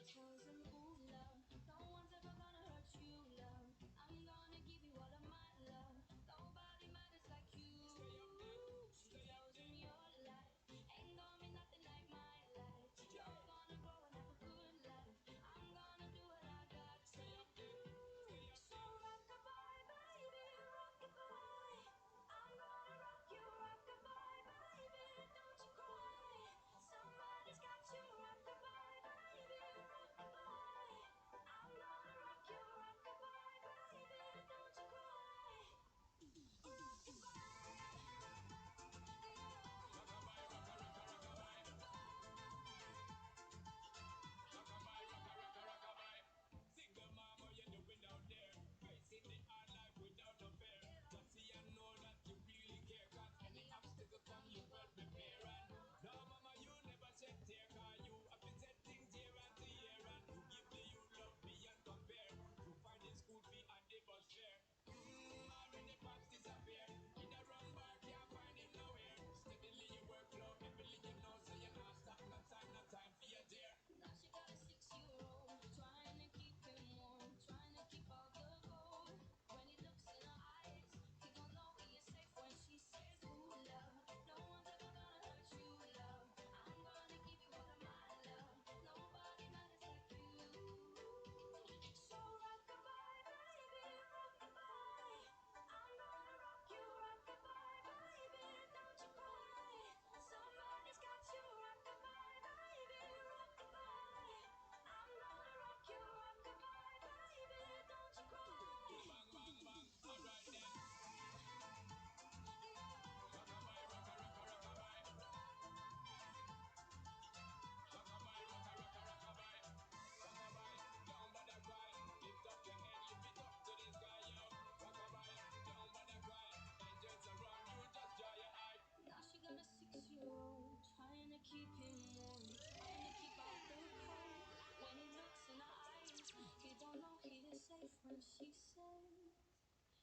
tells him, ooh, love, no one's ever gonna hurt you, love. I'm gonna give you all of my love. Nobody matters like you. She tells him your life ain't gonna be nothing like my life. You're gonna grow and have a good life. I'm gonna do what I got to do. So rock-a-bye, baby, rock-a-bye. I'm gonna rock you, rock-a-bye, baby, don't you cry. Somebody's got you, rock-a-bye, baby, rock-a-bye. I'm gonna rock you, rock-a-bye, baby, don't you cry. Single mom, what you doing out there? Facing the hard life without no fear. Just see and know that you really care. Cause any obstacle come, you well prepare. And no, mama, you never shed tear. Cause you have to set things year after year. And you give the you love beyond compare. To find the school fee and the bus fare. Already pops disappear. In a wrong bar, can't find him nowhere. Steadily you work low, heavily you know. So you're not stop, no time for your dear. Now she got a 6-year-old, trying to keep him warm, trying to keep all the gold. When he looks in her eyes, he gon' know he is safe when she says, ooh, love, no one's ever gonna hurt you, love. I'm gonna give you all of my love. Nobody matters like you. So rock-a-bye, baby, rock-a-bye. I'm gonna rock you, rock-a-bye, baby, don't you cry. Somebody's got you, rock-a-bye, baby, rock-a-bye. I'm gonna rock you, rock-a-bye, baby, don't you cry. Bang, bang, bang. Alright then. Rockabye, rocka, rocka, rockabye. Rockabye, rocka, rocka, rockabye. Rockabye, don't bother cry. Lift up your head, lift it up to the sky, yo. Rockabye, don't bother cry. Angels around you, just dry your eye. Now she got a 6-year-old, trying to keep him warm, trying to keep out the cold. When he looks in her eyes, he don't know he is safe when she says,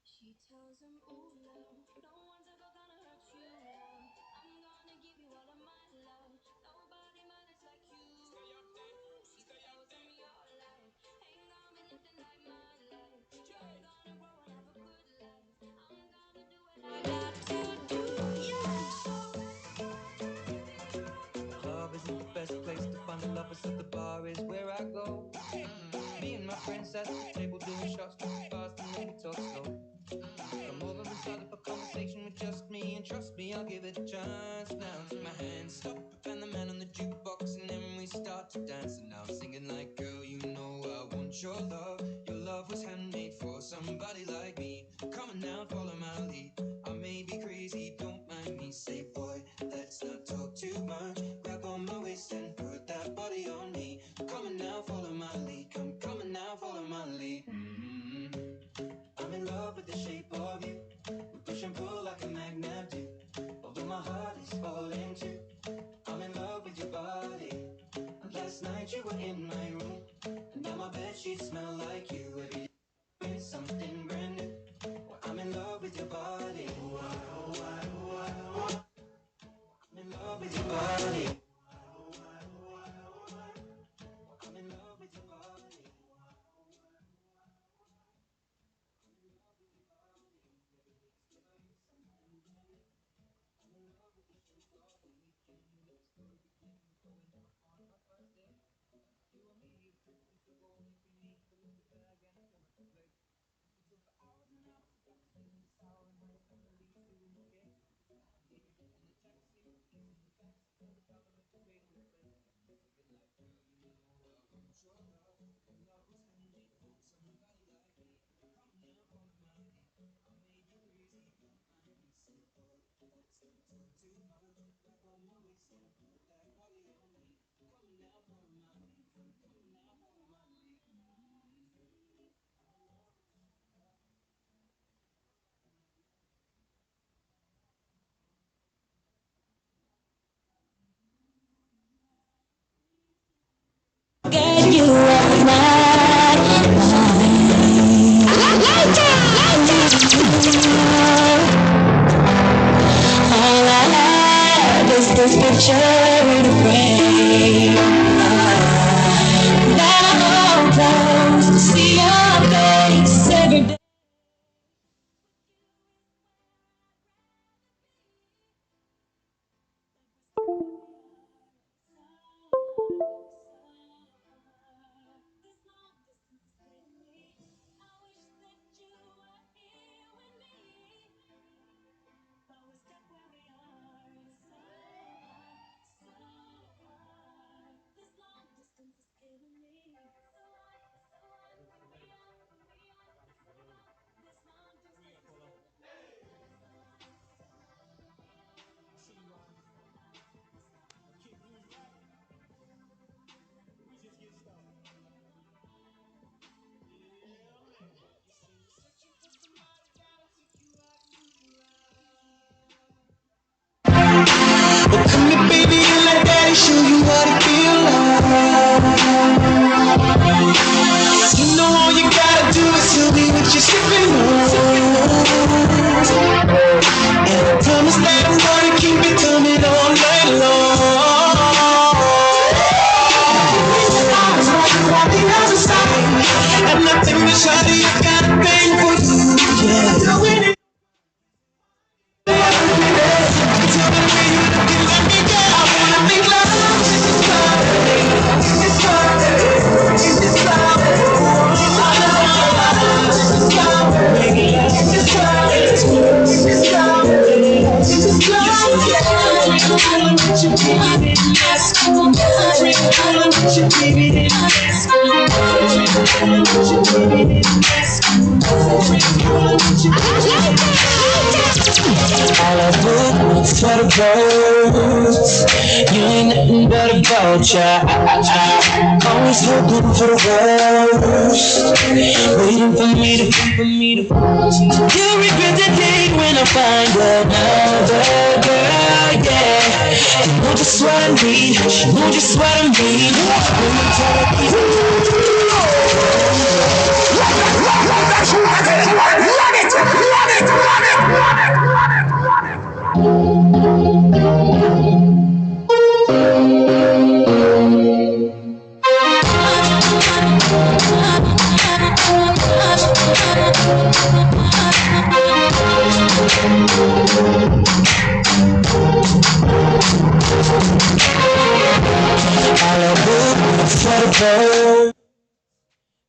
she tells him, ooh, love, no one's ever gonna hurt you, love. I'm gonna give you all of my love. Nobody matters like you. Stay up there, She stay up tells him there. your life ain't gonna be nothing like my life. You're gonna grow and have a good life. I'm gonna do what I got to do. Club isn't the best place to find the lovers, so the bar is where I go. Me and my friends at the table doing shots, talking fast and then we talk slow. Come over and start up a conversation with just me, and trust me, I'll give it a chance. Now take my hand, stop, and the man on the jukebox, and then we start to dance. And now I'm singing like, girl, you know I want your love. Your love was handmade for somebody like me. Come on now, follow my lead. I may be crazy, don't mind me. Say, boy, let's not talk too much. Grab on my waist and put that body on me. Come on now, follow my lead. Come on now, follow my lead. I'm in love with the shape of you. We push and pull like a magnet do. Although my heart is falling too. I'm in love with your body. And last night you were in my room, and now my bed sheets smell like you. Every day is something brand new. Well, I'm in love with your body. I'm in love with your body. I'm in love with your body. Get you off my mind. All I have is this picture to frame. Shawty, I got a thing for you, yeah. All I do for the birds. You ain't nothing but a vulture. Always hoping for the worst, waiting for me to. You regret the day when I find another girl, yeah. You know just what I need, you know just what I mean.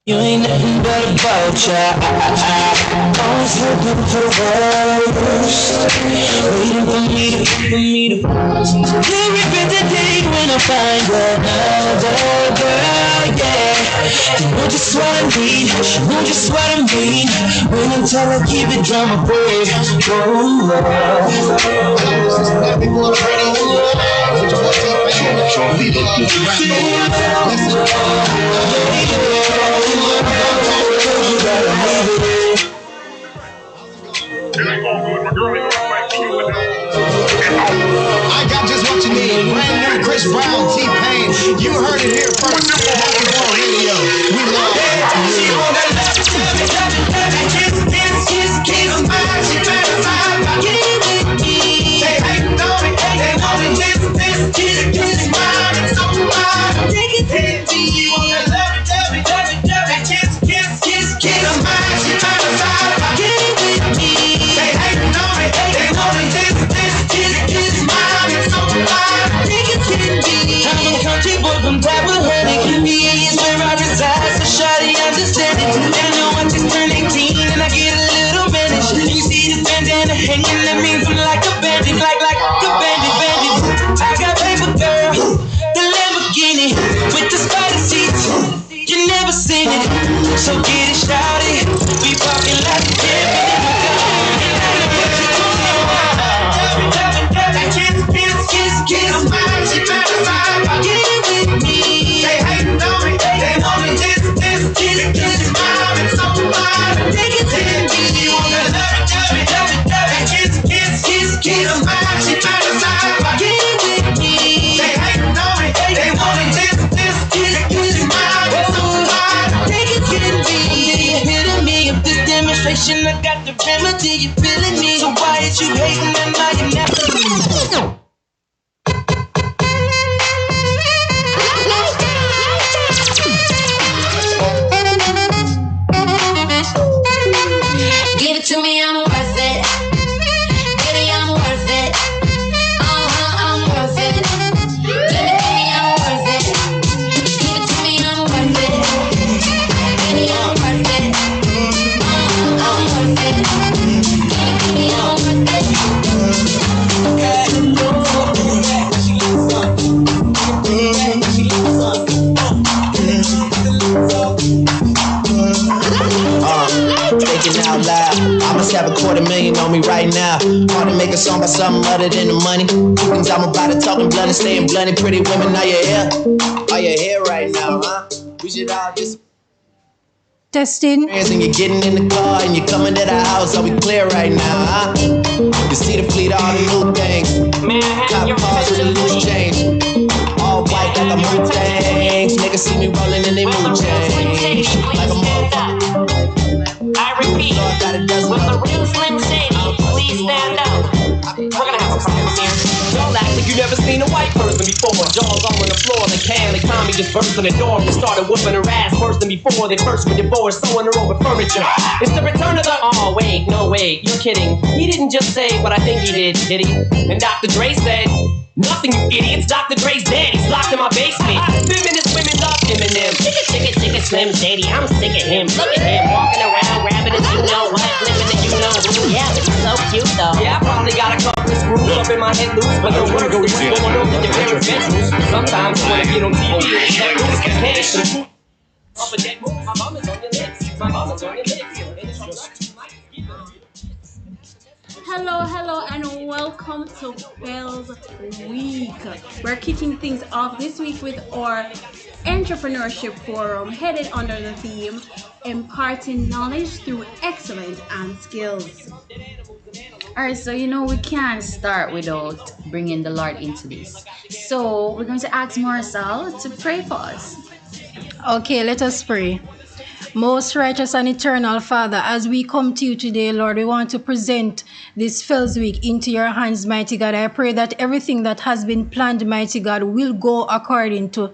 You ain't nothing but a vulture. Always hoping for the worst, waiting for me to. You regret the day when I find another girl, yeah. You know just what I need, you know just what I mean. Wait until I keep it drama free. I got just what you need. Brand new Chris Brown, T-Pain. You heard it here first. Walking Radio. We love hanging at me from like a bandit, like a bandit. I got paper girl, the Lamborghini with the spider seats. You never seen it, so get it started. We walking like a champion. Kiss, I'm mine, she better find. Get it with me. They hating on me, they want me this, mine, it's so mine. Take it to me. You wanna love it, kiss, I'm mine, she better find. Get it with me. They hating on me, they want me this, mine, it's so mine. Take it to me. Epitome of this demonstration, I got the remedy, you feeling me. So why is you hating and now you're not? Give it to me, I'm worth it. Baby, I'm worth it. I'm worth it. Give it to me, I'm worth it. Give it to me, I'm worth it. Baby, I'm worth it. I'm worth it. Give it to me, I'm worth Thinking out loud, I must have $250,000 on me right now. Hard to make a song about something other than the money. Cause I'm about to talking blunt and staying blunt. Pretty women, are you here? Are you here right now, huh? We should all just Testing. and you're getting in the car and you're coming to the house. Are we clear right now, huh? You see the fleet, all the new things. Cop cars with the loose change. All white like a Mutangs. Niggas see me rolling in they mood change. Like a motherfucker. I repeat, with the real Slim Shady, please stand up. We're gonna have a problem here. Don't act like you never seen a white person than before. Jaws all on the floor, they can, they calmly just burst in the door and started whooping her ass worse than before. They first were divorced, sewing her over furniture. It's the return of the. Oh wait, no wait, you're kidding. He didn't just say what I think he did he? And Dr. Dre said, nothing, you idiots. Dr. Dre's dead. He's locked in my basement. Feminist women love Eminem. Chicken, Slim Shady. I'm sick of him. Look at him walking around, grabbing his you know what, flipping it, you know. Yeah, but he's so cute though. Yeah, I probably got a couple of screws up in my head loose, but the worst is going over your parents' bedrooms. Sometimes you wanna get on TV and that news can hit. Off a dead move, my mama's on your lips. My mama's on your lips. Hello, and welcome to FELS Week. We're kicking things off this week with our entrepreneurship forum headed under the theme imparting knowledge through excellence and skills. Alright, so we can't start without bringing the Lord into this. So we're going to ask Marcel to pray for us. Okay, let us pray. Most righteous and eternal Father, as we come to you today, Lord, we want to present this FELS Week into your hands, mighty God. I pray that everything that has been planned, mighty God, will go according to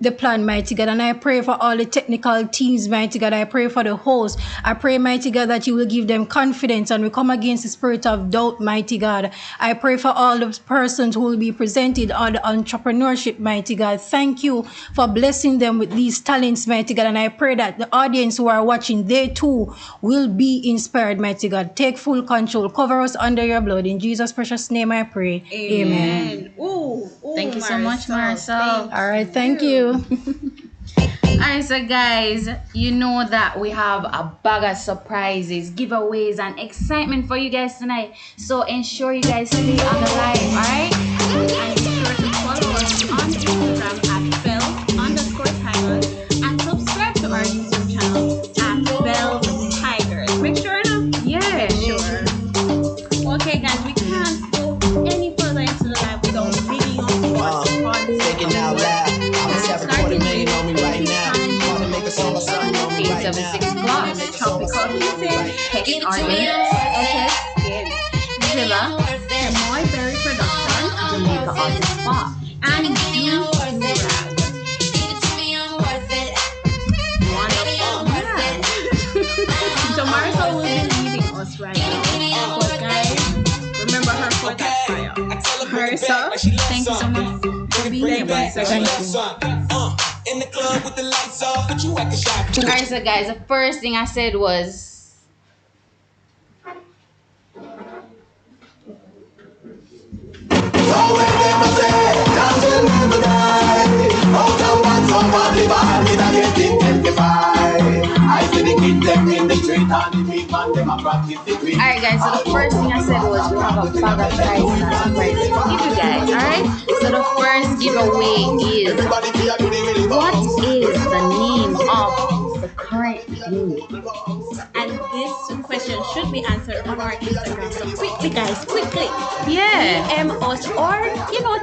the plan, mighty God. And I pray for all the technical teams, mighty God. I pray for the host. I pray, mighty God, that you will give them confidence, and we come against the spirit of doubt, mighty God. I pray for all the persons who will be presented on the entrepreneurship, mighty God. Thank you for blessing them with these talents, mighty God. And I pray that the audience who are watching, they too will be inspired, mighty God. Take full control. Cover us under your blood. In Jesus' precious name I pray. Amen. Ooh, Thank you so much, Marcel. All right, thank you. Alright, so guys, you know that we have a bag of surprises, giveaways, and excitement for you guys tonight. So ensure you guys stay on the live, alright? And be sure to follow us on Instagram at FELS_Tigers and subscribe to our YouTube channel at FELS Tigers. Make sure to. Yeah, Sure. Okay, guys, we can't go any further into the live without bidding up our sponsors. Thinking out loud. I must have a 20 million on me right now. Want to make a song or something on me right now. 876 Gloss, Tropical Heating, Pet Organics, SS Skin, Villa, Moy Berry Production, Jamaica Artist Spa. and you So Marcel will be leaving us right now. But guys, remember her for that fire. Marcel, Thank you so much for being here, Marcel. Thank you. In the club with the lights off, but you at the shop. Alright, so guys, the first thing I said was alright guys, so the first thing I said was we have a bag of prizes and surprises to give you guys, alright? So the first giveaway is what is the name of the current theme? and this question should be answered on our Instagram. So quickly, guys, quickly. Yeah. DM us or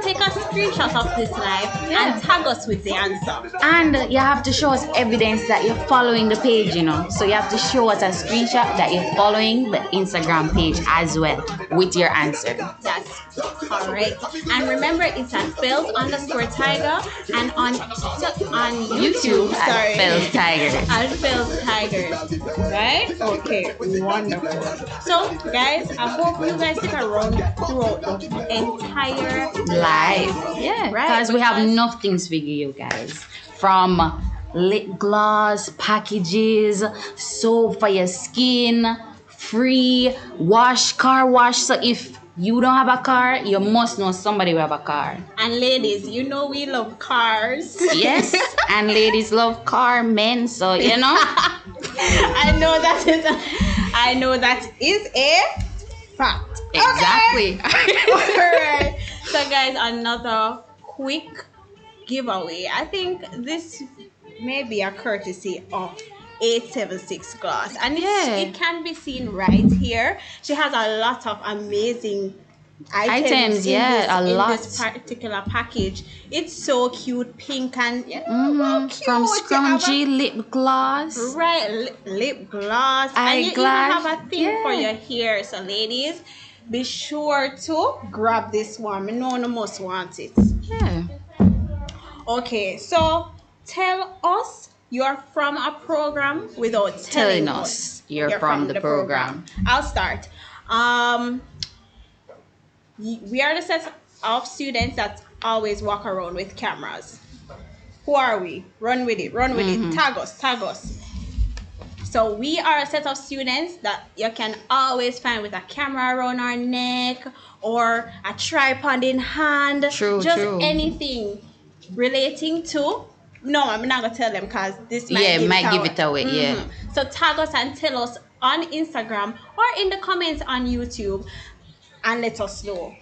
take a screenshot of this live and tag us with the answer. And you have to show us evidence that you're following the page, So you have to show us a screenshot that you're following the Instagram page as well with your answer. That's correct. And remember, it's at FELS_Tiger and on YouTube. At FELS Tigers. At FELS Tigers. Right? Okay, wonderful. So, guys, I hope you guys stick around throughout the entire Live. Yeah. Right, Because we have because- enough things for you guys. From lip gloss, packages, soap for your skin, free car wash. So if you don't have a car, you must know somebody who have a car. And ladies, we love cars. Yes, and ladies love car, men. So I know that is a fact. Exactly. Alright. So guys, another quick giveaway. I think this may be a courtesy of 876 Gloss, and it can be seen right here. She has a lot of amazing items in this particular package. It's so cute, pink and cute. From scrunchy lip gloss, right? Lip gloss, and you even have a thing for your hair. So ladies, be sure to grab this one. No must want it. Yeah. Okay, so tell us you're from a program without telling Telling us us you're you're from from the the program. program. I'll start. Um, we are the set of students that always walk around with cameras. Who are we? Run with it, run with it. Mm-hmm. Tag us, tag us. So we are a set of students that you can always find with a camera around our neck or a tripod in hand. True, Just true. anything relating to. No, I'm not gonna tell them because this Yeah, might give it away. Yeah. So tag us and tell us on Instagram or in the comments on YouTube and let us know.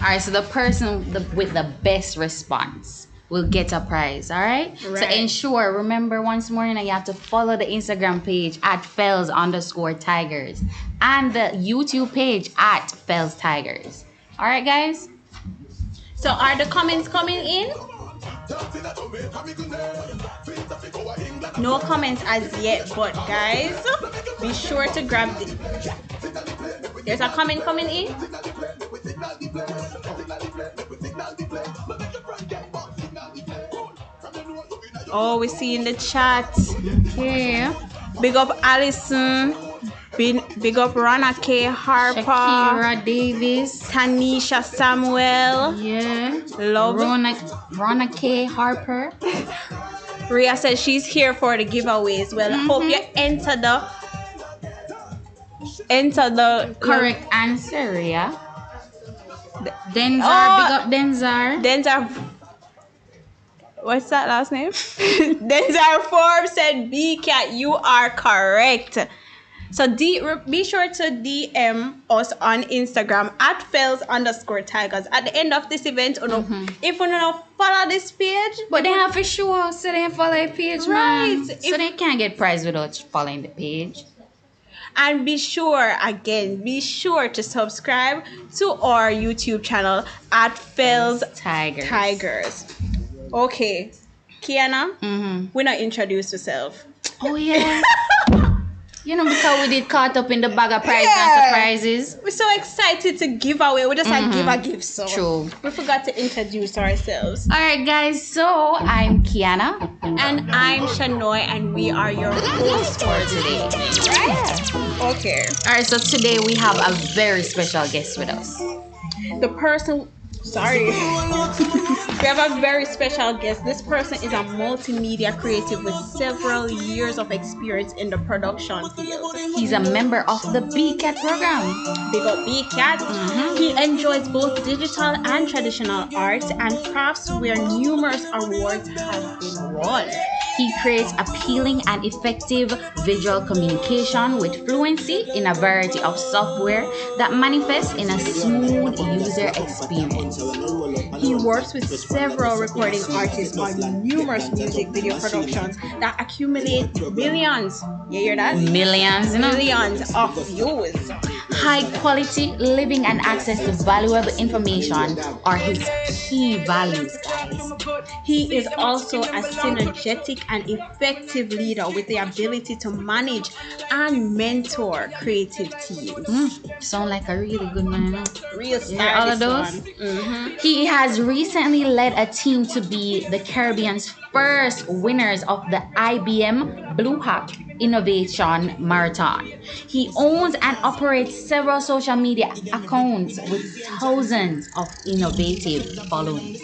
All right, so the person with the best response will get a prize. All right. So Right. ensure, remember once more, you have to follow the Instagram page at FELS_Tigers and the YouTube page at FELS Tigers. All right, guys. So are the comments coming in? No comments as yet, but guys, be sure to grab it. There's a comment coming in. Oh, we see in the chat. Okay. Big up Allison. Big up Rana K. Harper. Shakira Davis. Tanisha Samuel. Yeah. Love. Rona K. Harper. Ria says she's here for the giveaways. Well, I hope you enter the Correct answer, yeah. Denzar, Oh. big up Denzar. Denzar. What's that last name? Denzar Forbes said, B Cat, you are correct. So be sure to DM us on Instagram at FELS_Tigers. At the end of this event, if you don't follow this page, But they have to show so they follow the page, Right. man. So they can't get prize without following the page. and be sure to subscribe to our YouTube channel at FELS Tigers. Okay, Kiana, we not introduce yourself. Oh yeah. You know, because we did caught up in the bag of prizes and surprises. We're so excited to give away. We just like give a gift, so True. we forgot to introduce ourselves. All right, guys. So I'm Kiana And I'm Shanoy, and we are your hosts for today. Right? Okay. All right. So today we have a very special guest with us. The person. Sorry. We have a very special guest. This person is a multimedia creative with several years of experience in the production field. He's a member of the BCAT program. Big up B-Cat. He enjoys both digital and traditional arts and crafts where numerous awards have been won. He creates appealing and effective visual communication with fluency in a variety of software that manifests in a smooth user experience. He works with several recording artists on numerous music video productions that accumulate millions. You hear that? Millions, you know? Millions of views. High quality living and access to valuable information are his key values, guys. He is also a synergetic and effective leader with the ability to manage and mentor creative teams. Sound like a really good man. Real Yeah, all of those. He has recently led a team to be the Caribbean's first winners of the IBM Blue Hawk Innovation Marathon. He owns and operates several social media accounts with thousands of innovative followings.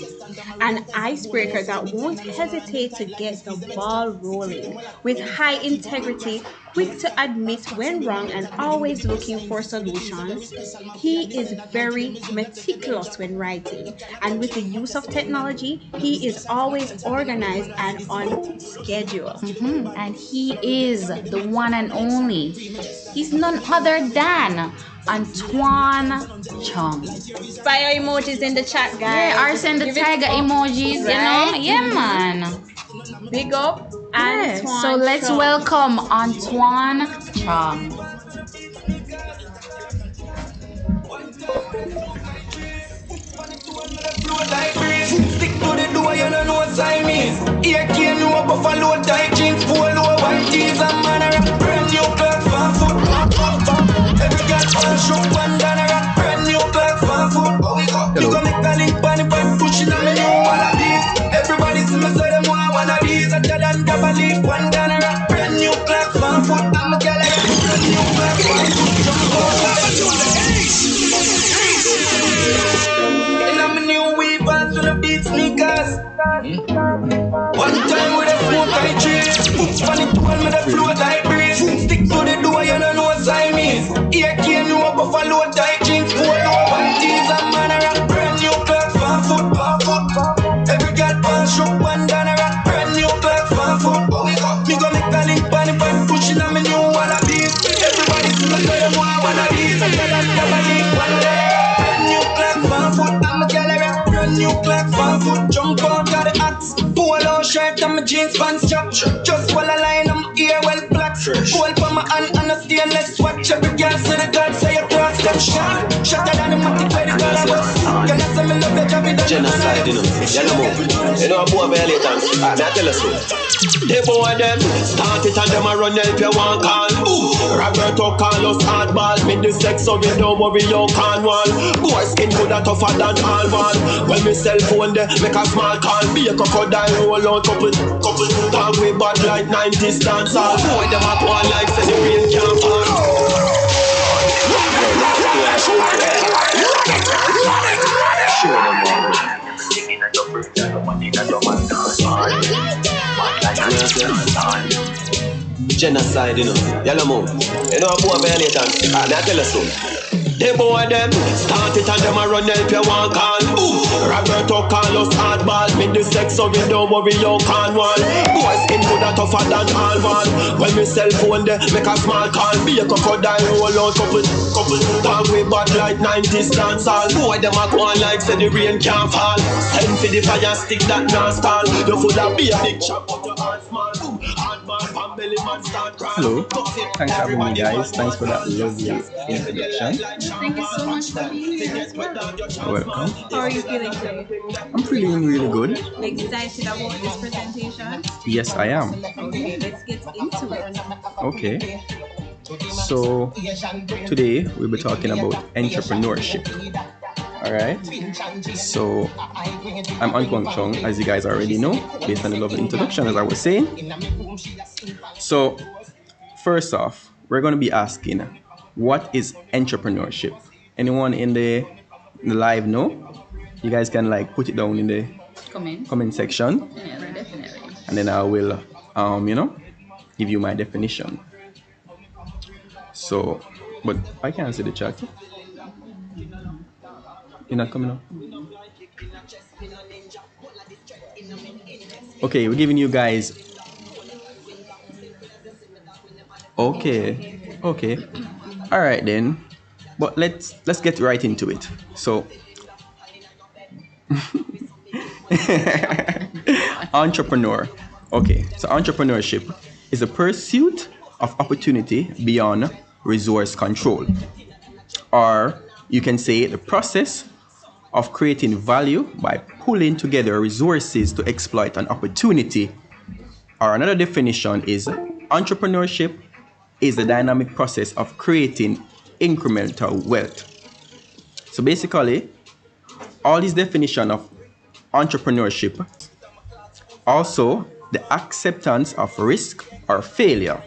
An icebreaker that won't hesitate to get the ball rolling. With high integrity, quick to admit when wrong, and always looking for solutions, he is very meticulous when writing. And with the use of technology, he is always organized and on schedule. And he is the one and only. He's none other than Antoine Chung. Fire emojis in the chat, guys. Yeah, or send the Give it tiger up, emojis, right? you know? Yeah, man. Big up. Yeah. Antoine So let's Chung. welcome Antoine Chung. Stick to the door, you don't know what time is. Here can't know buffalo tight jeans, polo white tees and man a brand new black fan foot. Every girl on shook bandana, brand new black fan foot. You gonna make a link. shatter than double leaf, one down a rock. Brand new clock, 1 foot, I'm a gallery. Brand new clock, 1 foot, jump out. And I'm a new weavers with the beat sneakers. One time with a smoke I trees. Put on it one with a float like breeze. Stick to the door, you don't know what I mean. Here can't know buffalo tight jeans. Pull over one tees and man a rock. Brand new clock, 1 foot, 1 foot. Every girl pass shook one down a rock. Brand new clock, 1 foot. Me go make a link pan if I'm pushing on me new wallabies. Everybody see me say them wanna be. So tell us never leave one day. Brand new clock, 1 foot, I'm a gallery. Brand new clock, 1 foot, jump out of the axe. Polo shirt and my jeans pants chop. Just while I line, I'm ear well black. Hold for my hand and a stainless watch. Every girl say the God say you cross them shot. Shatter than the matic where the girl I was. Can I say me love the job it Genocide, you know. You know, you know, boy, violate I tell us so. They boy them start it and them a run help you one call. Roberto Carlos hardball. Me the sex so we don't worry you can't wall. Boy skin good a tougher than all wall. When me cell phone there make a small call. Be a crocodile roll out couple. Talk way bad like 90s dance all. Boy them a go on like say the rain can't fall. Show them all. Genocide, you know. Yellow moon. You know, boy, violate and I tell us so. They boy them start it and them a run help you one call. Roberto Carlos hardball. Me the sex so we don't worry you can't wall. Boy skin good a tougher than all wall. When me cell phone there make a small call. Be a crocodile roll out couple. Talk way bad like 90s dance all. Boy them a go on like say the rain can't fall. Send for the fire stick that non stall. You full of be a big chop but your heart small. Hardball from belly man start crawl. Hello, thanks for having me guys. Thanks for that lovely introduction. Thank you so much for being here as well. You're welcome. How are you feeling today? I'm feeling really good. Excited about this presentation? Yes, I am. Okay, let's get into it. Okay. So today we'll be talking about entrepreneurship. Alright. So I'm Ankwang Chong, as you guys already know, based on the lovely introduction as I was saying. So first off, we're gonna be asking, what is entrepreneurship? Anyone in the live know? You guys can like put it down in the comment section. Yeah, definitely. And then I will give you my definition. So, but I can't see the chat. You're not coming up? Okay, we're giving you guys. Okay. All right then. But let's get right into it. So, entrepreneur. Okay, so entrepreneurship is a pursuit of opportunity beyond resource control, or you can say the process of creating value by pulling together resources to exploit an opportunity. Or another definition is entrepreneurship is the dynamic process of creating incremental wealth. So basically, all this definition of entrepreneurship, also the acceptance of risk or failure,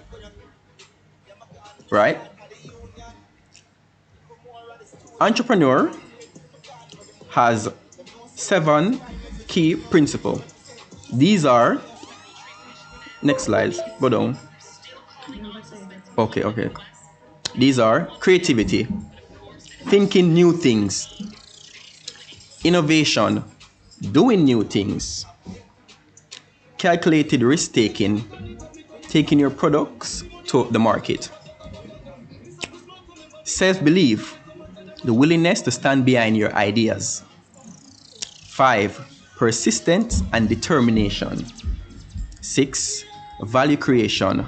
right? Entrepreneur has 7 key principles. These are, next slides, go down. Okay. These are creativity, thinking new things, innovation, doing new things, calculated risk taking, taking your products to the market, self-belief, the willingness to stand behind your ideas. 5, persistence and determination. 6, value creation.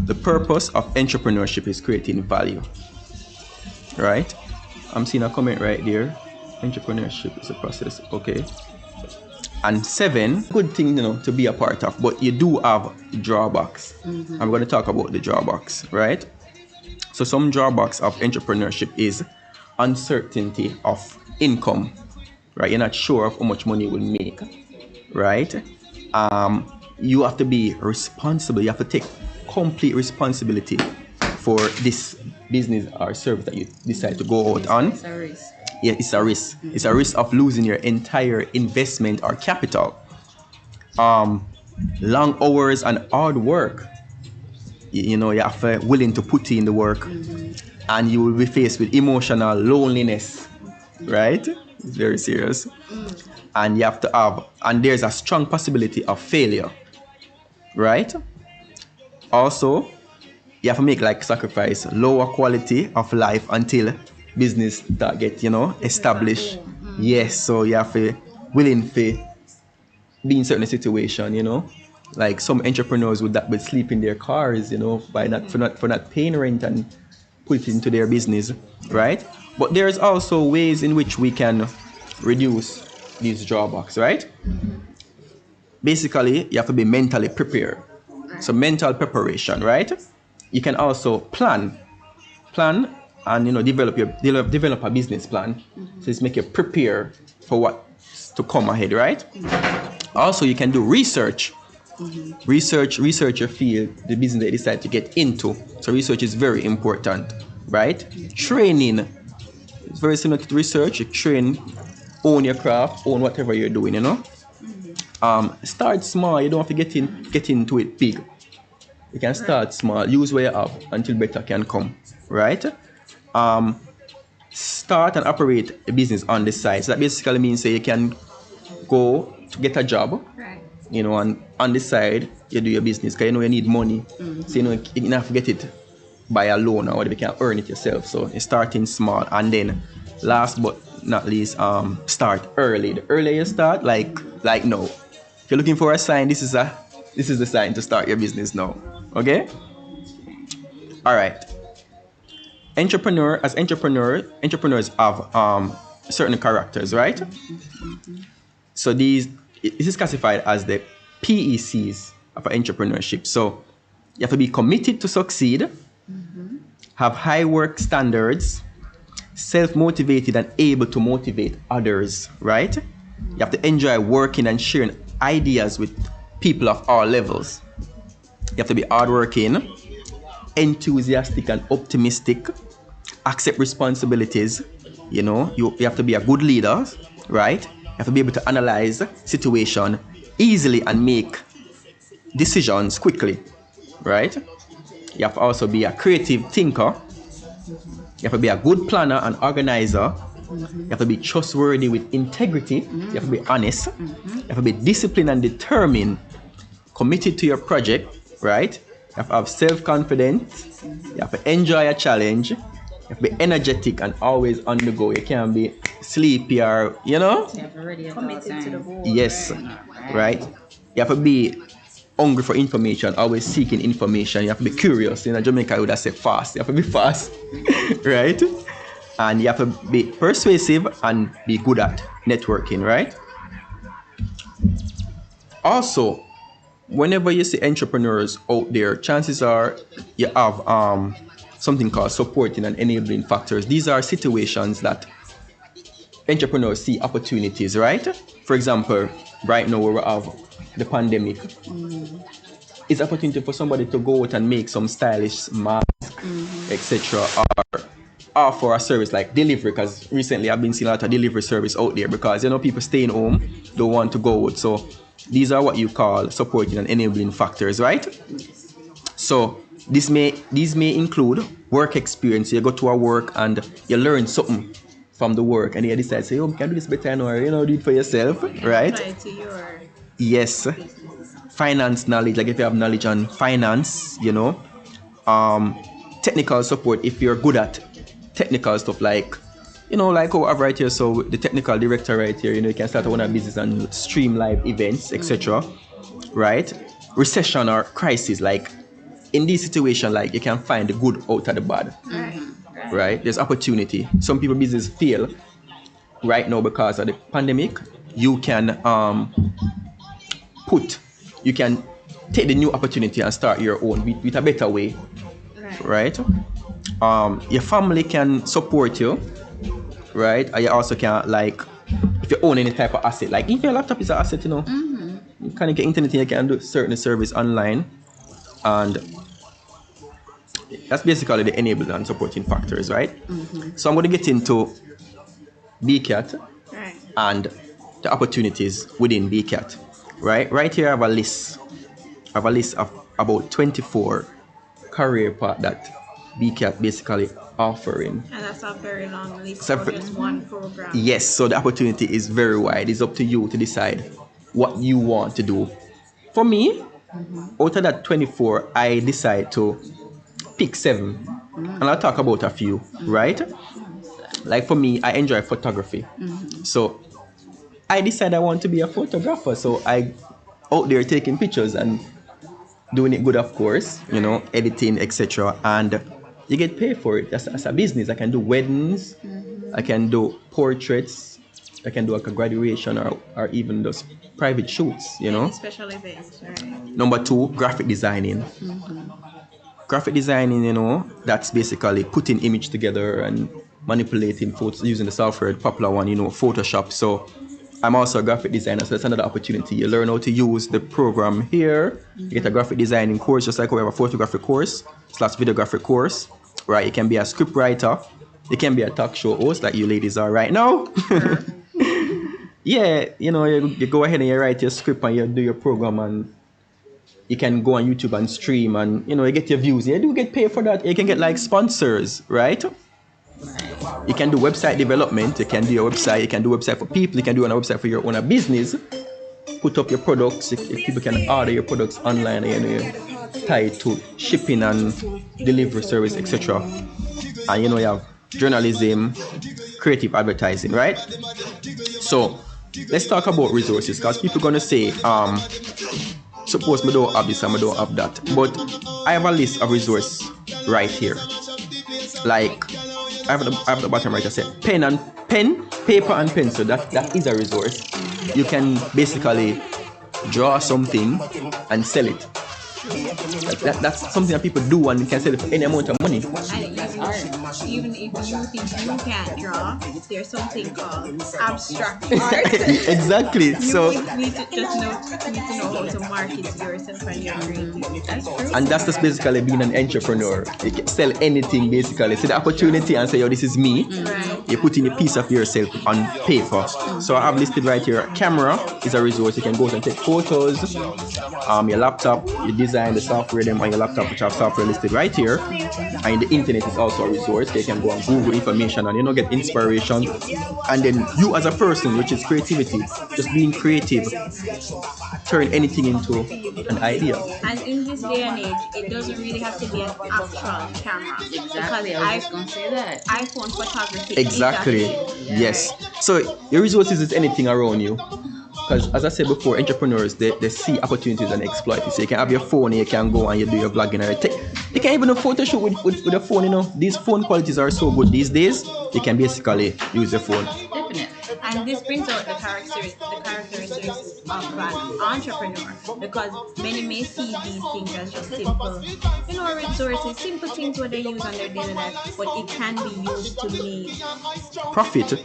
The purpose of entrepreneurship is creating value. Right? I'm seeing a comment right there. Entrepreneurship is a process. Okay. And 7, good thing to be a part of, but you do have drawbacks. I'm going to talk about the drawbacks, right? So some drawbacks of entrepreneurship is uncertainty of income, right? You're not sure of how much money you will make, right? you have to be responsible. You have to take complete responsibility for this business or service that you decide to go out on. It's a risk. Yeah, it's a risk. It's a risk of losing your entire investment or capital. Long hours and hard work. You know, you have to willing to put in the work, and you will be faced with emotional loneliness, right? It's very serious. And you have to have, and there's a strong possibility of failure, right? Also, you have to make like sacrifice, lower quality of life until business that get, you know, established. Yes, so you have to willing to be in certain situation, you know. Like some entrepreneurs would sleep in their cars, you know, by not paying rent and put it into their business, right? But there's also ways in which we can reduce these drawbacks, right? Basically, you have to be mentally prepared. So mental preparation, right? You can also plan and, you know, develop a business plan. So it's make you prepare for what's to come ahead, right? Also, you can do research. Research your field, the business that you decide to get into. So research is very important, right? Training. It's very similar to research. You train, own your craft, own whatever you're doing, you know. Start small. You don't have to get into it big. You can start small, use what you have until better can come, right? Start and operate a business on the side. So that basically means you can go to get a job, Right. you know, and on the side you do your business because you know you need money. So you know you can have to get it by a loan or whatever, you can earn it yourself. So you're starting small, and then last but not least, start early. The earlier you start, like now. If you're looking for a sign, this is the sign to start your business now. Okay? Alright. Entrepreneurs have certain characters, right? So this is classified as the PECs of entrepreneurship. So you have to be committed to succeed, have high work standards, self-motivated and able to motivate others, right? You have to enjoy working and sharing ideas with people of all levels. You have to be hardworking, enthusiastic and optimistic, accept responsibilities, you know, you have to be a good leader, right? You have to be able to analyze situation easily and make decisions quickly, right? You have to also be a creative thinker. You have to be a good planner and organizer. You have to be trustworthy with integrity. You have to be honest. You have to be disciplined and determined, committed to your project, right? You have to have self-confidence. You have to enjoy a challenge. You have to be energetic and always on the go. You can't be sleepy or, you know? You have to ready at all Committed to the times. goal. Yes, right? You have to be hungry for information, always seeking information. You have to be curious. In Jamaica, I would have said fast. You have to be fast, right? And you have to be persuasive and be good at networking, right? Also, whenever you see entrepreneurs out there, chances are you have something called supporting and enabling factors. These are situations that entrepreneurs see opportunities, right? For example, right now where we have the pandemic, it's opportunity for somebody to go out and make some stylish masks, etc., or offer a service like delivery, because recently I've been seeing a lot of delivery service out there because, you know, people staying home, don't want to go out. So these are what you call supporting and enabling factors, right? So these may include work experience. You go to a work and you learn something from the work, and you decide, say, oh, we can do this better, or, you know, do it for yourself, right? Apply to your Yes. Finance knowledge, like if you have knowledge on finance, you know. Technical support, if you're good at technical stuff, like, you know, like how I have right here. So the technical director right here, you know, you can start one of business and stream live events, etc. Right? Recession or crisis, like in this situation, like you can find the good out of the bad. Right? There's opportunity. Some people business fail right now because of the pandemic. You can take the new opportunity and start your own with a better way, right? Your family can support you, right? And you also can, like, if you own any type of asset, like if your laptop is an asset, you know, You kind of get internet and you can do certain service online. And that's basically the enabling and supporting factors, right? So I'm going to get into BCAT Right. and the opportunities within BCAT, right? Right here I have a list. I have a list of about 24 career path that BCAT basically offering. And that's a very long list So for just one program. Yes, so the opportunity is very wide. It's up to you to decide what you want to do. For me, out of that 24, I decide to pick 7. And I'll talk about a few, right? Like for me, I enjoy photography. So I decide I want to be a photographer. So I out there taking pictures and doing it good, of course, you know, editing, etc. And you get paid for it. That's a business. I can do weddings, I can do portraits, I can do like a graduation or even those private shoots, you know. Any special events, right? Number 2, graphic designing. Graphic designing, you know, that's basically putting image together and manipulating photos using the software, the popular one, you know, Photoshop. So I'm also a graphic designer, so that's another opportunity. You learn how to use the program here. You get a graphic designing course, just like we have a photographic course / videographic course, right? You can be a script writer. You can be a talk show host like you ladies are right now. Yeah, you know, you go ahead and you write your script and you do your program, and you can go on YouTube and stream, and you know, you get your views. You do get paid for that. You can get like sponsors, right? You can do website development. You can do your website. You can do website for people. You can do a website for your own business. Put up your products. People can order your products online, and you tie it to shipping and delivery service, etc. And you know, you have journalism, creative advertising, right? So let's talk about resources, because people gonna say, suppose I don't have this and I don't have that, but I have a list of resources right here. Like I have the bottom right. I said pen, paper and pencil. That is a resource. You can basically draw something and sell it. That's something that people do, and you can sell it for any amount of money. And even if you think you can't draw, there's something called abstract art. Exactly. So You need to know how to market yourself and your creativity. That's true. and that's just basically being an entrepreneur. You can sell anything basically. See the opportunity and say, "Yo, this is me." Right. You put in a piece of yourself on paper. So I have listed right here. Camera is a resource. You can go and take photos. Your laptop, you design the software them on your laptop, which have software listed right here. And the internet is also a resource. You can go and Google information and get inspiration. And then you as a person, which is creativity, just being creative, turn anything into an idea. And in this day and age, it doesn't really have to be an actual camera. Exactly. I was just gonna say that. iPhone photography. Exactly. Yes. So your resources is anything around you. Because as I said before, entrepreneurs, they see opportunities and exploit it. So you can have your phone, you can go and you do your vlogging. You can even do photo shoot with the phone, you know. These phone qualities are so good these days. You can basically use your phone. Definitely. And this brings out the characteristics of an entrepreneur, because many may see these things as just simple, resources, simple things what they use on their daily life, but it can be used to make Profit. It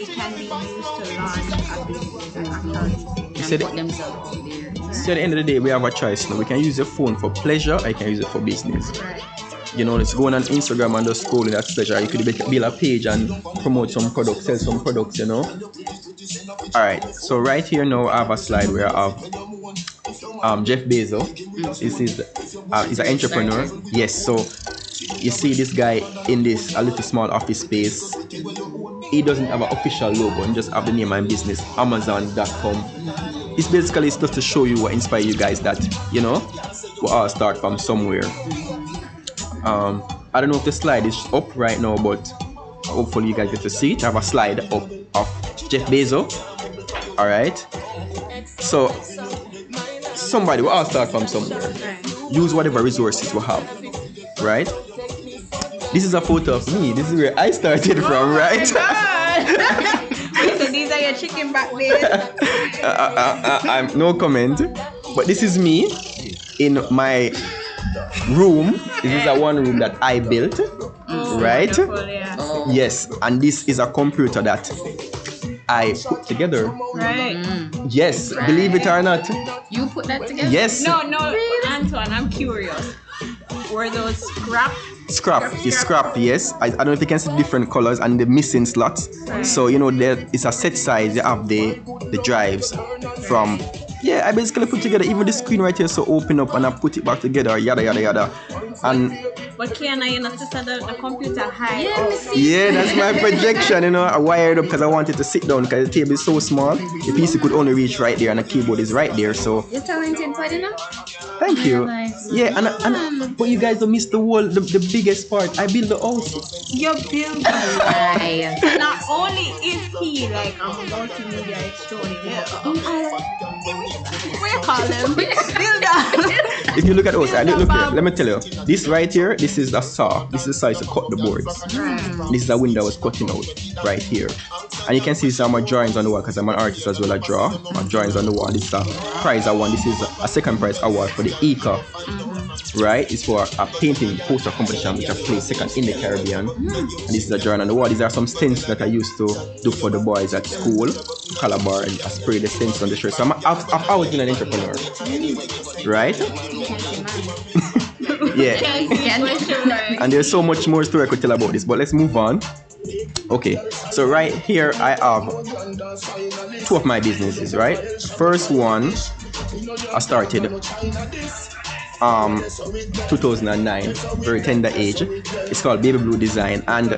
can be used to launch a business and actually. You said Put themselves out there. See, at the end of the day, we have a choice now. We can use your phone for pleasure, or you can use it for business. Right. You know, it's going on Instagram and just scrolling, that's pleasure. You could build a page and promote some products, sell some products, you know. Alright, so right here now I have a slide where I have Jeff Bezos. He's an entrepreneur. Yes, so you see this guy in a little small office space. He doesn't have an official logo, he just have the name and business, Amazon.com. It's basically just to show you what inspire you guys that, we all start from somewhere. I don't know if the slide is up right now, but hopefully you guys get to see it. I have a slide up of Jeff Bezos. Alright. So we all start from somewhere. Use whatever resources we have. Right? This is a photo of me. This is where I started from, right? So these are your chicken back there. I'm no comment. But this is me in my room. This is a one room that I built, right? Yeah. Yes, and this is a computer that I put together. Right. Yes, believe it or not. You put that together? Yes. No, Antoine, I'm curious. Were those Scrap, yes. I don't know if you can see different colors and the missing slots. So there it's a set size. You have the drives from. Yeah, I basically put together even the screen right here, so open up and I put it back together, yada yada yada. And but Kiana, the computer high. yeah, that's my projection. I wired up because I wanted to sit down because the table is so small. The PC could only reach right there and the keyboard is right there. So you're talented, buddy, now? Thank you. Yeah, and but you guys don't miss the biggest part. I build the house. You build the house. So not only is he like a multimedia extraordinaire, we call him builder. If you look at the house, look here. Let me tell you. This right here, this is the saw. This is the size to cut the boards. This is the window I was cutting out right here. And you can see some of my drawings on the wall because I'm an artist as well. I draw my drawings on the wall. This is a prize I won. This is a second prize award for the ECA. Right? It's for a painting poster competition which I placed second in the Caribbean. And this is a drawing on the wall. These are some stencils that I used to do for the boys at school. Calabar, and I spray the stencils on the shirt. So I've always been an entrepreneur. Right? Yeah. And there's so much more story I could tell about this, but let's move on. Okay, so right here I have two of my businesses, right? First one I started 2009, very tender age. It's called Baby Blue Design, and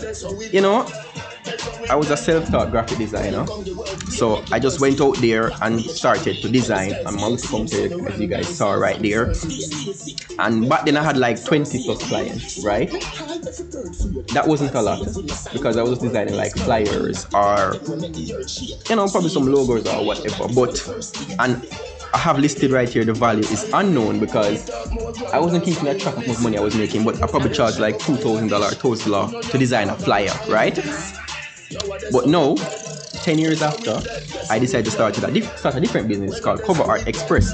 I was a self-taught graphic designer, so I just went out there and started to design a multi-company, as you guys saw right there. And back then I had like 20 plus clients, right? That wasn't a lot because I was designing like flyers or probably some logos or whatever. And I have listed right here the value is unknown because I wasn't keeping a track of how much money I was making, but I probably charged like $2,000 total to design a flyer, right? But now, 10 years after, I decided to start a different business called Cover Art Express.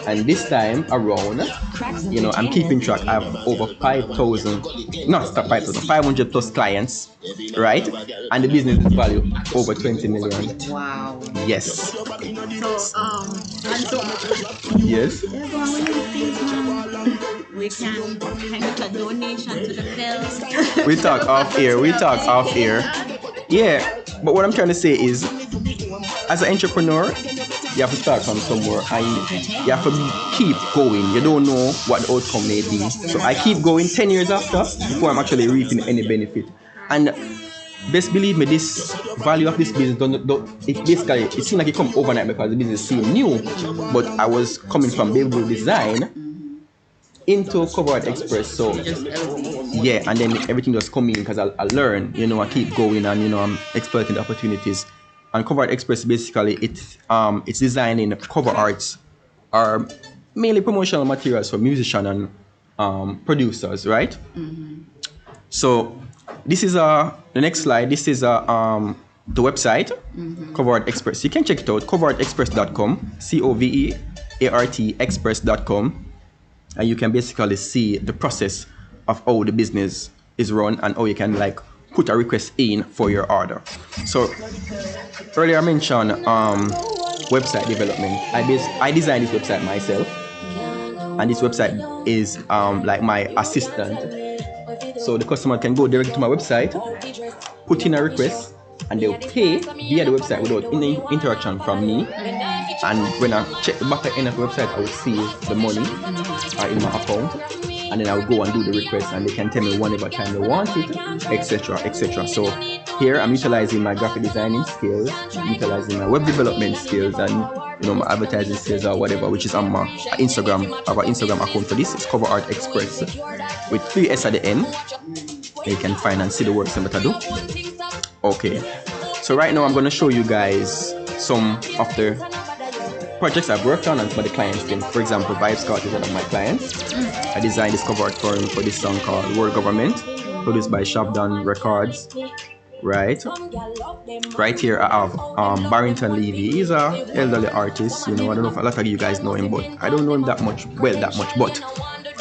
And this time around, I'm keeping track. I have over 500 plus clients, right? And the business is valued over 20 million. Wow. Yes. So, yes. We can make a donation to the FELS. We talk off air. Yeah, but what I'm trying to say is, as an entrepreneur, you have to start from somewhere and you have to keep going. You don't know what the outcome may be. So I keep going 10 years after before I'm actually reaping any benefit. And best believe me, this value of this business, it seems like it come overnight because the business seems new. But I was coming from Baby Blue Design into Cover Art Express, so yeah, and then everything just come in because I learn, I keep going and I'm exploiting the opportunities. And Cover Art Express basically it's designing cover arts are mainly promotional materials for musicians and producers, right? So this is the next slide. This is the website, Cover Art Express. You can check it out, coverartexpress.com, COVEARTexpress.com. And you can basically see the process of how the business is run and how you can put a request in for your order. So earlier I mentioned website development. I designed this website myself, and this website is like my assistant. So the customer can go directly to my website, put in a request, and they'll pay via the website without any interaction from me. And when I check the back end of the website, I will see the money in my account, and then I will go and do the request, and they can tell me whenever time they want it, etc., etc. So here I'm utilizing my graphic designing skills, utilizing my web development skills, and my advertising skills or whatever, which is on my Instagram. I have an Instagram account for this. It's Cover Art Express with 3 S at the end. You can find and see the works that I do. Okay, so right now I'm going to show you guys some of the projects I've worked on and some of the clients things. For example, Vibe Scott is one of my clients. I designed this cover art for him for this song called World Government, produced by Shabdan Records. Right here I have Barrington Levy. He's a elderly artist. I don't know if a lot of you guys know him, but I don't know him that much. But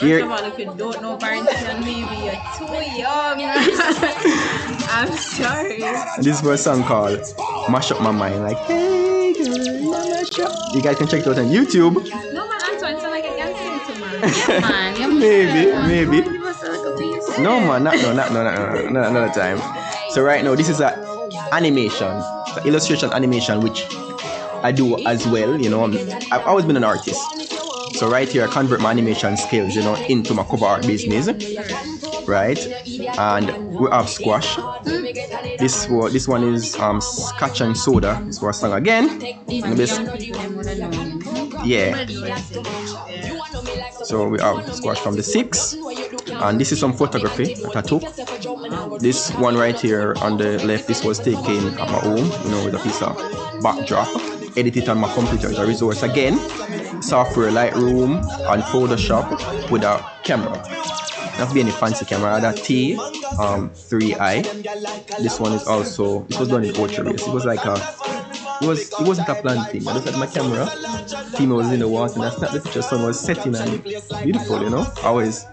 here, first of all, if you don't know Barrington Levy, you're too young. I'm sorry. This is for a song called Mash Up My Mind. Like, hey girl, you mash up. You guys can check it out on YouTube. No man, Antoine, so like I can sing to man. Yeah, man. You must Maybe, one. maybe. Give us a little piece. No man, not another time. So right now, this is a animation, so illustration animation, which I do as well. You know, I've always been an artist. So right here, I convert my animation skills, you know, into my cover art business, right? And we have squash. This one is scotch and soda. This was song again. And this, yeah. So we have squash from the 6, and this is some photography that I took. This one right here on the left, this was taken at my home, you know, with a piece of backdrop. Edited on my computer is a resource again. Software Lightroom and Photoshop with a camera. Not be any fancy camera, that T3i. This one is also, this was done in Ultra Race. It was like a, it wasn't a planned thing. I just had my camera, team was in the water, and I snapped the picture. Sun was setting and beautiful, you know. Always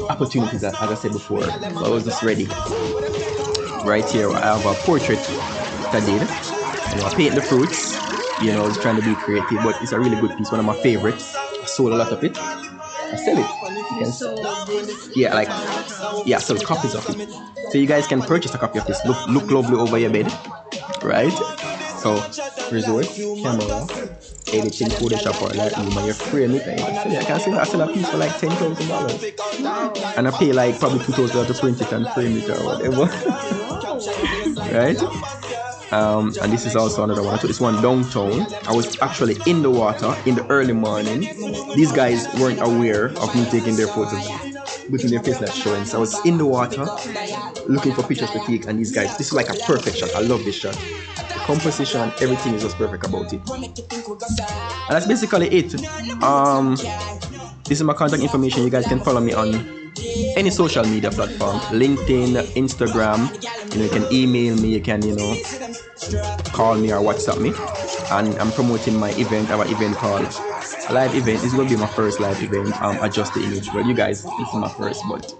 opportunities, as I said before. So I was just ready. Right here, I have a portrait that I did. You know, I paint the fruits. You know, I was trying to be creative, but it's a really good piece. One of my favorites. I sold a lot of it. I sell it. Yeah, like, yeah, I sell copies of it. So you guys can purchase a copy of this. Look lovely over your bed, right? So resource, camera, editing, Photoshop or Lightroom, and you frame it. I can sell a piece for like $10,000, and I pay like probably $2,000 to print it and frame it or whatever, right? And this is also another one. So it's one downtown. I was actually in the water in the early morning. These guys weren't aware of me taking their photos between their face not showing. So I was in the water looking for pictures to take, and these guys, this is like a perfect shot. I love this shot. The composition, everything is just perfect about it. And that's basically it. This is my contact information. You guys can follow me on any social media platform, LinkedIn, Instagram. You know, you can email me, you can, you know, call me or WhatsApp me. And I'm promoting my event. I have an event called a live event. This is going to be my first live event. Adjust the image. Well, you guys, this is my first, but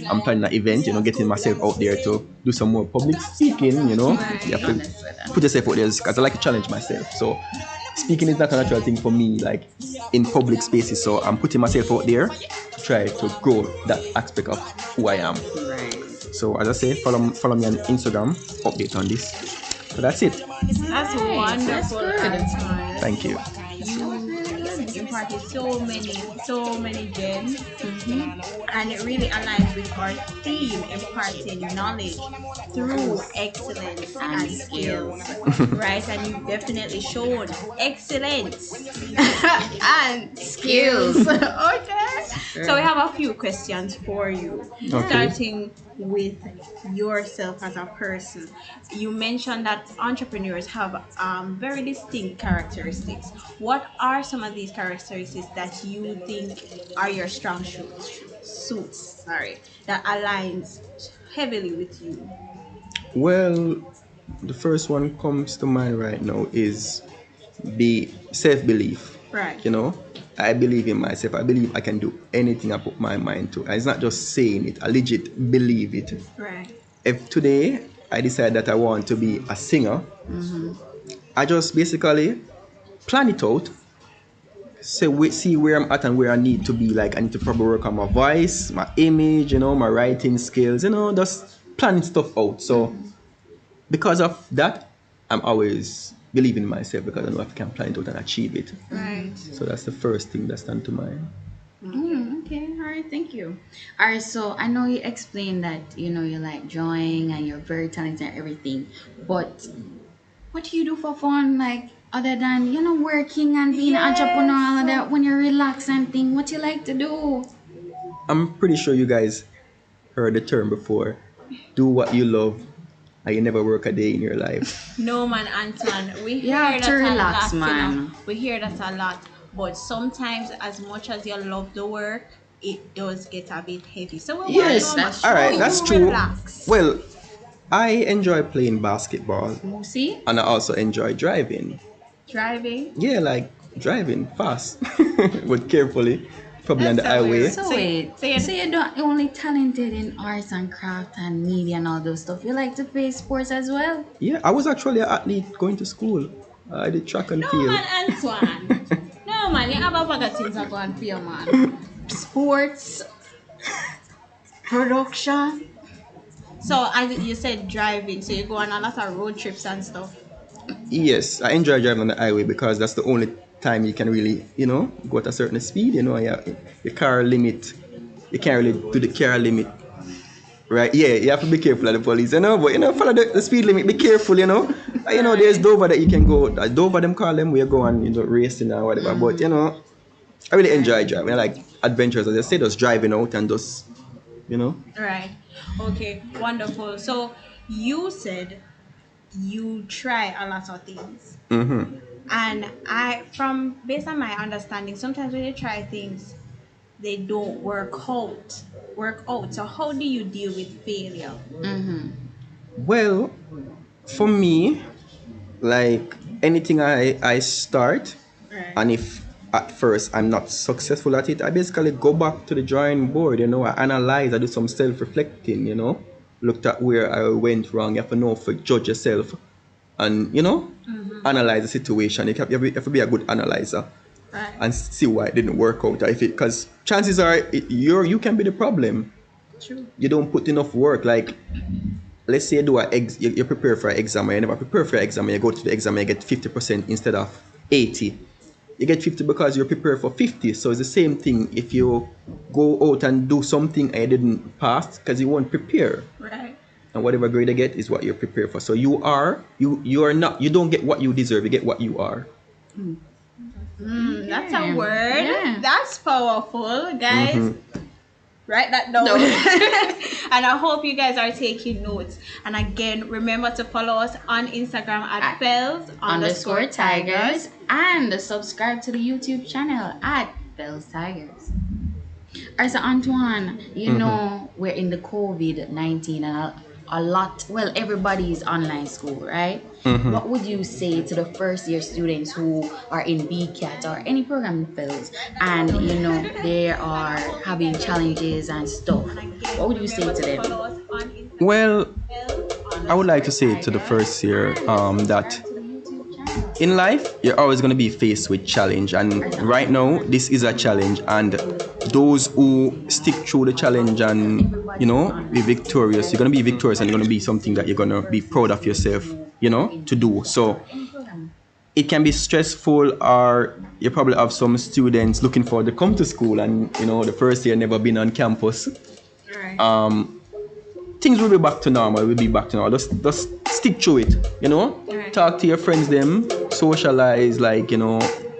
I'm planning an event, you know, getting myself out there to do some more public speaking, you know. You have to put yourself out there because I like to challenge myself. So speaking is not a natural thing for me, like in public spaces. So I'm putting myself out there to try to grow that aspect of who I am. So as I say, follow me on Instagram, update on this. So that's it. That's wonderful. That's Thank you. You imparted so many gems, and it really aligns with our theme, imparting knowledge through excellence and skills, right? And you've definitely shown excellence and skills. Okay. So we have a few questions for you, starting with yourself as a person. You mentioned that entrepreneurs have very distinct characteristics. What are some of these characteristics that you think are your strong suits, that aligns heavily with you? Well, the first one comes to mind right now is be self-belief. Right. You know, I believe in myself. I believe I can do anything I put my mind to. It's not just saying it. I legit believe it. Right. If today I decide that I want to be a singer, I just basically plan it out. So see where I'm at and where I need to be. Like I need to probably work on my voice, my image, you know, my writing skills, you know, just planning stuff out. So because of that, I'm always believing in myself because I know I can plan it out and achieve it. Right. So that's the first thing that stands to mind. Okay, all right, thank you. All right, so I know you explained that, you know, you like drawing and you're very talented and everything, but what do you do for fun, like, other than, you know, working and being an entrepreneur, all of that, when you relax and thing, what you like to do? I'm pretty sure you guys heard the term before. Do what you love and you never work a day in your life. No man, Anton, we hear have that to a relax, lot, man. you know. We hear that a lot, but sometimes as much as you love the work, it does get a bit heavy. So we Yes, want to know that's all right, how that's you true. relax. Well, I enjoy playing basketball See? and I also enjoy driving. Driving. Yeah, like driving fast, but carefully. probably on the highway. weird. So wait, so you- so you're not only talented in arts and craft and media and all those stuff. You like to play sports as well? Yeah, I was actually an athlete going to school. I did track and No field. man, Antoine. No man, you have a bag of things that go on for you, man. Sports, production. So as you said, driving. So you go on a lot of road trips and stuff. Yes, I enjoy driving on the highway because that's the only time you can really, go at a certain speed. The car limit, you can't really do the car limit, right? Yeah, you have to be careful of the police, but follow the speed limit. Be careful, There's Dover that you can go. Dover, them call them where you go on, racing or whatever. But I really enjoy driving. I like adventures, as I say, just driving out and just, Right. Okay. Wonderful. So you said you try a lot of things. Mm-hmm. And based on my understanding, sometimes when you try things, they don't work out. So how do you deal with failure? Well, for me, like anything I start, Right. and if at first I'm not successful at it, I basically go back to the drawing board. I analyze, I do some self-reflecting. Looked at where I went wrong. You have to know for judge yourself, and analyze the situation. You have to be a good analyzer Right. and see why it didn't work out. Because chances are you can be the problem. True. You don't put enough work. Like, let's say you prepare for an exam, or you never prepare for an exam, and you go to the exam and you get 50% instead of 80. You get 50 because you're prepared for 50. So it's the same thing if you go out and do something and you didn't pass because you won't prepare. Right. And whatever grade you get is what you're prepared for. So you don't get what you deserve, you get what you are. That's a word. Yeah. That's powerful, guys. Mm-hmm. Write that down. And I hope you guys are taking notes. And again, remember to follow us on Instagram at FELS_Tigers. and subscribe to the YouTube channel at FELS Tigers. Alright, so Antoine, you know we're in the COVID-19 and everybody is online school, right? What would you say to the first year students who are in BCAT or any program in FELS and they are having challenges and stuff? What would you say to them? Well, I would like to say to the first year that in life, you're always going to be faced with challenge, and right now, this is a challenge, and those who stick through the challenge and, be victorious, you're going to be victorious, and you're going to be something that you're going to be proud of yourself, to do. So it can be stressful, or you probably have some students looking forward to come to school, and, the first year never been on campus. Right. Things will be back to normal. We'll be back to normal. Just stick through it. Right. Talk to your friends, them socialize,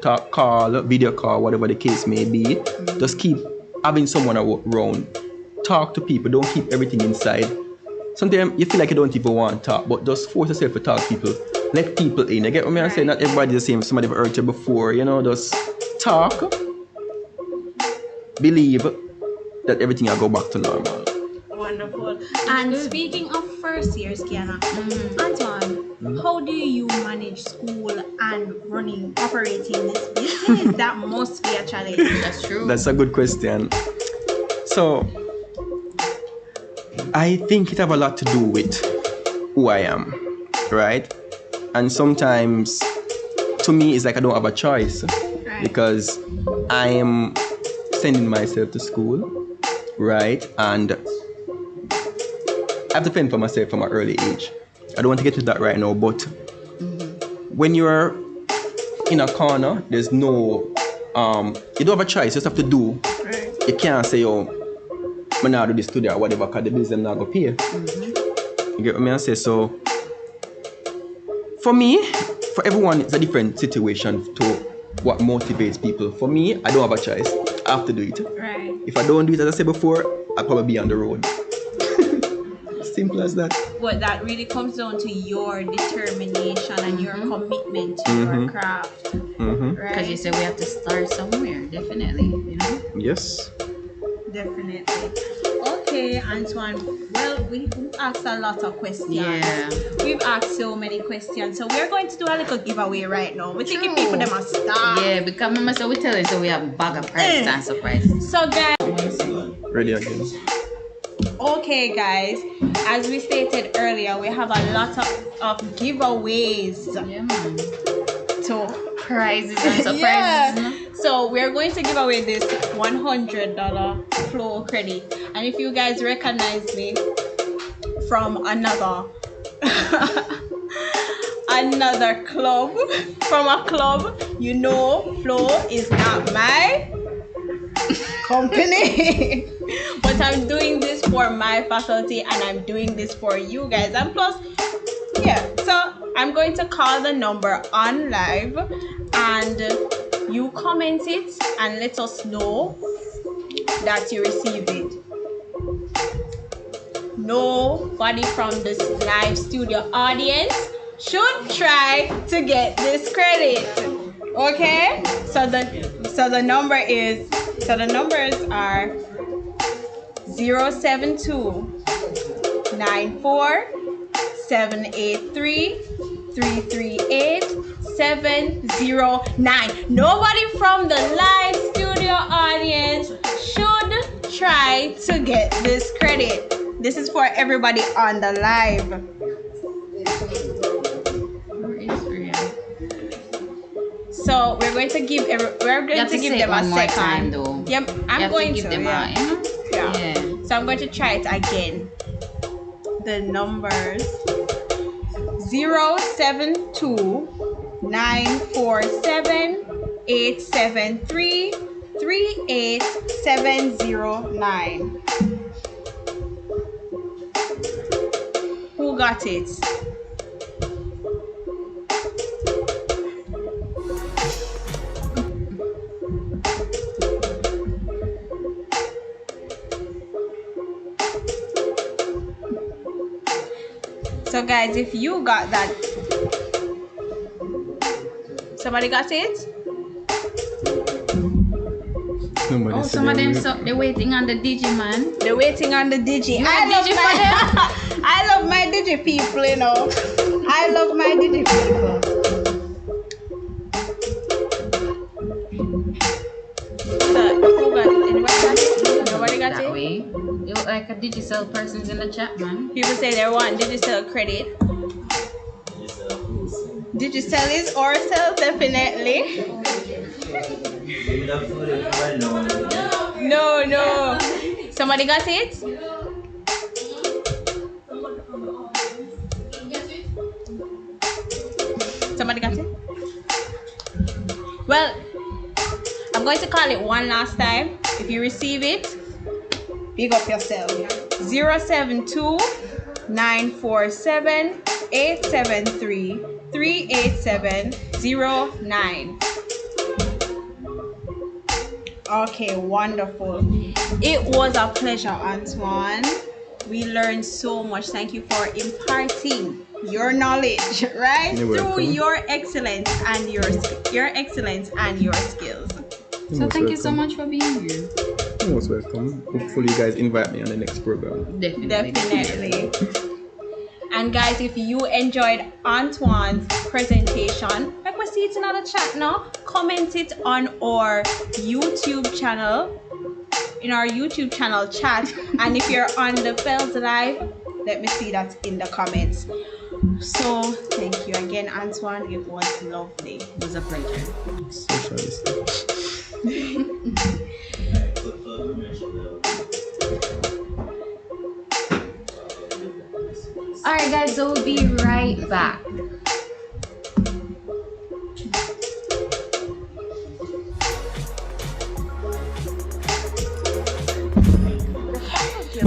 talk, call, video call, whatever the case may be. Just keep having someone around. Talk to people. Don't keep everything inside. Sometimes you feel like you don't even want to talk, but just force yourself to talk to people. Let people in. You get what I'm saying? Not everybody's the same. Somebody have heard you before. Just talk. Believe that everything will go back to normal. Wonderful. And speaking of first years, Kiana, Antoine, how do you manage school and operating this business? That must be a challenge. That's true. That's a good question. So, I think it have a lot to do with who I am, right? And sometimes, to me, it's like I don't have a choice, Right. because I am sending myself to school, right? And I have to fend for myself from an early age. I don't want to get to that right now, but when you're in a corner, there's no, you don't have a choice, you just have to do. Right. You can't say, oh, I'm not do this today or whatever, because the bills them not go pay. You get what I say? So, for me, for everyone, it's a different situation to what motivates people. For me, I don't have a choice. I have to do it. Right. If I don't do it, as I said before, I'll probably be on the road. Simple as that. But that really comes down to your determination and your commitment to your craft. Mm-hmm. Right? Because you said we have to start somewhere, definitely. Yes. Definitely. Okay. Okay, Antoine. Well, we asked a lot of questions. Yeah. We've asked so many questions. So we're going to do a little giveaway right now. We're taking people them a start. Yeah, because remember, so we tell you, so we have bag of prize and surprise. So guys, Ready again. okay guys, as we stated earlier, we have a lot of giveaways Yeah, man. to Prizes and surprises. yeah. So we're going to give away this $100 flow credit, and if you guys recognize me from another another club, from a club, you know flow is not my company. But I'm doing this for my faculty, and I'm doing this for you guys, and plus yeah, so I'm going to call the number on live, and you comment it and let us know that you received it. Nobody from this live studio audience should try to get this credit. Okay? So the numbers are 072 94 783 338 709. Nobody from the live studio audience should try to get this credit. This is for everybody on the live. So we're going to give them a second. Time, though. Yep, I'm going to give them yeah. you know? Yeah. So I'm going to try it again. The numbers 072 947 873 38709. Who got it? So guys, if you got that, somebody got it? Oh, some of them, so they're waiting on the Digi, man. They're waiting on the Digi. I love my Digi people, you know. I love my Digi people. So, who got it? Anybody got it? Nobody got That it? way. You look like a Digicel person's in the chat, man. People say they want Digicel credit. Digicel is ourselves, definitely. No. Somebody got it? Somebody got it? Well, I'm going to call it one last time. If you receive it, big up yourself. 072 947 873 38709. Okay, wonderful. It was a pleasure, Antoine. We learned so much. Thank you for imparting your knowledge, right? Through your excellence and your skills. So thank you so much for being here. You're most welcome. Hopefully you guys invite me on the next program. Definitely. And guys, if you enjoyed Antoine's presentation, like we see it in the chat now, comment it on our YouTube channel, in our YouTube channel chat. And if you're on the FELS Live, let me see that in the comments. So thank you again, Antoine. It was lovely. It was a pleasure. Socialist. Alright guys, so we'll be right back.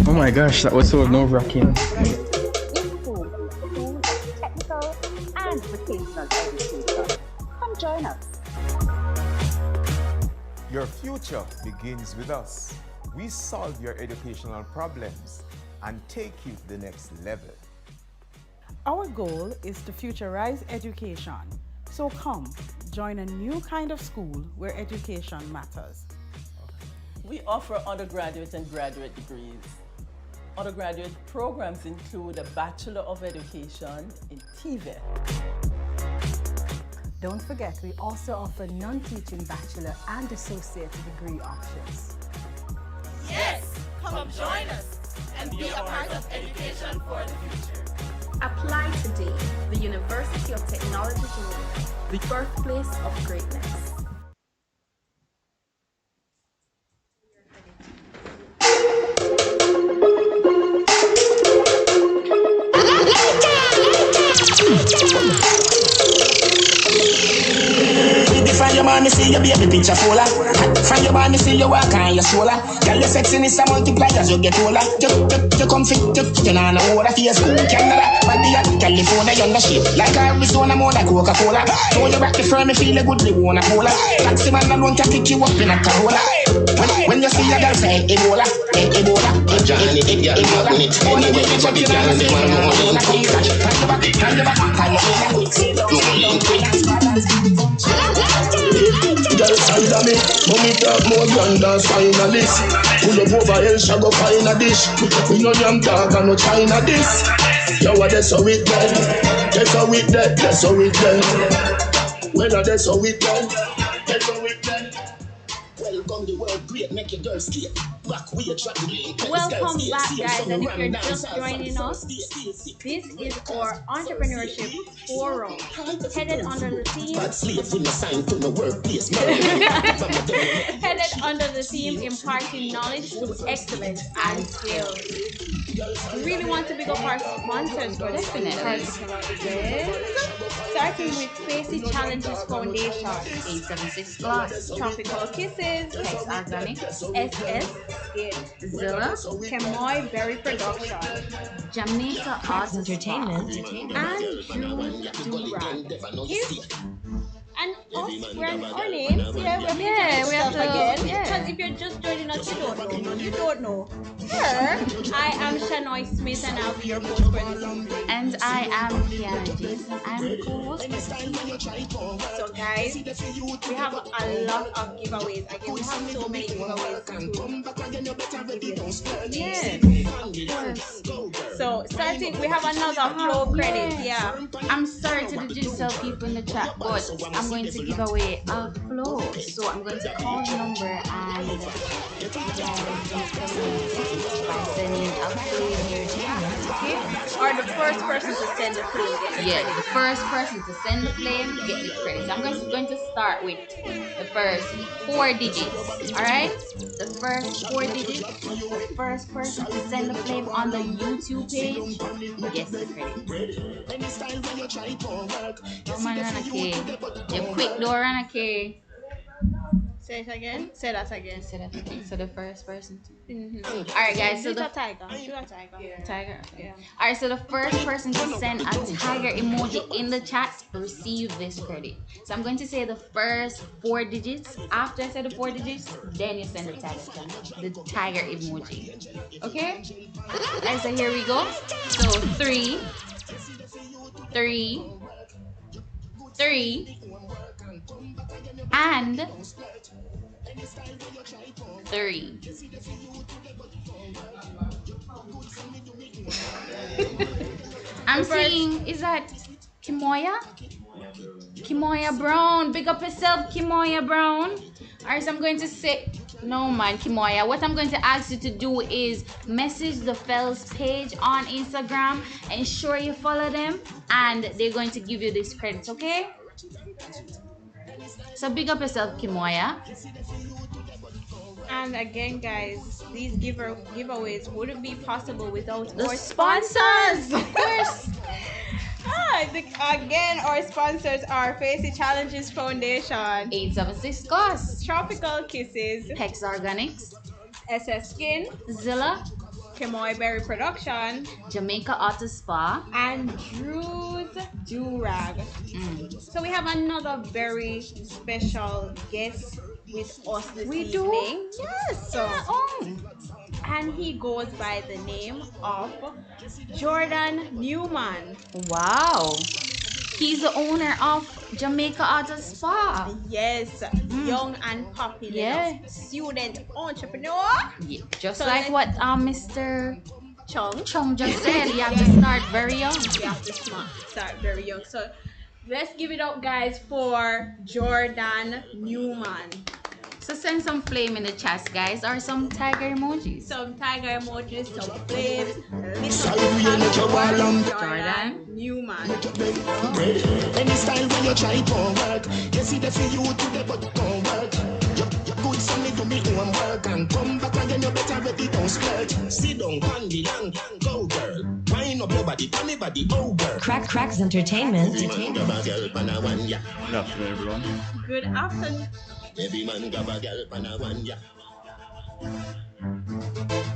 Oh my gosh, that was so nerve-wracking. Technical and vocational education. Come join us. Your future begins with us. We solve your educational problems and take you to the next level. Our goal is to futurize education. So come, join a new kind of school where education matters. We offer undergraduate and graduate degrees. Undergraduate programs include a Bachelor of Education in TVET. Don't forget, we also offer non-teaching bachelor and associate degree options. Yes! Come join us and be a part of education for the future. Apply today. The University of Technology Jamaica, the birthplace of greatness. From your man, me see your baby picture fuller. From your man, me see you walk on your shoulder. Girl, your sexiness a multiply as you get older. You come fit, you know no water face. Canada, Badia, California, you're the shape. Like Arizona, more like Coca-Cola. So you rock the firm, me feel a good, they wanna cola. Taxi man alone can pick you up in a Corolla. When you see a girl say Ebola, Ebola, Johnny, Ebola. Anyway, you check it out, they want more than quick. Turn your back, girl side of me, mommy talk more grand than finalist. Pull up over hell, shall go find a dish. We no damn talk and no China this. Yo, what that's how it done. That's how it done, that's how it done. Well, that's how it done. That's how it done. Welcome the world great, make your girl skate. Back way traveling. Welcome back, guys, and if you're just joining us, this is our entrepreneurship forum headed under the theme headed under the theme imparting knowledge through excellence and skills. We really want to big up our sponsors for this particular event. Starting with Facey Challenges Foundation, 876 Glass, Tropical Kisses, Hex Organic, SS Skin, Zilla, Kemoy Berry Production, Jamaica Arts Entertainment, and Drew Durag. And us, we're our names. Yeah, we have to again. Because if you're just joining us, you don't know. You don't know. Her, I am Shanoy Smith, and I'll be your host for this evening. And I am Kiana Jason. I'm the co-host. So, guys, we have a lot of giveaways. Again, we have so many giveaways to give you. Yeah. So, starting, we have another flow credit. Yeah. I'm sorry to the digital people in the chat, but I'm going to give away a flow. So I'm going to call the number and by sending a flow in your channel, okay? Or the first person to send the flame get the credit. The first person to send the flame get the credit. So I'm going to start with the first 4 digits. Alright? The first 4 digits. The first person to send the flame on the YouTube page gets the credit. Come on, Ranake. You quick door, Ranake. Say it again. Say that again. Say that again. So the first person. Alright, guys. So the tiger. Tiger. Okay. Alright. So the first person to send a tiger emoji in the chat receive this credit. So I'm going to say the first 4 digits. After I say the 4 digits, then you send the tiger emoji. Okay. Alright. So here we go. So 3, 3, 3, and 3. I'm seeing, is that Kimoya? Kimoya Brown. Big up yourself, Kimoya Brown. Alright, so I'm going to say, no man, Kimoya. What I'm going to ask you to do is message the FELS page on Instagram. Ensure you follow them, and they're going to give you this credit, okay? So big up yourself, Kimoya. And again, guys, these giveaways wouldn't be possible without our sponsors. Of course. Again, our sponsors are Facey Challenges Foundation, 876 Glass, Tropical Kisses, Hex Organics, SS Skin, Zilla, Kemoy Berry Production, Jamaica Auto Spa, and Drew's Durag. So we have another very special guest with us this evening. Yes. So, and he goes by the name of Jordan Newman. Wow. He's the owner of Jamaica Auto Spa. Yes, young and popular student entrepreneur. Yeah. Just so like what Mr. Chung. Chung just said you have to start very young. You have to start very young. So let's give it up, guys, for Jordan Newman. So send some flame in the chat, guys, or some tiger emojis. Some tiger emojis, some flames. Jordan Newman. Any style when you try to work, you see the for you today, but it don't work. You good for me do me own work and come back again. You better ready don't splurge. Sit down, pandy long, go girl. Wind up your body, tell me body, oh girl. Cracks Entertainment. Good afternoon, everyone. Good afternoon. Every man got a girl pan a one, yeah.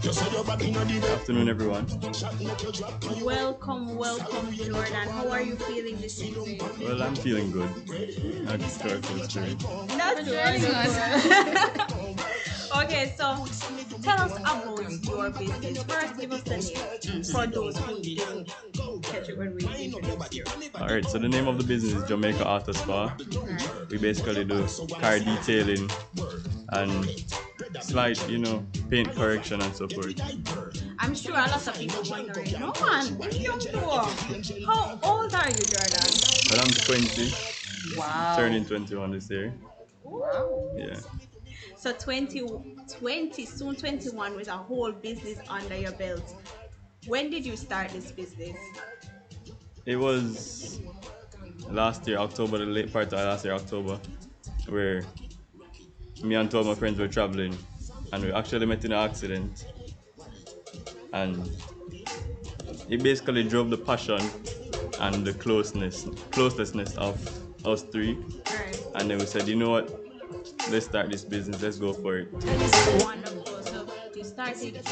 Good afternoon, everyone. Welcome, Jordan. How are you feeling this evening? Well, I'm feeling good. I'm joyful spirit. That's good. Okay, so tell us about your business. First, give us the name for those who didn't catch it when we introduced you. Alright, so the name of the business is Jamaica Auto Spa. We basically do car detailing and slight, paint correction and so forth. I'm sure a lot of people wondering, no man, what are you young for? How old are you, Jordan? Well, I'm 20. Wow. Turning 21 this year. Wow. Yeah. So 20, soon 21 with a whole business under your belt. When did you start this business? It was last year, October, the late part of last year, October, where me and two of my friends were traveling and we actually met in an accident. And it basically drove the passion and the closeness of us three. Right. And then we said, you know what? Let's start this business. Let's go for it. Wonderful. So you started in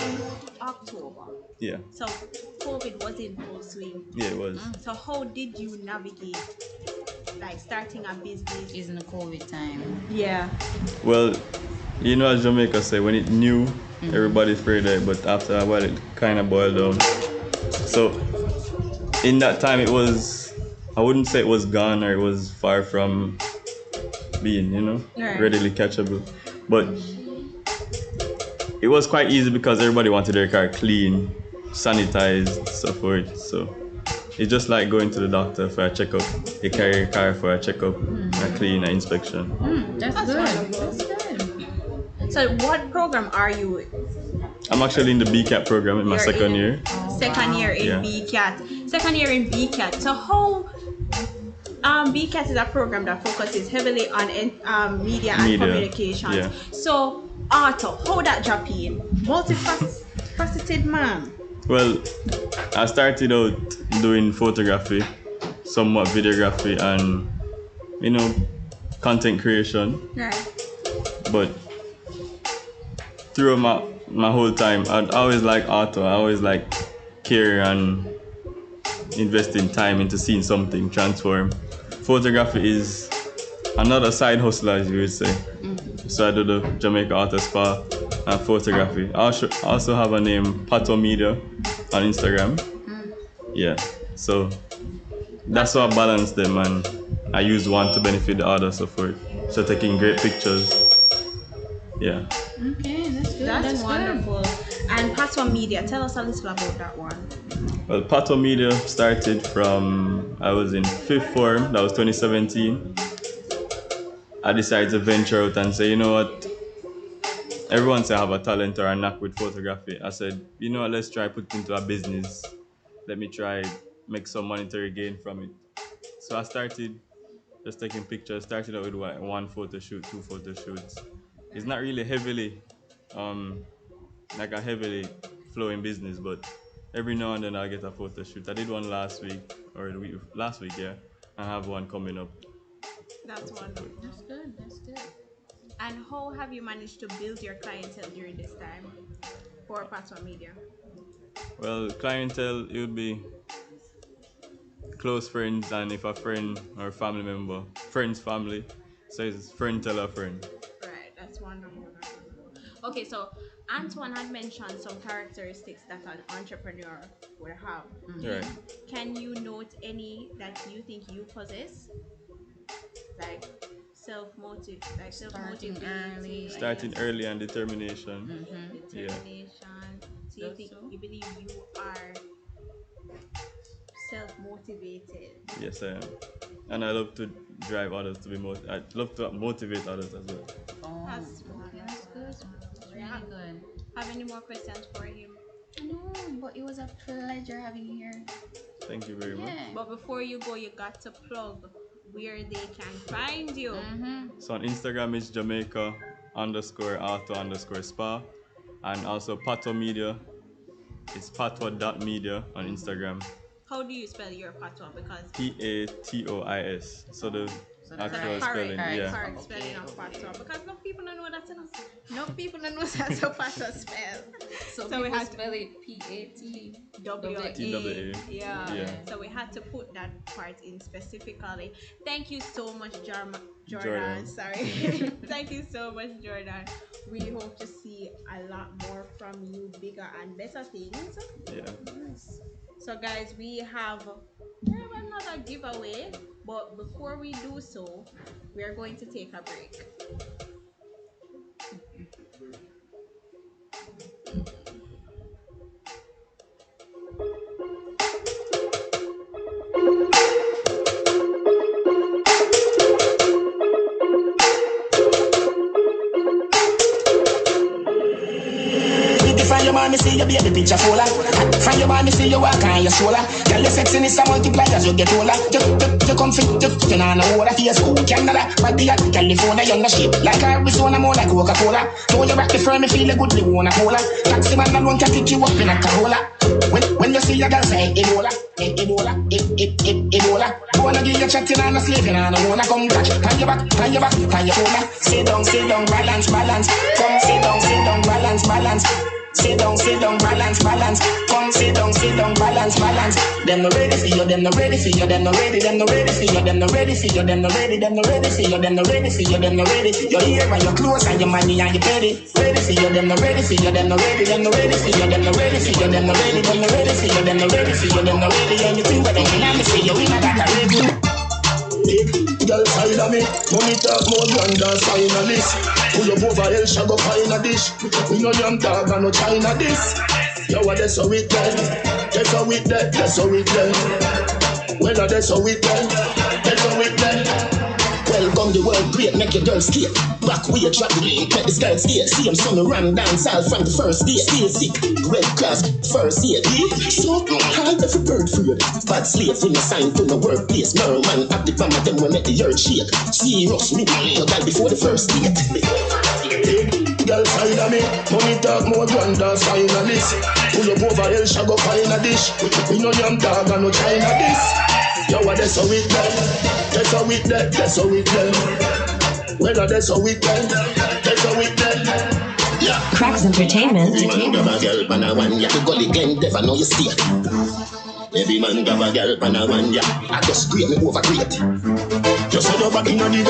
October. Yeah. So COVID was in full swing. Yeah, it was. So how did you navigate, like starting a business? Is in the COVID time. Yeah. Well, as Jamaica say, when it's new, everybody's afraid of it, but after a while it kind of boiled down. So in that time it was, I wouldn't say it was gone or it was far from being, Right. readily catchable. But it was quite easy because everybody wanted their car clean, sanitized, so forth. So it's just like going to the doctor for a checkup. You carry your car for a checkup, a clean, an inspection. That's good. That's good. So what program are you in? I'm actually in the BCAT program in my second year. Second year in BCAT. Second year in BCAT. So how BCAT is a program that focuses heavily on media and communications. Yeah. So Arthur, how that drop in? Multifaceted man. Well, I started out doing photography, somewhat videography, and content creation. Right. But through my whole time, I'd always like art. I always like care and investing time into seeing something transform. Photography is another side hustle, as you would say. So I do the Jamaica Auto Spa and photography. I also have a name, Pato Media, on Instagram. Yeah, so that's how I balance them, and I use one to benefit the other, so forth. So taking great pictures. Yeah. Okay, that's good. That's wonderful. And Pato Media, tell us a little about that one. Well, Pato Media started from, I was in 5th form, that was 2017. I decided to venture out and say, you know what, everyone say I have a talent or a knack with photography. I said, you know what, let's try put it into a business. Let me try make some monetary gain from it. So I started just taking pictures, started out with one photo shoot, 2 photo shoots. It's not really heavily, like a heavily flowing business, but every now and then I get a photo shoot. I did one last week, yeah. I have one coming up. That's wonderful. That's good. That's good. And how have you managed to build your clientele during this time for Pato Media? Well, clientele, it would be close friends, and if a friend or family member, friend's family, so it's friend tell a friend. Right, that's wonderful. Okay, so Antoine had mentioned some characteristics that an entrepreneur would have. Right. Can you note any that you think you possess? Like self-motivated. Starting early. Starting early and determination. Determination. So you believe you are self-motivated. Yes, I am. And I love to drive others to be I love to motivate others as well. That's smart. That's good. It's really good. Have any more questions for him? No, but it was a pleasure having you here. Thank you very much. But before you go, you got to plug where they can find you. So on Instagram is Jamaica_auto_spa. And also Pato Media. It's pato.media on Instagram. How do you spell your patois? Because PATOIS. So the actual spelling, yeah. Correct spelling of patois. Because no people don't know that's enough. No people don't know that's a patois spell. So we had to spell it PATWA. Yeah. So we had to put that part in specifically. Thank you so much, Jordan. Sorry. Thank you so much, Jordan. We hope to see a lot more from you, bigger and better things. Yeah. So guys, we have another giveaway, but before we do so, we are going to take a break. From your man, me see your baby picture fuller. From your man, me see you walk on your shoulder. Girl, your sexiness a multiply as you get older. You come fit, you know no water. Face cool, Canada, but the California, you're not shape. Like Arizona, more like Coca-Cola. So you rock the firm, me feel a good, you wanna cola. Taxi man alone can pick you up in a Corolla. When you see your girl say Ebola, Ebola. You wanna give your chatting and a slaving and I wanna come back. Pan your back, pan your shoulder. Sit down, balance. Come sit down, balance. Sit down, balance. Come sit down, balance. Them no ready for you, them no ready for you, them no ready for you, them no ready for you, them no ready. Your ear and your clothes and your money and your petty. Ready for you, them no ready for you, them no ready for you, them no ready. Anything but them can see you in a back of girl side of me, money talk more grand finalist. Pull up over hell, shall go find a dish. We no young dog and no China this. Yo, what that's how it done. That's how it done. Well, that's how it done. Welcome the world great, make your girl skate. Back where you drop the link, let this girl skate. See him son ram dance all from the first day. Still sick, red cross, first aid. So hard every bird food. Bad slave when you sign to the workplace. Merman, at the bottom of them will make the earth shake. Serious, me girl before the first date. Girl side of me, money talk more grand than finalist. Pull up over hell, shall go find a dish. We no young dog and no China this. Yo, what that's how it done. That's how it done. Well, that's how it done. Yeah. Cracks Entertainment. Every man grab a girl, and I want you to go the gang, never know you stay. Every man grab a girl, and I want you. I just great me over great. Just hold your back in the day.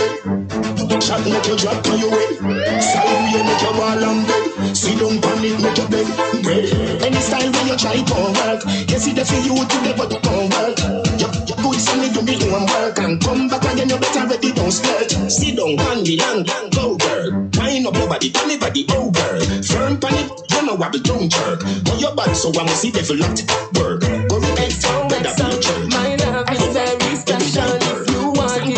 Shot make you drop to your way. Side way make you ball and beg. Sit down panic make you beg. Any style when you try to work. You see the for you today but it don't work. You good for me to be doing work. And come back again you better ready don't splurge. Sit down on the land, go girl. Wind up your body, tell me body, oh girl. Firm panic, you know wobble don't jerk. But your body so I must see devil lot work. Go relax, better be church. My love is very special if you want it.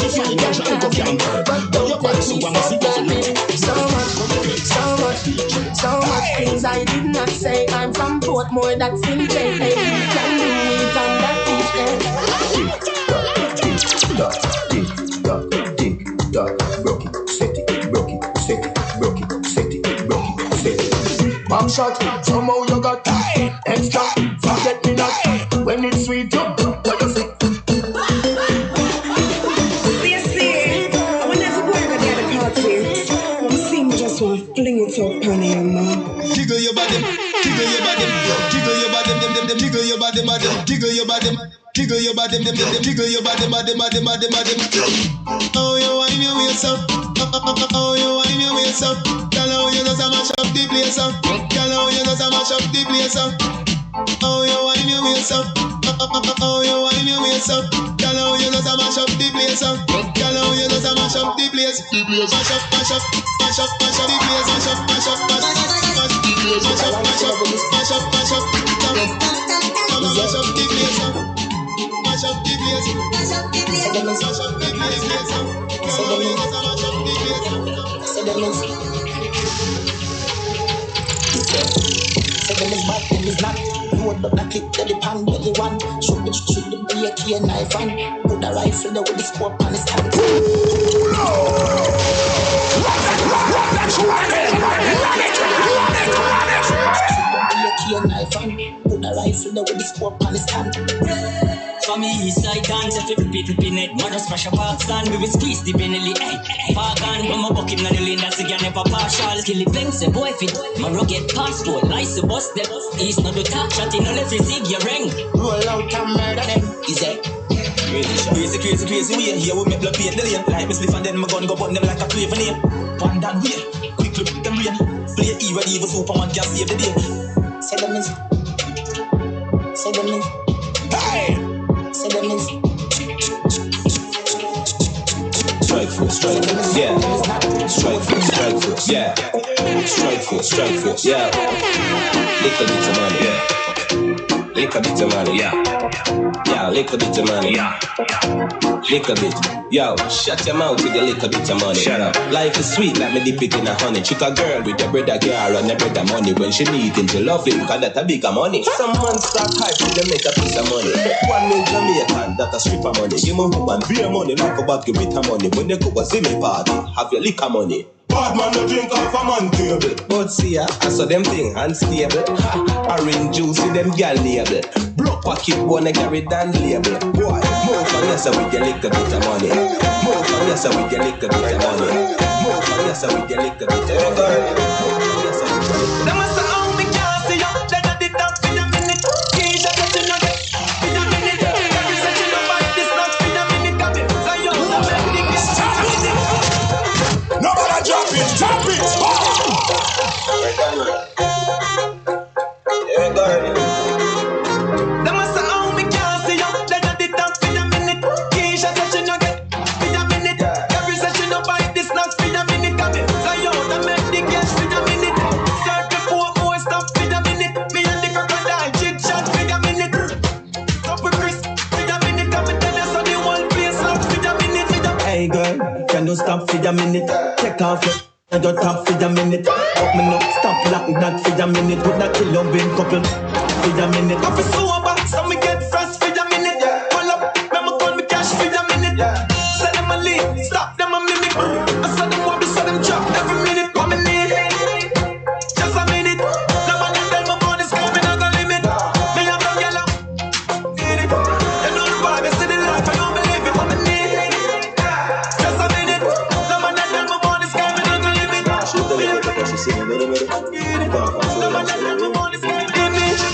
So much things I did not say. I'm from Portmore, that's in Bay. Hey, you can do it on that beach. Broke it, set it. Pop shot, somehow you got extra. Forget me not when it's sweet. What you say? Fling it up on him, man. Jiggle your body, jiggle your body, jiggle your body, jiggle your body, jiggle your body, jiggle your body, jiggle your body, oh, you wind your waist up, oh, you wind your waist up. Girl, how you just a mash up the place up. Girl, how you just a mash up the place up. Oh, you wind your waist up, oh, you wind your waist up. Girl, how you just a mash up the place up. Girl, how you just a mash up the place. Mash up, mash up, mash up, mash up the place. Mash up, mash up, mash up, mash up, mash up, mash up, mash mash up the place. Mash up the place. Mash up the place. Mash up the place. Say them is bad, them is not. Load up the clip, the pan, the one. Shoot the AK knife and put the rifle there with the scope on the stand. AK knife and put the rifle there with the scope on the stand. For me, east side dance, if you repeat it, mother smash a park stand, we will squeeze the Benelli, Pagan, when my buck him na the lane, that's again never partial. Kill the banks, a boy fit, my rugged passport, lice the bus, them. East not the top shot, in no left receive your ring. Roll out and murder them, is it? Crazy, we here we make blood paint the lane. Like me spliff and then my gun go button them like a clave name. One that way, quick look them rain. Play era, evil Superman can't save the day. Say them is, hey! Say them is. Strike force, yeah. Strike force, yeah. Strike force, yeah. Little bit of money, yeah. Little bit of money, yeah. Yeah, little bit of money, yeah. Little bit, yo, shut your mouth with your little bit of money. Shut up. Life is sweet like me dip it in a honey. Trick a girl with your brother girl and your brother money. When she need him, she love him, cause that a bigger money. Some man start hype till they make a piece of money. One in Jamaican, that a strip of money. Give me one beer money like a bag with her money. When they go a see me party, have your liquor money. Bad man no drink off a man table. But see ya, I saw them thing unstable. Orange juice with them gal label. Broke pocket wanna carry down label. Boy, move from yourself with your little bit of money. Move from yourself with your little bit of money. Move from yourself with your little bit of money. Them must have owned me, can't see ya. They got the top in a minute. Keisha said you know get in a minute. Every said you know fight this not in a minute. Got me, so you know make me get stop it. Nobody drop it. Them must have owned me, can't see ya. They got the top in a minute. Keisha said you know get in a minute. Every said you know fight this not in a minute. Got me, so you know make the gas in a minute. Start to pour more stuff in a minute. Me and the crocodile chit chat in a minute. Couple Chris in a minute. Come and tell us how the whole place up in a minute. Hey girl, can you stop for a minute? Take off your and your top for a minute. Up me up, stop like that for a minute. Would not kill your brain couple for a minute. Coffee sober, so me get fresh for a minute. Pull up, remember call me cash for a minute. Set them a lead, stop them a mimic. I saw them wobble, so them chop every minute. Come in here, just a minute. Nobody tell me about this coming, I got limit. Me have no yellow, need it. You know the vibe, you see the life, I don't believe it. Come in here, just a minute. Nobody tell me about this coming, I got limit. Shoot the little bit, she sing a little bit. Nobody tell me about this coming.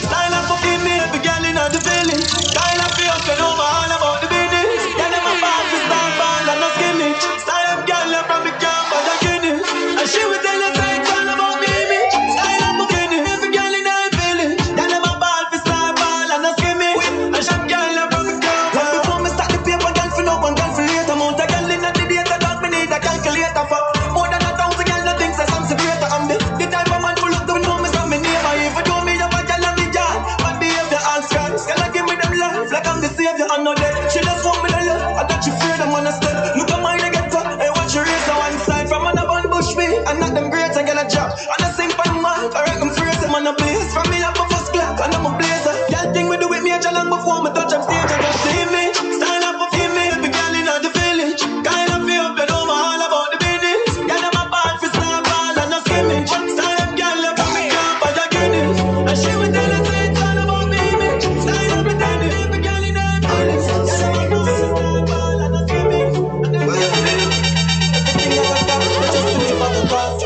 Style up for me, every girl in the feeling. Style up for you, you know all about the business. Yeah, them a bad for style, ball and no skinny. Style up, girl, you from the camp and the Guinness. And she will tell you, say it's all about the image. Style up for Guinness, every girl in the feeling. Yeah, them a bad for style, ball and no skinny. And she girl, you from the camp. Like before me start the paper, girl for now, one girl for later. Amount of girl in the data, dog, me need a calculator for more than 1,000 girl, nothing says I'm separator. I'm the type of man who look to know me, some me name. I even do me a bad girl on the yard. Bad behavior all scratch. Girl, I give me them life like I'm the savior. I know that she just want me to love. I thought she fear them on a step. Look at mine, I get up. Hey, watch your race on one side. From on a bun bush me. And not them great, I get a job. And I sing for the mic. I reckon freeze them on a place. From me up a first class. And I'm a blazer. Y'all think we do it major long before me touch up stage. I just see me. Stand up for me. Every girl in the village. Kind of feel up, you know me all about the business. Girl, I'm a bad for star ball and no skimmage. Stand up, girl, you from me camp and your Guinness. And she will tell us it's all about the image. Stand up, pretend it. Every girl in the village. Girl, I'm a bad for star ball and no skimmage. Everything I got back, just to live at the past.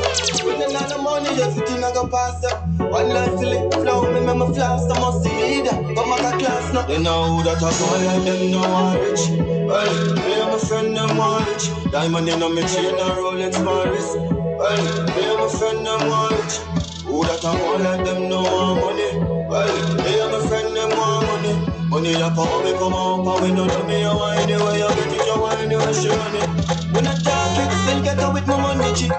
With the money, everything I got past. One life to live, flow, me my flask. I must see that, come out of class now. They know that I go like them, no one rich. Well, me and my friend, them one rich. Diamond in on me chain, a Rolex Paris. Well, me and my friend, them one rich. Who that I go like them, no one money. Well, me and my friend, them one money. Money up how me come up, and we know to me, you want anyway, you get it, you want anyway, show me. When I talk it, still get out with my money, chick.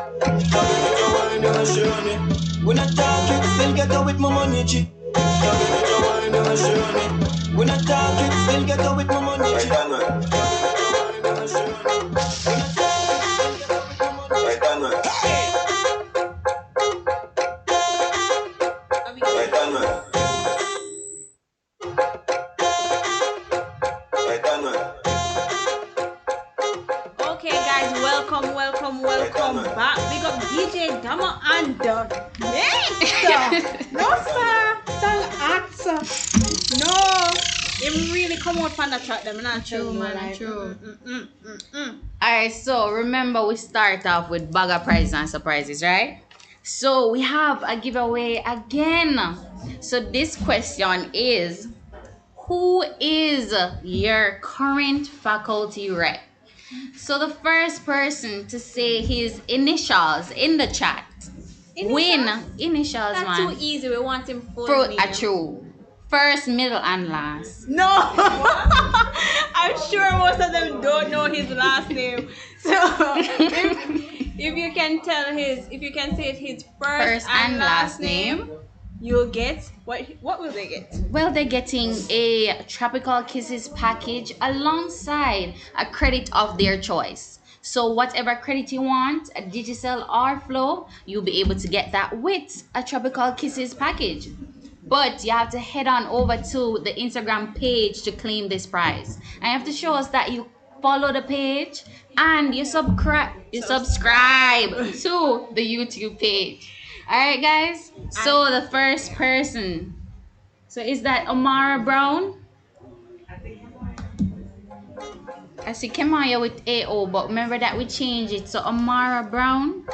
When I talk it, still get out with my money, chick. When I talk it, still get up with my money. Right on, man. Right on, man. Right on, man. Right on, man. Okay, guys, welcome back. Big up DJ Damo and the mix. No, sir. Song actor. No. It really come out from the track. Them not True, man. like, True. Alright, so remember we start off with bag of prizes and surprises, right? So we have a giveaway again. So this question is, who is your current faculty rep? So the first person to say his initials in the chat win. Initials, that's man. too easy. We want him full name. True. First, middle, and last. No. I'm sure most of them don't know his last name. So if you can tell if you can say his first and last name, you'll get what will they get? Well, they're getting a Tropical Kisses package alongside a credit of their choice. So whatever credit you want, a Digicel or Flow, you'll be able to get that with a Tropical Kisses package. But you have to head on over to the Instagram page to claim this prize. And you have to show us that you follow the page and you subscribe to the YouTube page. Alright, guys? So the first person. So is that Amara Brown? I see Kemaya with AO, but remember that we changed it. So Amara Brown.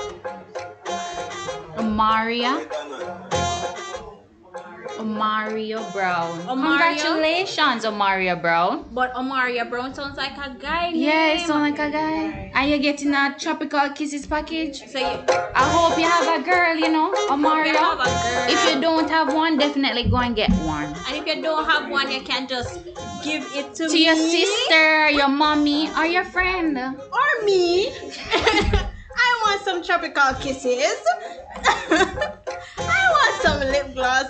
Omaria Brown. Congratulations, Omaria Brown. But Omaria Brown sounds like a guy name. Yeah, it sounds like a guy. And you're getting a Tropical Kisses package. So I hope you have a girl, Omaria. If you don't have one, definitely go and get one. And if you don't have one, you can just give it to your sister, your mommy, or your friend. Or me. I want some Tropical Kisses. I want some lip gloss.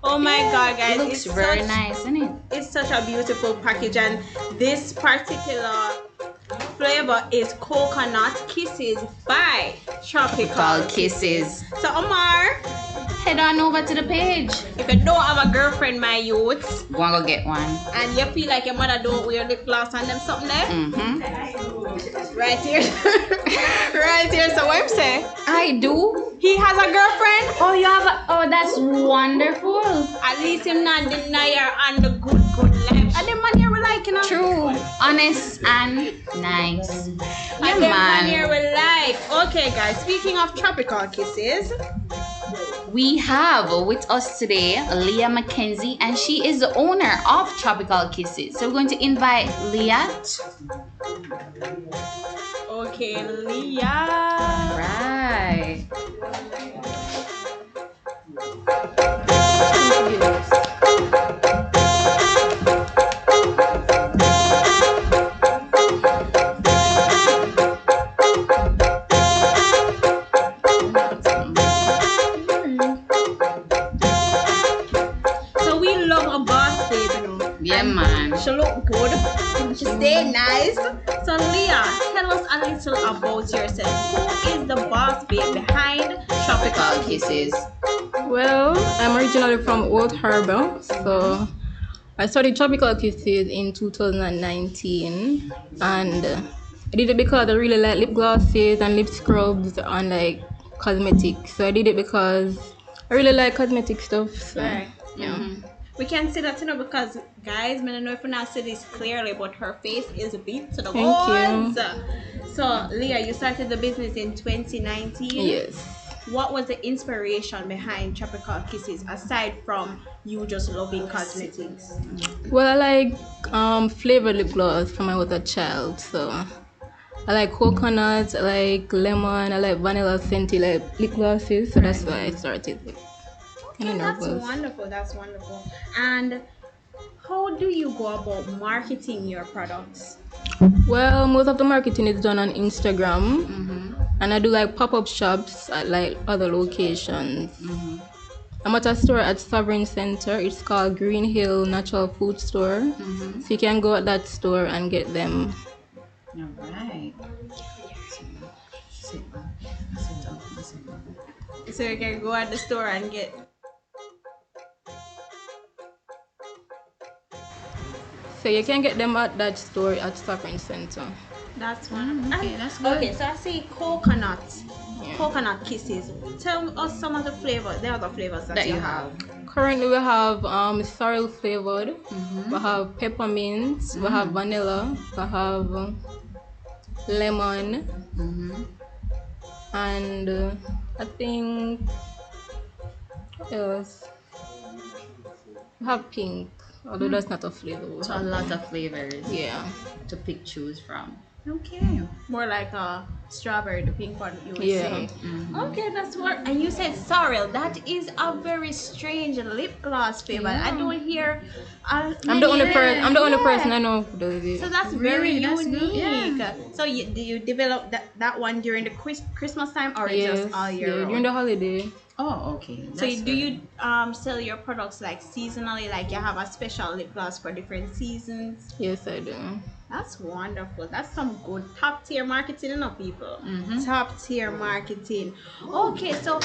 Oh my god, guys. It looks very nice, isn't it? It's such a beautiful package, and this particular flavor is Coconut Kisses by Tropical Kisses. So Omar, head on over to the page. If you don't have a girlfriend, my youths, go and go get one. And you feel like your mother don't wear lip gloss on them something there? Right here. Right here. So what I'm saying? I do. He has a girlfriend? Oh, you have a... Oh, that's wonderful. At least him not deny her on the good life. And the man here we like, True. Honest and nice. Yeah, and the man here we like. Okay, guys. Speaking of Tropical Kisses, we have with us today Leah Mackenzie, and she is the owner of Tropical Kisses. So we're going to invite Leah. Okay, Leah. Right. Yeah, man. She look good. She stay nice. So Leah, tell us a little about yourself. Who is the boss babe behind Tropical Kisses? Well, I'm originally from Old Harbor, so I started Tropical Kisses in 2019, and I did it because I really like lip glosses and lip scrubs and like cosmetics. So I did it because I really like cosmetic stuff. So, right. Yeah. We can see that, because guys, I don't know if we not see this clearly, but her face is beat to the Thank bones. you. So Leah, you started the business in 2019. Yes. What was the inspiration behind Tropical Kisses aside from you just loving cosmetics? Well, I like flavored lip gloss from when I was a child. So I like coconut, I like lemon, I like vanilla scented like lip glosses. So that's why I started it. Okay, that's wonderful. That's wonderful. And how do you go about marketing your products? Well, most of the marketing is done on Instagram, and I do like pop-up shops at like other locations. I'm at a store at Sovereign Center. It's called Green Hill Natural Food Store. So you can go at that store and get them. All right. So you can go at the store and get. So you can get them at that store at Sovereign Center. That's one. Okay, that's good. Okay, so I see coconut kisses. Tell us some of the flavors, the other flavors that you have. Currently we have sorrel flavored, we have peppermint, we have vanilla, we have lemon, and I think what else? We have pink, although that's not a flavor. So a lot of flavors. Yeah. To choose from. Okay. More like a strawberry, the pink one you would Yeah. say. Okay, that's what. And you said sorrel. That is a very strange lip gloss flavor. I don't hear. I'm the only person. I'm the only person I know who does it. So that's very That's unique. good, yeah. So do you develop that one during the Christmas time or just all year round? During the holiday. Oh, okay. So do you sell your products like seasonally? Like you have a special lip gloss for different seasons? Yes, I do. That's wonderful. That's some good top tier marketing, you know, people. Top tier marketing. Okay, so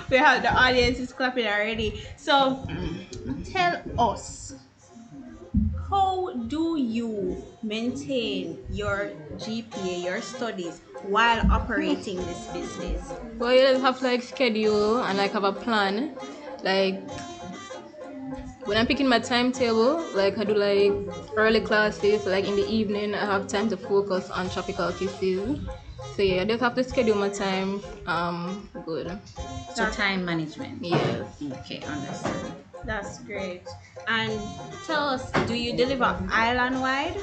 we have the audience is clapping already. So tell us, how do you maintain your GPA, your studies, while operating this business? Well, you just have to like schedule and like have a plan. Like when I'm picking my timetable, like I do like early classes, like in the evening I have time to focus on Tropical Kisses. So yeah, I just have to schedule my time good. So time management. Yes. Okay, understand. That's great. And tell us, do you deliver island-wide?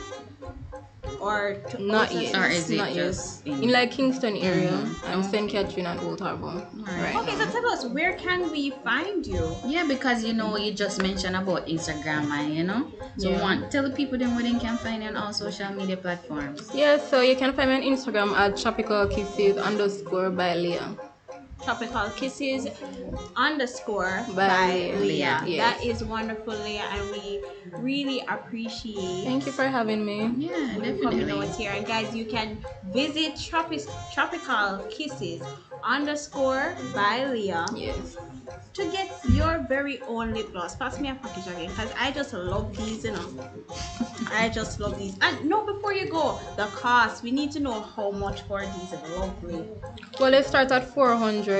Or not yet. Or is it not just yet. In like Kingston area and St. Catherine and Old Harbor. Right. Okay, so tell us, where can we find you? Yeah, because you just mentioned about Instagram and so tell the people then where they can find you on all social media platforms. Yeah, so you can find me on Instagram at tropicalkisses_by Leah. Tropical Kisses _ by Leah. Yes. That is wonderful, Leah, and we really appreciate. Thank you for having me. Yeah, coming out here. And guys, you can visit Tropical Kisses _ by Leah. Yes. To get your very own lip gloss. Pass me a package again, because I just love these, I just love these. And no, before you go, the cost. We need to know how much for these lovely. Well, they start at 400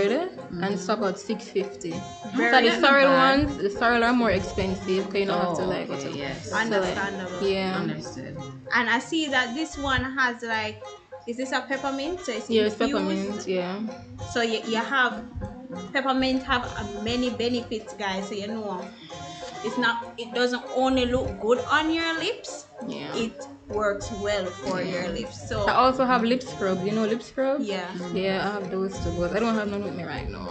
and stop at 650. So Very the sorrel ones, the sorrel are more expensive because you don't have to like go to. Yes. Understandable. Yeah. Understood. And I see that this one has like, is this a peppermint? So it's Yes, infused. peppermint, yeah. So you have peppermint have many benefits, guys. So it doesn't only look good on your lips. Yeah. It works well for your lips. So I also have lip scrubs. You know lip scrubs? Yeah. Yeah, I have those too, but I don't have none with me right now.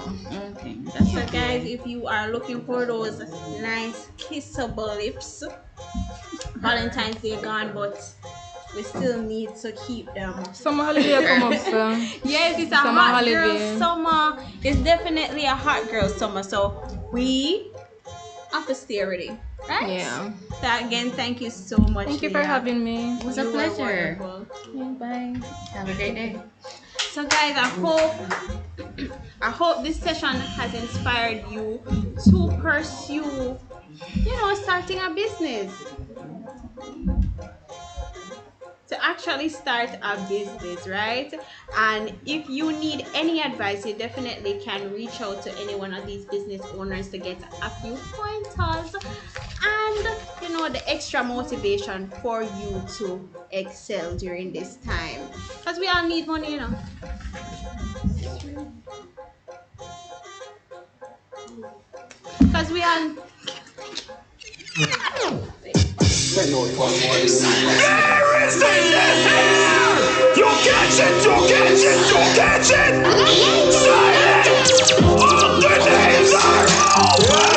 Okay. So guys, if you are looking for those nice kissable lips, Valentine's Day gone, but we still need to keep them. Summer holiday come up, so. Yes, it's a Summer hot holiday. girl summer. It's definitely a hot girl summer. So we have to stay ready, right? Yeah. So again, thank you so much. Thank you for Leah. having me. It was a pleasure. Yeah, bye. Have a great day. So guys, I hope this session has inspired you to pursue, starting a business. To actually start a business, right? And if you need any advice, you definitely can reach out to any one of these business owners to get a few pointers and the extra motivation for you to excel during this time, because we all need money, because we all You catch it! Silence! All the names are over!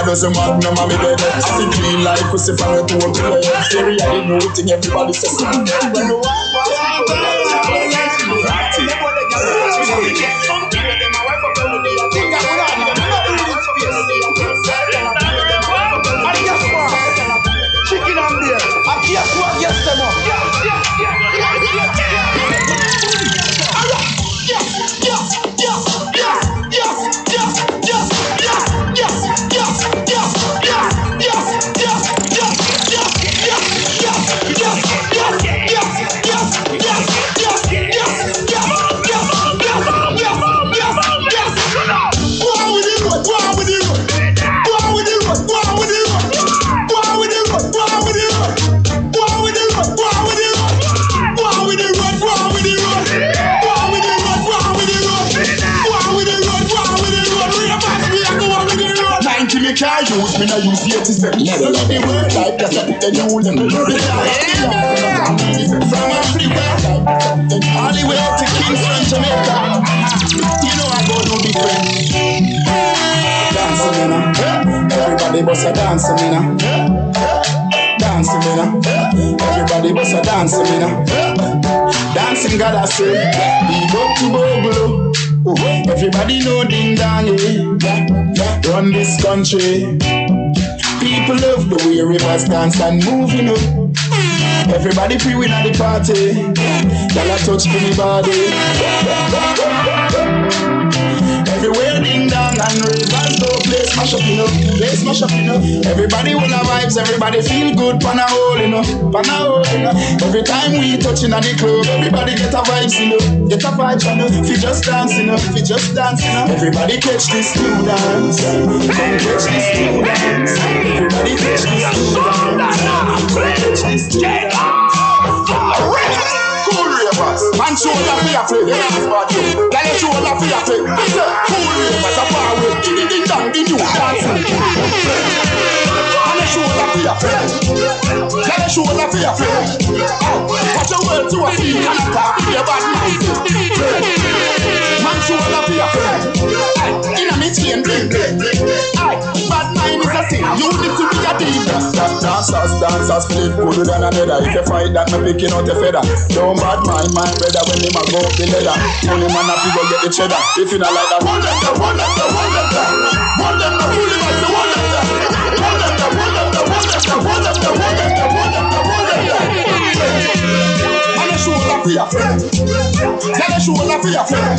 a dozen magnum and me dead. I feel clean like pussy from the toe to the head. Scary, I didn't know thing everybody says to me. When you walk chicken and beer. I can't go against them up. Can't use me, not use the 87. Never let the word like that's a bit of new level. From everywhere, all the way to Kingston, Jamaica. You know I go to be friends. Dancing, you know. Everybody bust a dancing, you know. Dancing, you know. Everybody bust a dancing, you know. Dancing, God I say, big up to Bogolo. Everybody know ding dong, yeah. Run this country. People love the way rivers dance and move, you know. Everybody free win at the party. Y'all touch me body. Everywhere ding dong and rivers go play smash up, you know. Play smash up, you know. Everybody wanna vibes, everybody feel good, pan a hole, you know. Pan a hole, you know. Every time we touching at the club, everybody get a vibes, you know. Get a vibe, you know. Fi just dance, you know. Fi just dance, you know. Everybody catch this new dance. Come catch this new dance. Everybody catch this new dance. Catch this new dance. Cool ravers, man shoulder for your play. Girl shoulder for your play. Cool ravers, a far away. Ding ding dong, the new dancing. Man shoulder for your play. Girl shoulder for your play. Watch your world to a scene and talk with your bad mind. Man shoulder for your play. Inna me chain bling. Bad mind is a sin. You need to be a diva. Dancers flip good than another. If you fight that, me picking out a feather. Don't bad mind, my brother, when they ma go up the leather. Only man up, you go get the cheddar. If you not like that, one them the bully man, the one them the. Man, shoulder for your friend. Tell a shoulder for your friend.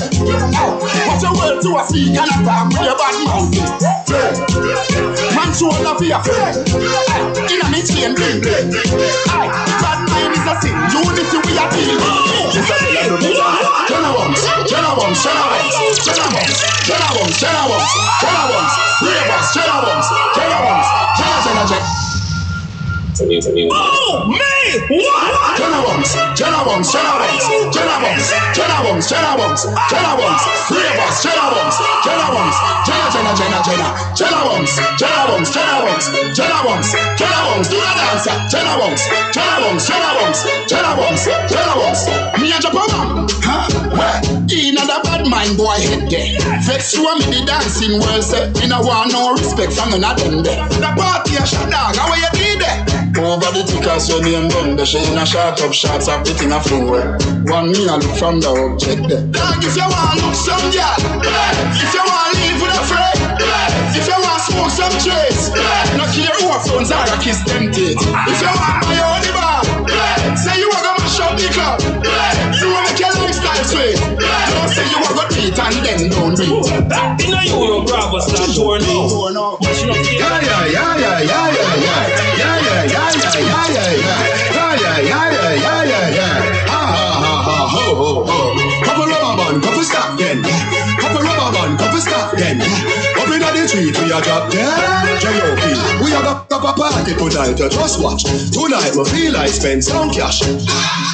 Watch your world to a speak and attack with your bad mouth. Man, shoulder for your friend. Inna me chain bling. Bad mind is a sin. Unity we are deal. Jenna Wumps, Oh, me! What? Jenna Wumps. Me a jump around. Huh? Where? In a bad mind boy head there. Vex show me the dancing world set. Me no want no respect from none of them there. The party a shot dog, how you did there? Over the tickers your name done. The shade in a shot up shots of the thing a fling where. One me a look from the object there. Dog, if you want look some girl, if you want live with a friend, if you want smoke some trace, no care who phones are a kiss them teeth. If you want buy your own bar, say you want to mash up the club, you want to make your lifestyle sweet. Don't say you want to beat and then don't do it. You know you will grab us that door now. Couple rubber band, couple stop then. Couple rubber band, couple stop then. Up in the street, we are drop dead. J.O.P. We are got up a party tonight, just watch. Tonight, we feel like spend some cash.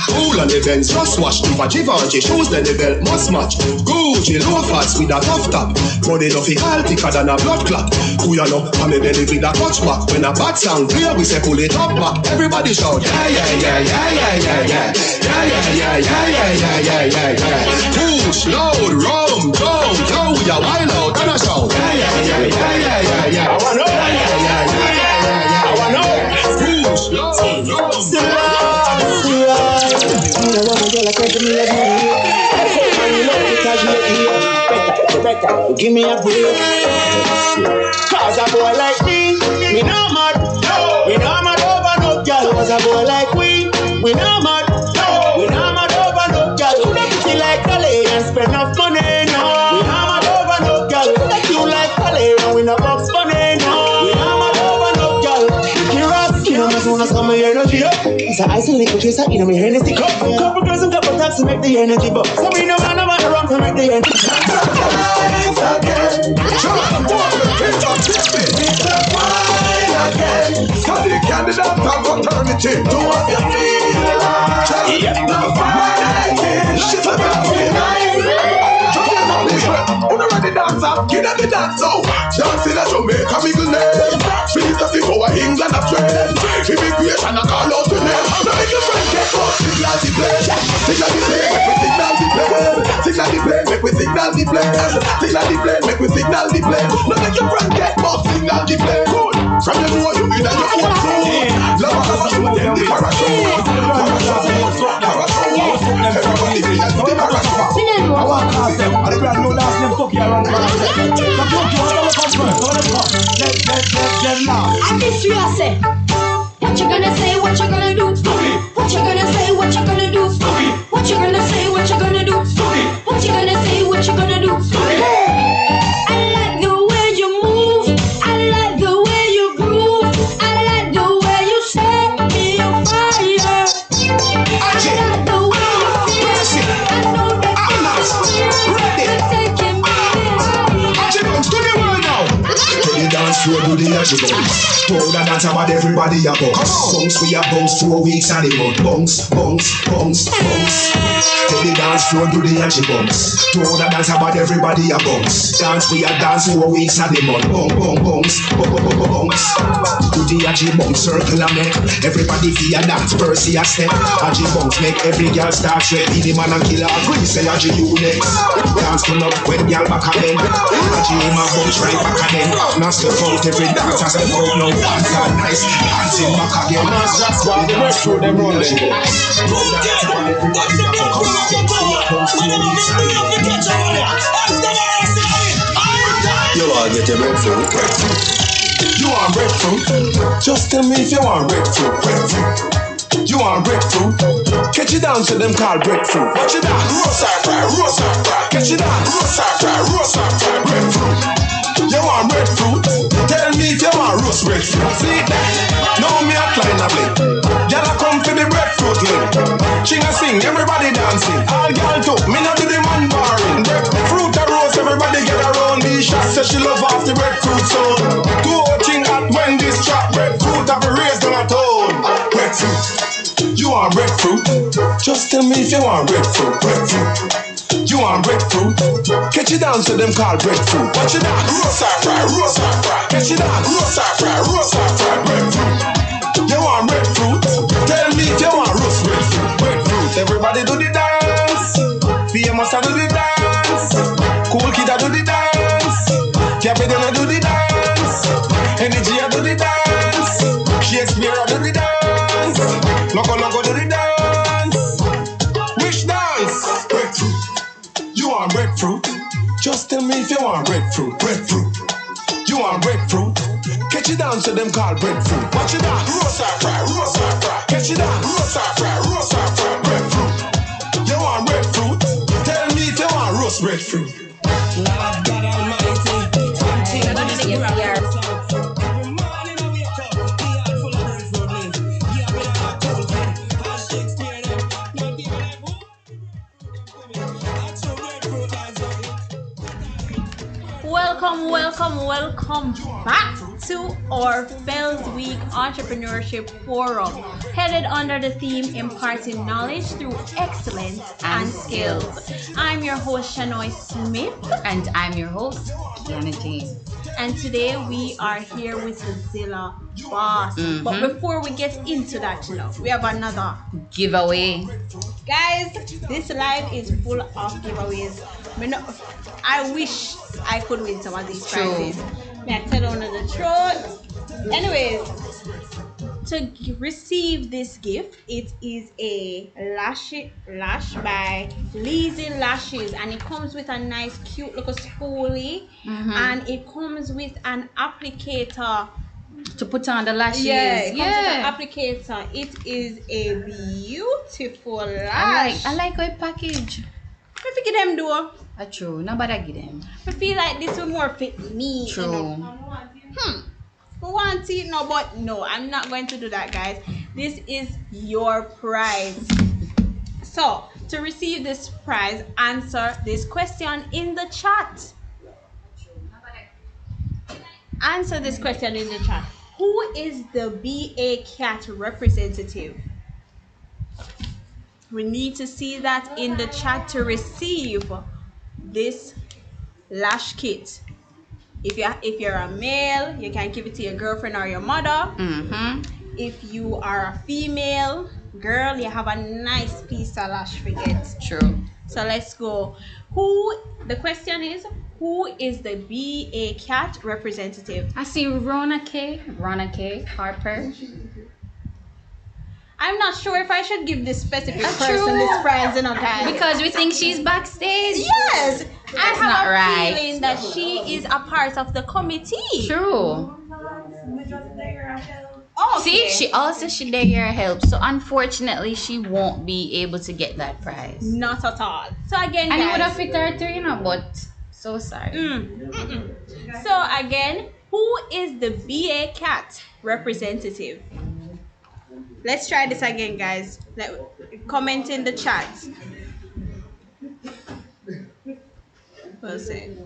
Cool on the Benz, just watch. If a Givenchy shoes, then the belt must match. Gucci loafers with a tough top. Money no fickle, thicker than a blood clot. Who you know, I'm a belly with a clutch back. When a bad sound clear, we say pull it up back. Everybody shout, yeah, yeah, yeah, yeah, yeah, yeah, yeah. Yeah, yeah, yeah, yeah, yeah, yeah, yeah, yeah, yeah. Push, load, rum, down, yo, we are wild out and a shout. Yeah, yeah, yeah, yeah, yeah, yeah, yeah. Give me a break. Cause a boy like me not mad. We not mad over no girl. Cause a boy like we not mad. We not mad over no girl. Who that feel like Calais and spend enough money? No. We not mad over no girl. Who that you like Calais and we not box money? No. We not mad over no girl. You know, as soon as come my energy up. It's a ice and liquor chaser, you know me Hennessy cup. Couple girls and couple taps to make the energy bump. So we know man about the rum to make the energy Study candidate of eternity. Do what you feel like. Now fight. Shit about on the dance up, get up the dance out. Dancing at Jamaica, Middle Name. Please the people of England have trained. Immigration, I call out the name. Now make your friend get up, signal the plane. Signal the plane, make we signal the plane. Signal the plane, make we signal the plane. Signal the plane, make we signal the plane. Now make your friend get up, signal the plane. Good. From the door, you in and you want to. Love, shoot them the parachute. Everybody be at the parachute. I want to ask them, I don't know last name fuck you around the parachute. I miss you, I say. What you gonna say, what you gonna do? What you gonna say, what you gonna do? What you gonna say, what you gonna do? What you gonna say, what you gonna do? I like the way you move. I like the way you groove. I like the way you set me on fire. I like the way you feel. I know that you're taking me higher. To the world now. To the dance floor, do the attributes. Crowd a dance about everybody a bounce. Bounce we a bounce 4 weeks and the month. Bounce, bounce, bounce, bounce. To the dance floor, do the attributes. Crowd a dance about everybody a bounce. Dance we a dance 4 weeks and the month. Bounce, bounce, bounce, bounce. Do the attributes circle a make. Everybody feel a dance, Percy a step. Attributes make every girl start sweat. Be the man and kill her. Free say you next. Dance turn up when girl back again. Attributes a bounce right back again. Now step out every dance and step out now. Dance all nice, dancing back again. That's why the rest of them rolling. You want to get your breadfruit? You want breadfruit? Just tell me if you want breadfruit. You want breadfruit? Catch it down to them called breadfruit. Watch it down, roast or fry, roast or fry. Catch it down, roast or fry, roast or fry, breadfruit. You want breadfruit? Tell me if you want roast breadfruit. See, now me a climb a blade. Y'all come for the breadfruit link. Ching a sing, everybody dancing. All y'all too, me not do the man barring. Breadfruit a roast, everybody get around. The shot says she love off the breadfruit sound. Two thing at when this trap breadfruit have a raised on a tone. Breadfruit, you want breadfruit? Just tell me if you want breadfruit. Breadfruit. You want breadfruit? Catch it down to them called breadfruit. Watch it down, roast or fry, roast or fry. Catch it down, roast or fry, roast or fry, breadfruit. You want breadfruit? Tell me if you want roast breadfruit. Breadfruit, everybody do the dance. Famous do the dance. Cool kid do the dance. Captain do the dance. Energy do the dance. Shakespeare do the dance. Loco do the dance. Which dance? Breadfruit. You want breadfruit? Just tell me if you want breadfruit. Breadfruit. You want breadfruit? Catch it down to them called breadfruit. Watch it down, roast or fry, roast or fry. Catch it down, roast or fry, roast or fry. Breadfruit. You want breadfruit? Tell me if you want roast breadfruit. Lord God Almighty. Welcome back to our FELS Week Entrepreneurship Forum, headed under the theme Imparting Knowledge Through Excellence and Skills. I'm your host, Shanoy Smith. And I'm your host, Kiana Jane. And today we are here with the Zilla Boss. Mm-hmm. But before we get into that, we have another giveaway. Guys, this live is full of giveaways. I wish I could win some of these prizes. May I tell you the truth? Anyways, receive this gift, it is a lash by Lazy Lashes, and it comes with a nice cute little spoolie, and it comes with an applicator to put on the lashes. Yeah, it comes with an applicator. It is a beautiful lash. I like our package. I figure them do. True, nobody give them. I feel like this will more fit me. True. You know? I want it, no, but no, I'm not going to do that, guys. This is your prize. So, to receive this prize, answer this question in the chat. Answer this question in the chat. Who is the BA Cat representative? We need to see that in the chat to receive this lash kit. If you're a male, you can give it to your girlfriend or your mother. If you are a female girl, you have a nice piece of lash for it. True. So let's go. The question is, who is the BA Cat representative? I see Rona K, Harper. I'm not sure if I should give this specific person this prize, you know, guys. Because we think she's backstage. Yes! That's I have not a right. feeling that she is a part of the committee. True. Okay. See, she there your help. So unfortunately, she won't be able to get that prize. Not at all. So again, and guys, it would have fit her too, you know, but so sorry. So again, who is the BA Cat representative? Let's try this again, guys. Comment in the chat. We'll see.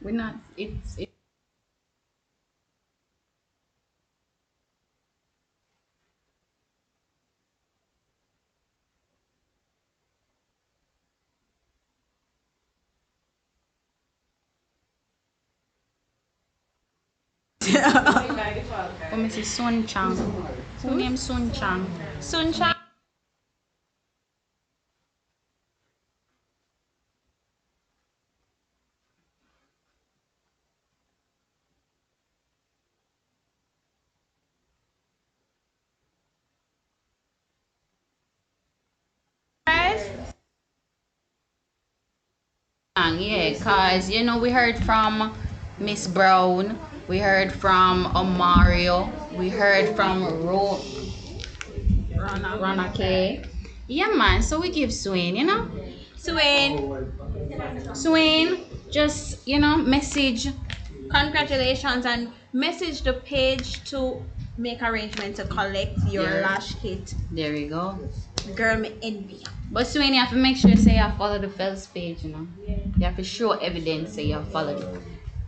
We're not. It's. Let me Sun Chang. Who named Sun Chang? Sun Chang. Yeah, cause you know we heard from Miss Brown, we heard from Omario, we heard from Rana K. Yeah, man. So we give Swain, you know. Swain, just message. Congratulations, and message the page to make arrangement to collect your lash kit. There we go. Girl, me envy. But Swain, you have to make sure say you follow the FELS page, you know. You have to show evidence say you followed it.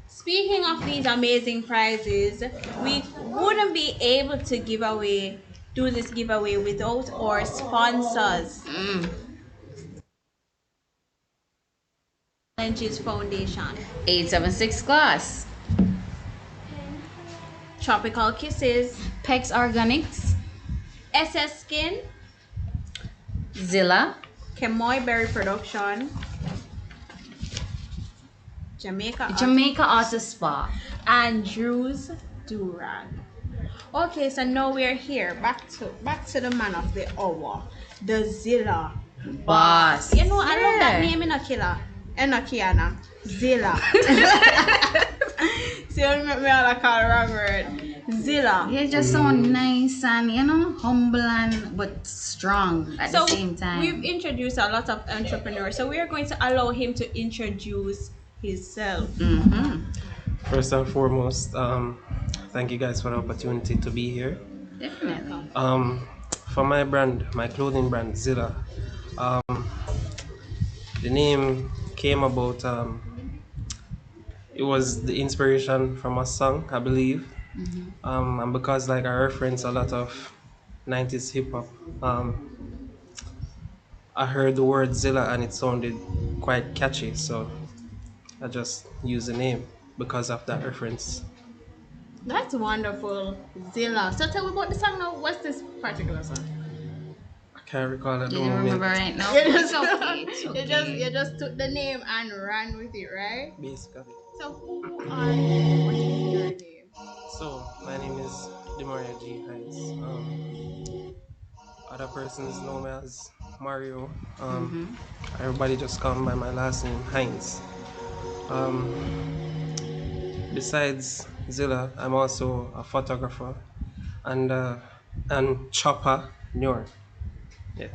Speaking of these amazing prizes, we wouldn't be able to do this giveaway without our sponsors. Challenges Foundation, 876 class, Tropical Kisses, Pex Organics, SS Skin, Zilla, Kemoy Berry Production, Jamaica Auto Spa, and Drew's Durag. Okay, so now we're here. Back to the man of the hour, the Zilla boss. You know, I love that name in a killer. And a Kiana. Zilla. See, you make me all call the wrong word. Zilla. You just so nice and humble and but strong at the same time. We've introduced a lot of entrepreneurs, so we are going to allow him to introduce himself. First and foremost, thank you guys for the opportunity to be here. Definitely. For my brand, my clothing brand, Zilla, the name came about, it was the inspiration from a song, I believe. And because I reference a lot of 90s hip hop, I heard the word Zilla and it sounded quite catchy, so I just used the name because of that reference. That's wonderful, Zilla. So tell me about the song now. What's this particular song? Can't recall at the You don't moment. remember right now? You It's just, okay. It's you okay. just took the name and ran with it, right? Basically. So who are you? What is your name? So my name is Demaria G. Hines. Other persons know me as Mario. Everybody just call me by my last name, Hines. Besides Zilla, I'm also a photographer and chopper Noor. Yeah.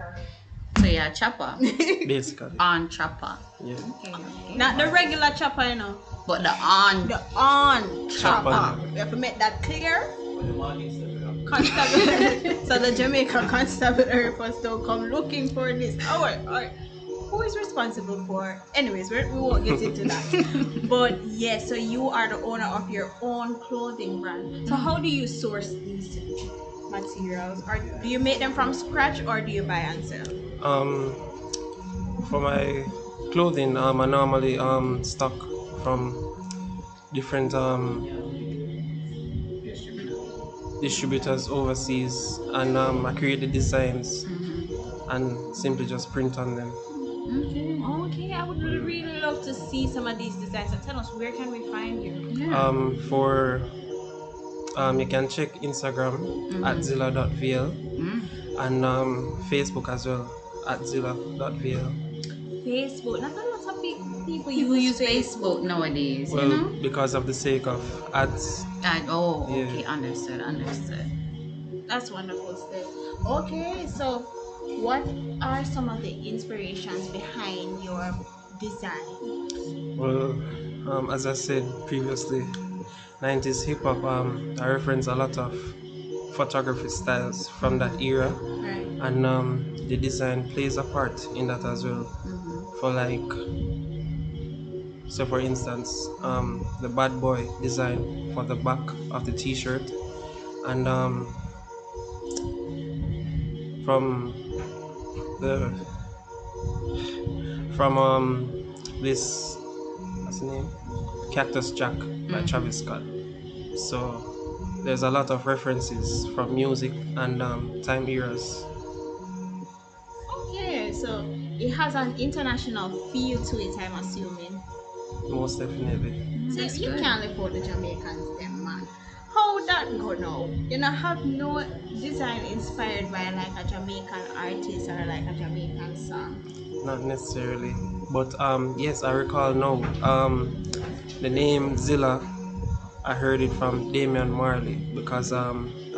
So yeah, chopper. Basically. On chopper. Yeah. Okay. Not the regular chopper, you know. But the on. The on Chopper. chopper. We have to make that clear. Constable. So the Jamaica constabulary force don't come looking for this. Alright. Who is responsible for? Anyways, we won't get into that. But yes, so you are the owner of your own clothing brand. So how do you source these materials? Or do you make them from scratch or do you buy and sell? For my clothing, I normally stock from different distributors overseas, and I create the designs and simply just print on them. Okay, I would really love to see some of these designs. So tell us, where can we find you? You can check Instagram at zilla.vl and Facebook as well at zilla.vl. Facebook. Not a lot of people People use use Facebook nowadays, Well, you know? because of the sake of ads. Okay, understood. That's wonderful, Steph. Okay, so what are some of the inspirations behind your design? Well, as I said previously, 90s hip hop, I reference a lot of photography styles from that era, Right. and the design plays a part in that as well. For instance, the bad boy design for the back of the t-shirt, and from the this, what's the name, Cactus Jack by Travis Scott. So there's a lot of references from music and time eras. Okay, so it has an international feel to it, I'm assuming. Most definitely. See, you can't live out the Jamaicans, them man. How that go now? You know, have no design inspired by like a Jamaican artist or like a Jamaican song? Not necessarily, but yes, I recall now. The name Zilla, I heard it from Damian Marley because I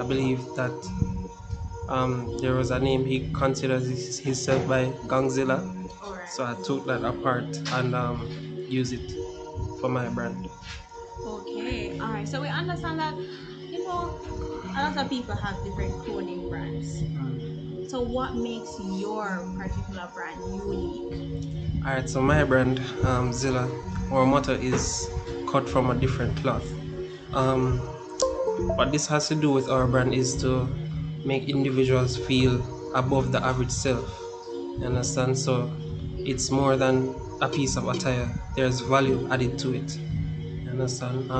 believe that there was a name he considers himself by Gangzilla. So I took that apart and use it for my brand. Okay, alright. So we understand that, you know, a lot of people have different clothing brands. So what makes your particular brand unique? Alright, so my brand, Zilla, our motto is cut from a different cloth. What this has to do with our brand is to make individuals feel above the average self. You understand? So it's more than a piece of attire. There's value added to it. You understand?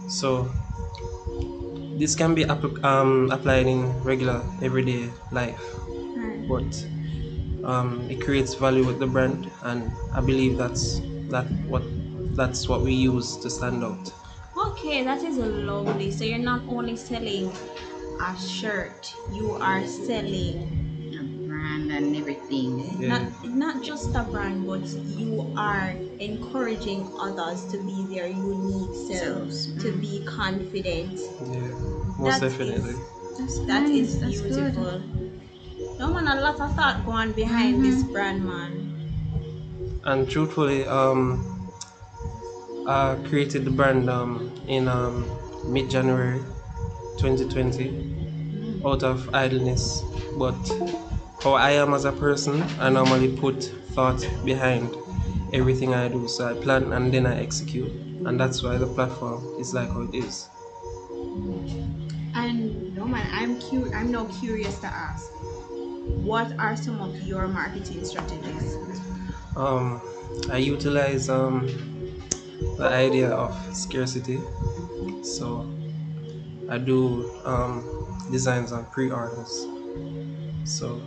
So this can be applied in regular everyday life, but it creates value with the brand, and I believe that's what we use to stand out. Okay, that is lovely. So you're not only selling a shirt, you are selling a brand and everything. Yeah. Not just a brand, but you are encouraging others to be their unique selves, to be confident. Yeah, most definitely. That is beautiful. No man, a lot of thought going behind this brand, man. And truthfully, I created the brand in mid-January 2020 out of idleness. But how I am as a person, I normally put thought behind everything I do. So I plan and then I execute, and that's why the platform is like how it is. And no man, I'm now curious to ask, what are some of your marketing strategies? I utilize the idea of scarcity. So I do designs on pre-orders. So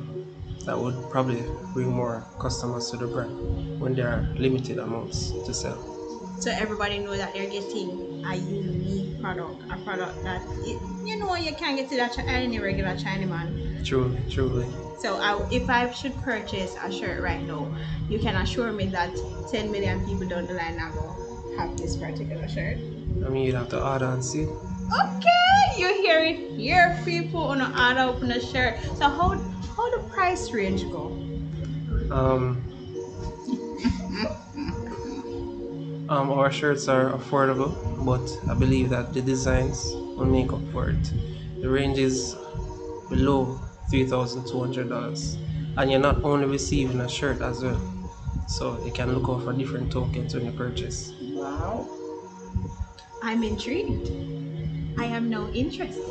that would probably bring more customers to the brand when there are limited amounts to sell. So everybody know that they're getting a unique product, a product that you can't get it at any regular China man. Truly. So if I should purchase a shirt right now, you can assure me that 10 million people down the line are going to have this particular shirt. I mean, you'd have to order and see. Okay, you hear it here, people on the order open a shirt. So how the price range go? Our shirts are affordable, but I believe that the designs will make up for it. The range is below $3,200, and you're not only receiving a shirt as well, so you can look out for different tokens when you purchase. Wow, I'm intrigued. I am now interested.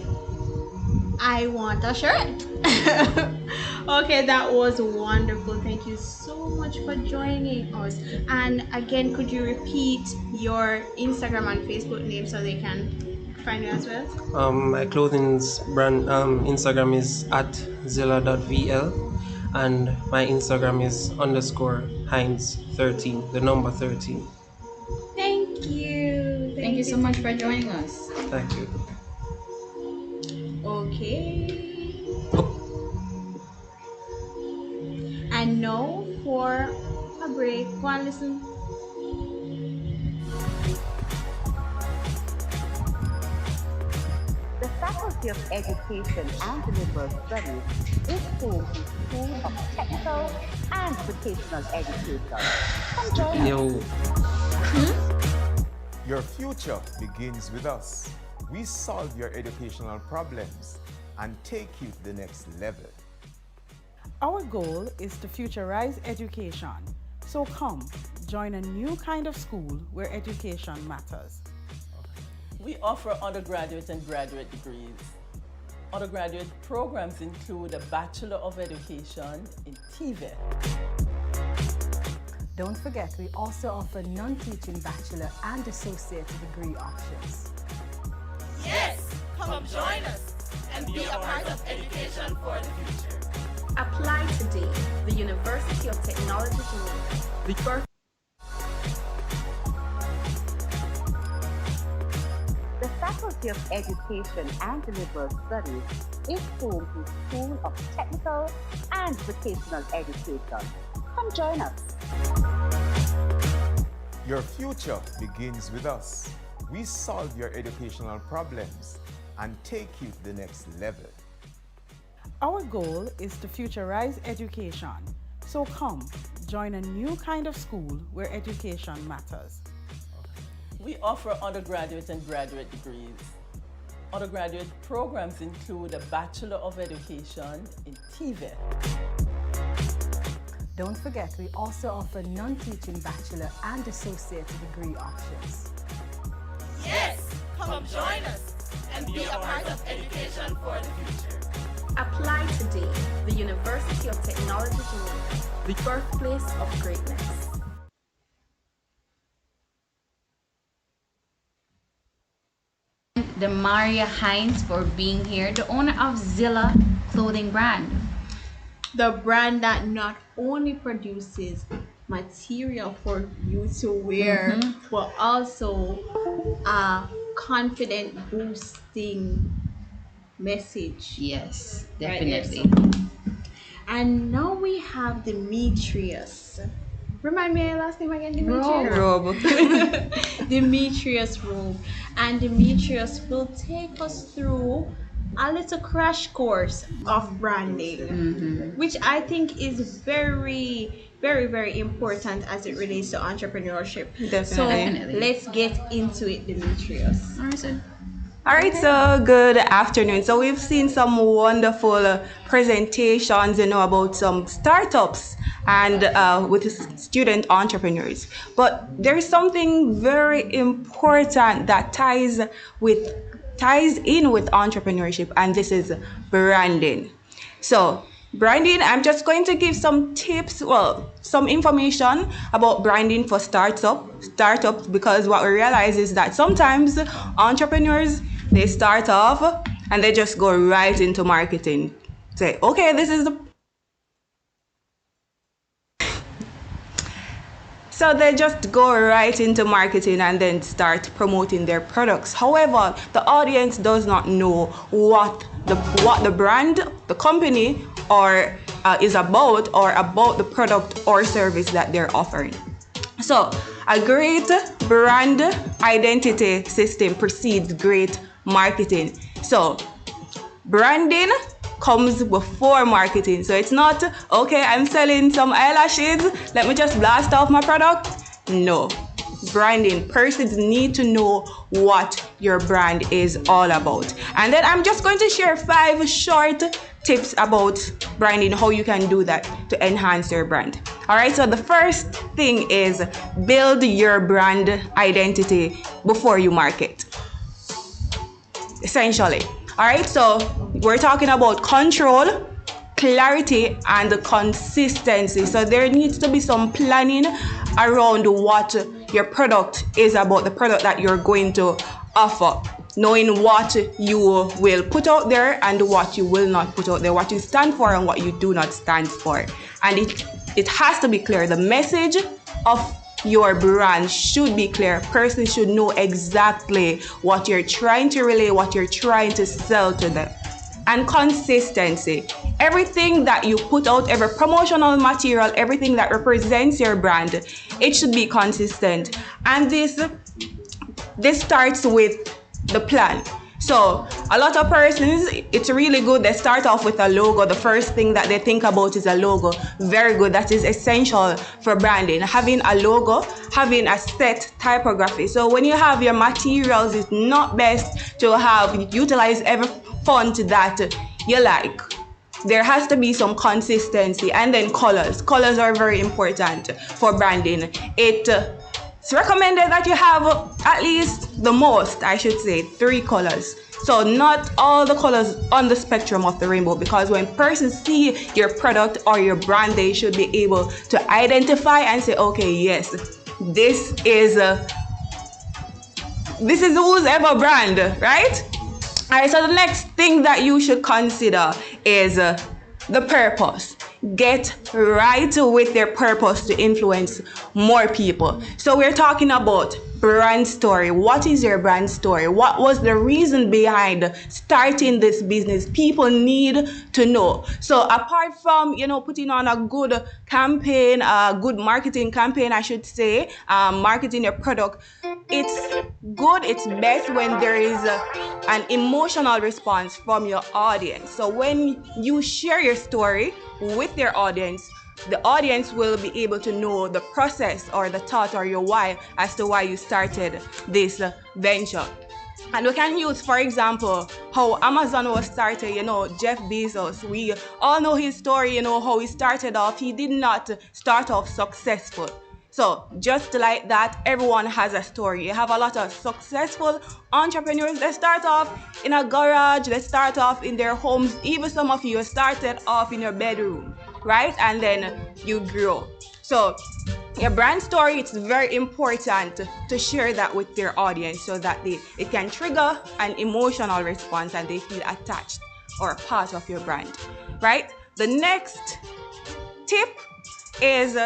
I want a shirt. Okay, that was wonderful. Thank you so much for joining us. And again, could you repeat your Instagram and Facebook name so they can find you as well? My clothing's brand Instagram is @zilla.vl, and my Instagram is _Heinz13, the number 13. Thank you. Thank you so much for joining us. Thank you. Okay. And now for a break. Go and listen. The Faculty of Education and Liberal Studies is home to School of Technical and Vocational Education. Come join us. Your future begins with us. We solve your educational problems and take you to the next level. Our goal is to futurize education. So come, join a new kind of school where education matters. We offer undergraduate and graduate degrees. Undergraduate programs include a Bachelor of Education in TVET. Don't forget, we also offer non-teaching bachelor and associate degree options. Yes, come join us and be a part of education for the future. Apply today. The University of Technology Toronto. The Faculty of Education and Liberal Studies is home to School of Technical and Vocational Education. Come join us. Your future begins with us. We solve your educational problems and take you to the next level. Our goal is to futurize education. So come, join a new kind of school where education matters. We offer undergraduate and graduate degrees. Undergraduate programs include a Bachelor of Education in TVET. Don't forget, we also offer non-teaching bachelor and associate degree options. Yes, come join us and be a part of education for the future. Apply today. The University of Technology Toronto, the birthplace of greatness. The Maria Heinz for being here, the owner of Zilla clothing brand. The brand that not only produces material for you to wear, but also a confident boosting message. Yes, definitely. Right. And now we have Demetrius. Remind me your last name again, Demetrius? Robe. Demetrius Robe. And Demetrius will take us through a little crash course of branding, which I think is very, very, very important as it relates to entrepreneurship. Definitely. So let's get into it, Demetrius. All right, so good afternoon. So we've seen some wonderful presentations, about some startups and with student entrepreneurs. But there's something very important that ties in with entrepreneurship, and this is branding. So branding, I'm just going to give some tips, some information about branding for startups, because what we realize is that sometimes entrepreneurs, they start off and they just go right into marketing. Say, okay, this is So they just go right into marketing and then start promoting their products. However, the audience does not know what the brand, the company, or is about, or about the product or service that they're offering. So a great brand identity system precedes great marketing. So branding comes before marketing. So it's not, okay, I'm selling some eyelashes, let me just blast off my product. No. Branding, persons need to know what your brand is all about. And then I'm just going to share 5 short tips about branding, how you can do that to enhance your brand. All right, so the first thing is build your brand identity before you market. Essentially. All right, so we're talking about control, clarity, and consistency. So there needs to be some planning around what your product is about, the product that you're going to offer. Knowing what you will put out there and what you will not put out there, what you stand for and what you do not stand for. And it has to be clear. The message of your brand should be clear. Persons should know exactly what you're trying to relay, what you're trying to sell to them. And consistency. Everything that you put out, every promotional material, everything that represents your brand, it should be consistent. And this starts with the plan. So a lot of persons, it's really good. They start off with a logo. The first thing that they think about is a logo. Very good. That is essential for branding. Having a logo, having a set typography. So when you have your materials, it's not best to utilize every font that you like. There has to be some consistency. And then colors. Colors are very important for branding. It's recommended that you have at least the most, I should say, 3 colors. So not all the colors on the spectrum of the rainbow, because when persons see your product or your brand, they should be able to identify and say, okay, yes, this is who's ever brand, right? All right, so the next thing that you should consider is the purpose. Get right with their purpose to influence more people. So we're talking about brand story. What is your brand story? What was the reason behind starting this business? People need to know. So apart from, putting on a good campaign, a good marketing campaign, I should say, marketing your product, it's good, it's best when there is an emotional response from your audience. So when you share your story with your audience, the audience will be able to know the process or the thought or your why as to why you started this venture. And we can use, for example, how Amazon was started, Jeff Bezos. We all know his story, how he started off. He did not start off successful. So just like that, everyone has a story. You have a lot of successful entrepreneurs. They start off in a garage. They start off in their homes. Even some of you started off in your bedroom, right? And then you grow. So your brand story, it's very important to share that with their audience so that it can trigger an emotional response and they feel attached or a part of your brand, right? The next tip is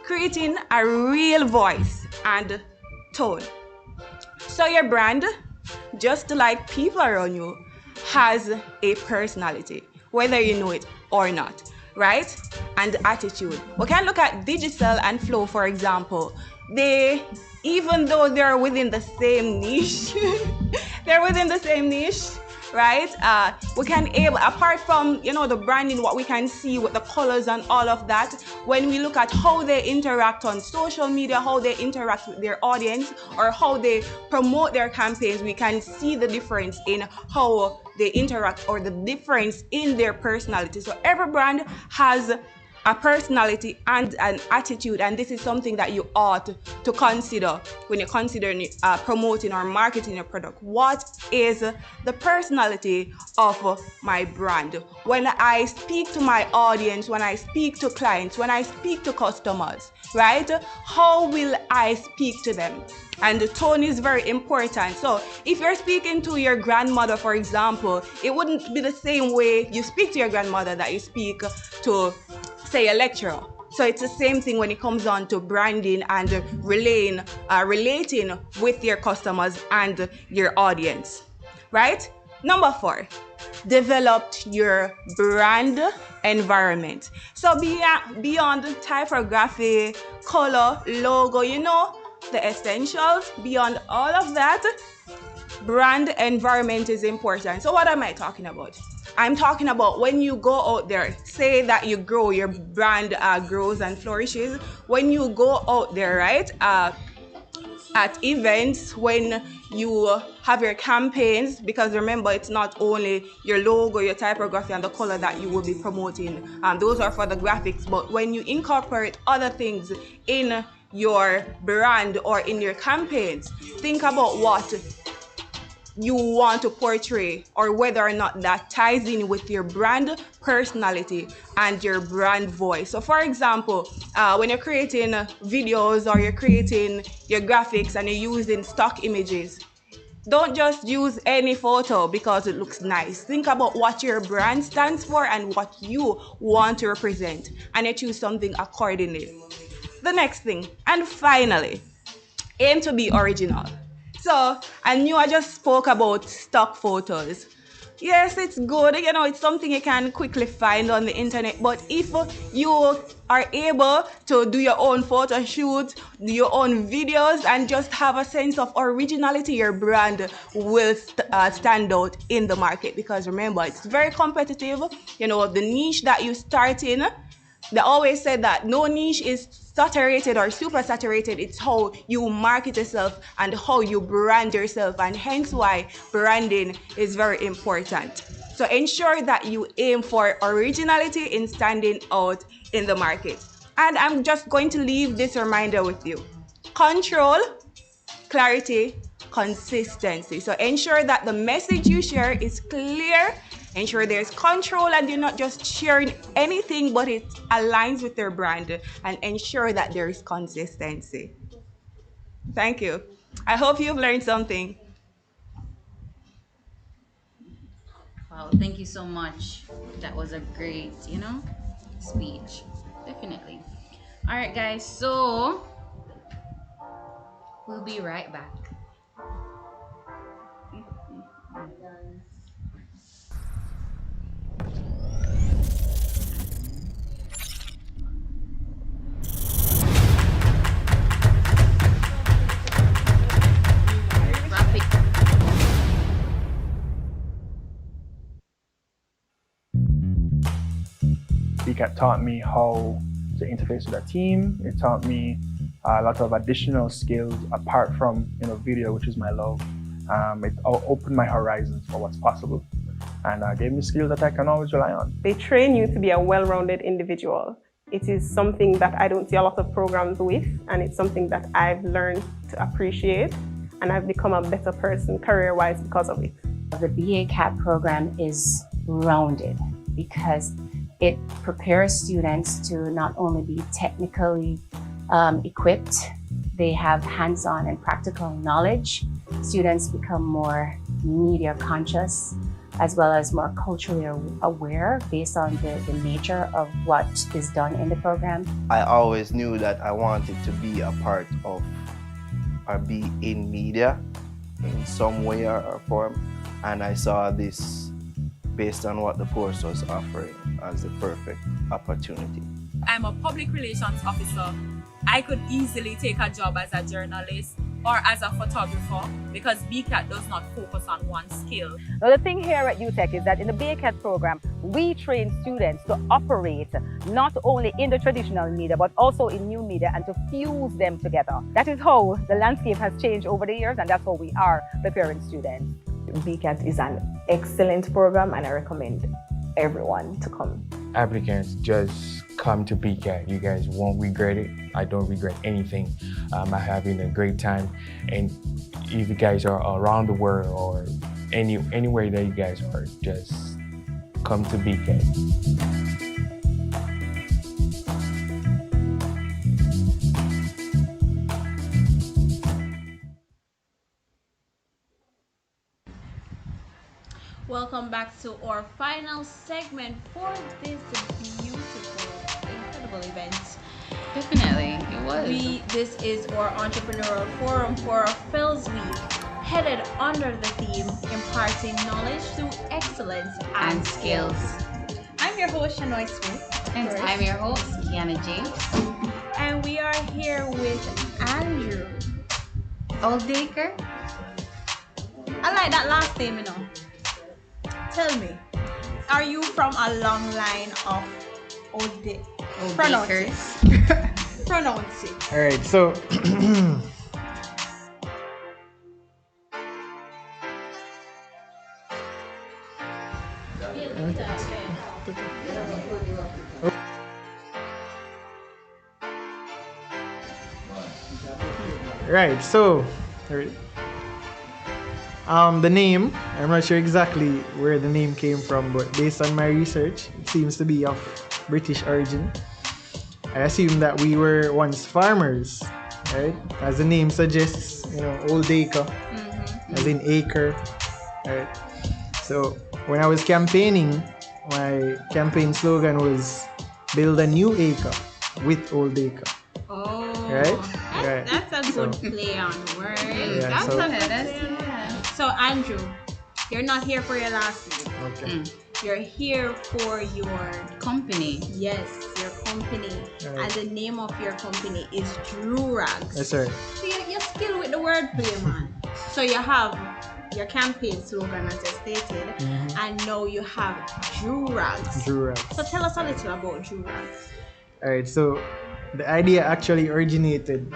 creating a real voice and tone. So your brand, just like people around you, has a personality, whether you know it or not, right? And attitude. We can look at Digital and Flow, for example. Even though they're within the same niche, right? We can apart from the branding, what we can see with the colors and all of that, when we look at how they interact on social media, how they interact with their audience, or how they promote their campaigns, we can see the difference in how they interact or the difference in their personality. So every brand has a personality and an attitude, and this is something that you ought to consider when you're considering promoting or marketing your product. What is the personality of my brand? When I speak to my audience, when I speak to clients, when I speak to customers, right? How will I speak to them? And the tone is very important. So if you're speaking to your grandmother, for example, it wouldn't be the same way you speak to your grandmother that you speak to, say, a lecturer, So it's the same thing when it comes on to branding and relating with your customers and your audience, right? Number 4, develop your brand environment. So beyond typography, color, logo, the essentials, beyond all of that, brand environment is important. So what am I talking about? I'm talking about when you go out there, say that you grow, your brand grows and flourishes. When you go out there, right, at events, when you have your campaigns, because remember, it's not only your logo, your typography, and the color that you will be promoting. Those are for the graphics, but when you incorporate other things in your brand or in your campaigns, think about what you want to portray or whether or not that ties in with your brand personality and your brand voice. So for example, when you're creating videos or you're creating your graphics and you're using stock images, don't just use any photo because it looks nice. Think about what your brand stands for and what you want to represent, and you choose something accordingly. The next thing, and finally, aim to be original. So, I knew I just spoke about stock photos. Yes, it's good, it's something you can quickly find on the internet, but if you are able to do your own photo shoot, do your own videos, and just have a sense of originality, your brand will stand out in the market. Because remember, it's very competitive. The niche that you start in, they always said that no niche is saturated or super saturated. It's how you market yourself and how you brand yourself, and hence why branding is very important. So ensure that you aim for originality in standing out in the market. And I'm just going to leave this reminder with you. Control, clarity, consistency. So ensure that the message you share is clear. Ensure there's control and you're not just sharing anything, but it aligns with your brand, and ensure that there is consistency. Thank you. I hope you've learned something. Wow, thank you so much. That was a great, speech. Definitely. All right, guys. So we'll be right back. BCAT taught me how to interface with a team. It taught me a lot of additional skills apart from video, which is my love. It opened my horizons for what's possible, and gave me skills that I can always rely on. They train you to be a well-rounded individual. It is something that I don't see a lot of programs with, and it's something that I've learned to appreciate, and I've become a better person career-wise because of it. The BACAT program is rounded because it prepares students to not only be technically equipped, they have hands-on and practical knowledge. Students become more media conscious, as well as more culturally aware based on the nature of what is done in the program. I always knew that I wanted to be a part of or be in media in some way or form, and I saw this based on what the course was offering as the perfect opportunity. I'm a public relations officer. I could easily take a job as a journalist or as a photographer because BCAT does not focus on one skill. Now the thing here at UTech is that in the BCAT program, we train students to operate not only in the traditional media, but also in new media, and to fuse them together. That is how the landscape has changed over the years, and that's how we are preparing students. BCAT is an excellent program, and I recommend everyone to come. Applicants, just come to BCAT. You guys won't regret it. I don't regret anything. I'm having a great time, and if you guys are around the world or anywhere that you guys are, just come to BCAT. Welcome back to our final segment for this beautiful, incredible wonderful event. Definitely, it was. This is our entrepreneurial forum for FELS Week, headed under the theme imparting knowledge through excellence and skills. I'm your host, Shanoy Smith. And I'm your host, Kiana James. And we are here with Andrew Oldacre. I like that last name, you know. Tell me, are you from a long line of Pronounce it. Pronounce it. All right, so right, so the name, I'm not sure exactly where the name came from, but based on my research, it seems to be of British origin. I assume that we were once farmers, right? As the name suggests, old acre, as in acre, right? So when I was campaigning, my campaign slogan was "Build a new acre with old acre." Oh, right? That's a good play on words. Yeah, So Andrew, you're not here for your last name. Okay. You're here for your company. Yes, your company. Right. And the name of your company is Drew Rags. Yes, sir. So you're skilled with the wordplay, man. So you have your campaign slogan, as you stated, and now you have Drew Rags. Drew Rags. So tell us a little about Drew Rags. All right, so the idea actually originated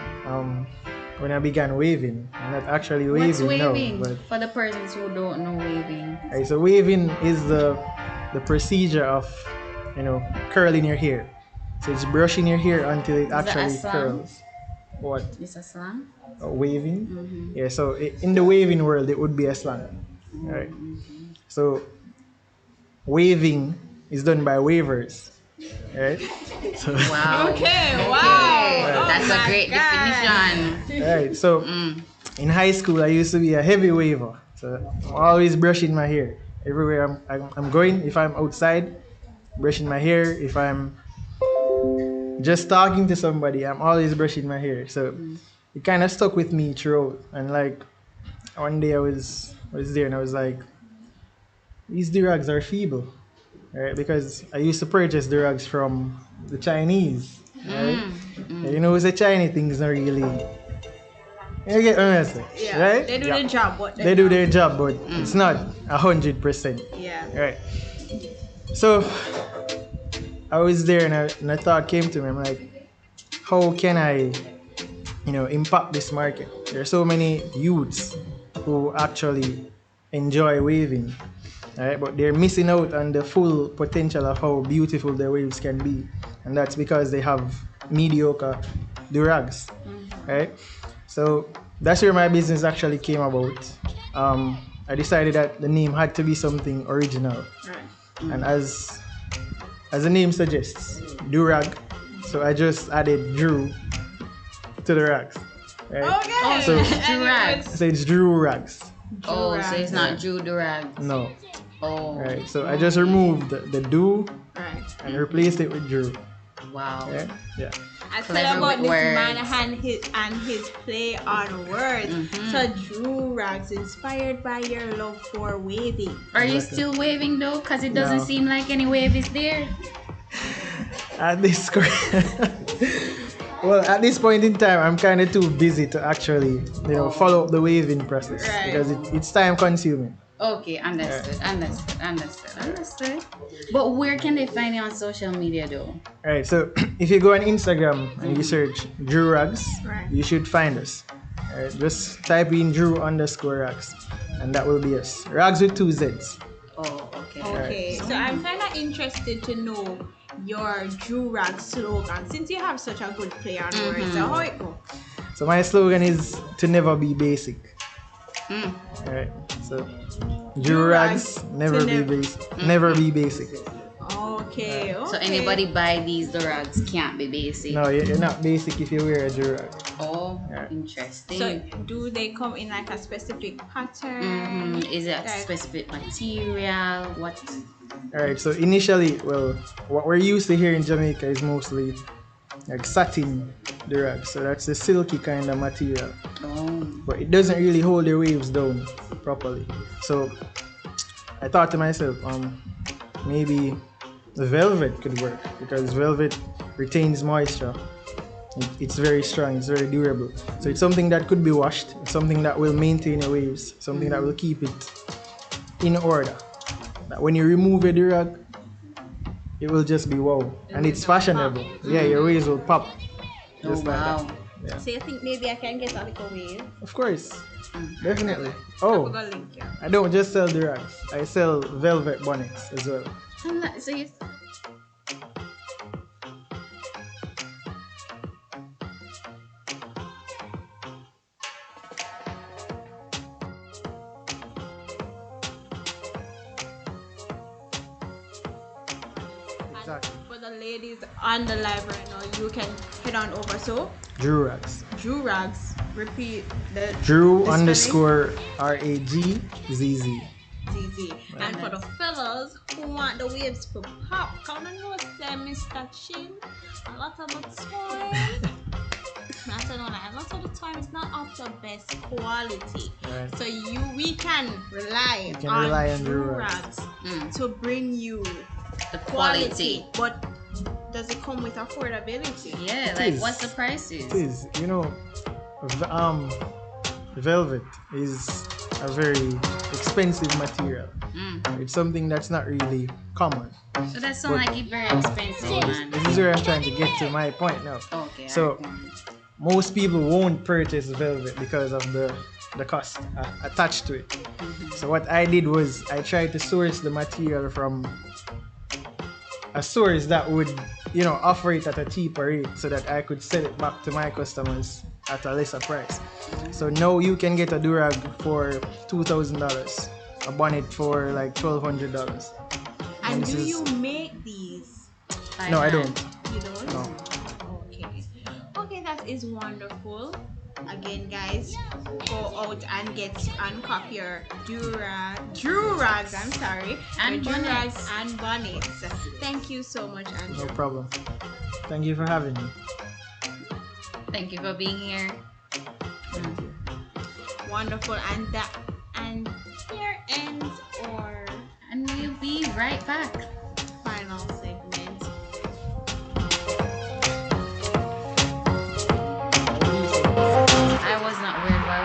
when I began waving. I'm not actually waving. What's waving? No, but for the persons who don't know waving. Right, so waving is the procedure of, curling your hair. So it's brushing your hair until it actually curls. What? It's a slang? Waving? Yeah, so in the waving world, it would be a slang. Right? So waving is done by wavers. Right? So wow. Okay, wow. Right. That's a great definition. Right, so in high school, I used to be a heavy waver. So I'm always brushing my hair. Everywhere I'm going, if I'm outside, brushing my hair. If I'm just talking to somebody, I'm always brushing my hair. So it kind of stuck with me throughout. And like one day I was there and I was like, these durags are feeble. Right? Because I used to purchase durags from the Chinese. Right? And the Chinese things not really. You get what I'm saying? Yeah, right? they do their job, but they do their job, but it's not 100%. Yeah. Right. So I was there and a thought came to me. I'm like, how can I, impact this market? There are so many youths who actually enjoy waving, right? But they're missing out on the full potential of how beautiful their waves can be, and that's because they have mediocre durags, right? So that's where my business actually came about. I decided that the name had to be something original, and as the name suggests, durag. So I just added Drew to the rags. Right? Okay. So Drew Rags. So it's Drew Rags. So it's not Drew Durags. No. Oh. Right. So I just removed the do and replaced it with Drew. Wow. Yeah. I tell about this man and his play on words. So Drew Rags, inspired by your love for waving. Are you still waving though? Because it doesn't seem like any wave is there. At this well, at this point in time, I'm kind of too busy to actually, follow up the waving process because it's time consuming. Okay, understood. But where can they find you on social media though? Alright, so if you go on Instagram and you search Drew Rags, you should find us. Alright, just type in Drew_Rags and that will be us. Rags with 2 Z's. Oh, okay. Okay, so I'm kind of interested to know your Drew Rags slogan since you have such a good play on words. So how it go? So my slogan is to never be basic. Alright, so Drew Rags, never be basic. Okay. So anybody buy these durags can't be basic. No, you're not basic if you wear a durag. Oh, interesting. So do they come in like a specific pattern? Is it a specific material? What? Alright, so initially, well, what we're used to here in Jamaica is mostly like satin durag. So that's a silky kind of material. But it doesn't really hold your waves down properly. So I thought to myself, maybe the velvet could work because velvet retains moisture. It's very strong, it's very durable. So it's something that could be washed, it's something that will maintain your waves, something that will keep it in order. That when you remove a durag, it will just be wow. And it's fashionable. Yeah, your waves will pop. Just like that. Yeah. So you think maybe I can get a little wave? Of course. Definitely. Oh, I don't just sell durags. I sell velvet bonnets as well. So you. Exactly. For the ladies on the live right now, you can head on over. So Drew Rags. Drew Rags. Repeat the Drew the underscore RAGZZ. ZZ. And for the fellas who want the waves to pop, come and know say Mr. Chin. A lot of the time, not to know that a lot of the time it's not of the best quality. Right. So we can rely on Drew Rags to bring you the quality. But does it come with affordability? Yeah, like what's the prices? It is. You know, velvet is a very expensive material. It's something that's not really common. So that sounds like it's very expensive, man. This is where I'm trying to get to my point now. Okay. So most people won't purchase velvet because of the cost attached to it. So what I did was I tried to source the material from a source that would, offer it at a cheaper rate so that I could sell it back to my customers at a lesser price. So now you can get a durag for $2,000, a bonnet for like $1,200. And do you make these? No, I don't. You don't? No. Okay, that is wonderful. Again, guys, go out and copy your Drew Rags, and bonnets. And bonnets. Thank you so much, Andrew. No problem. Thank you for having me. Thank you for being here. Wonderful. And here ends and we'll be right back. Final segment. I was not weird by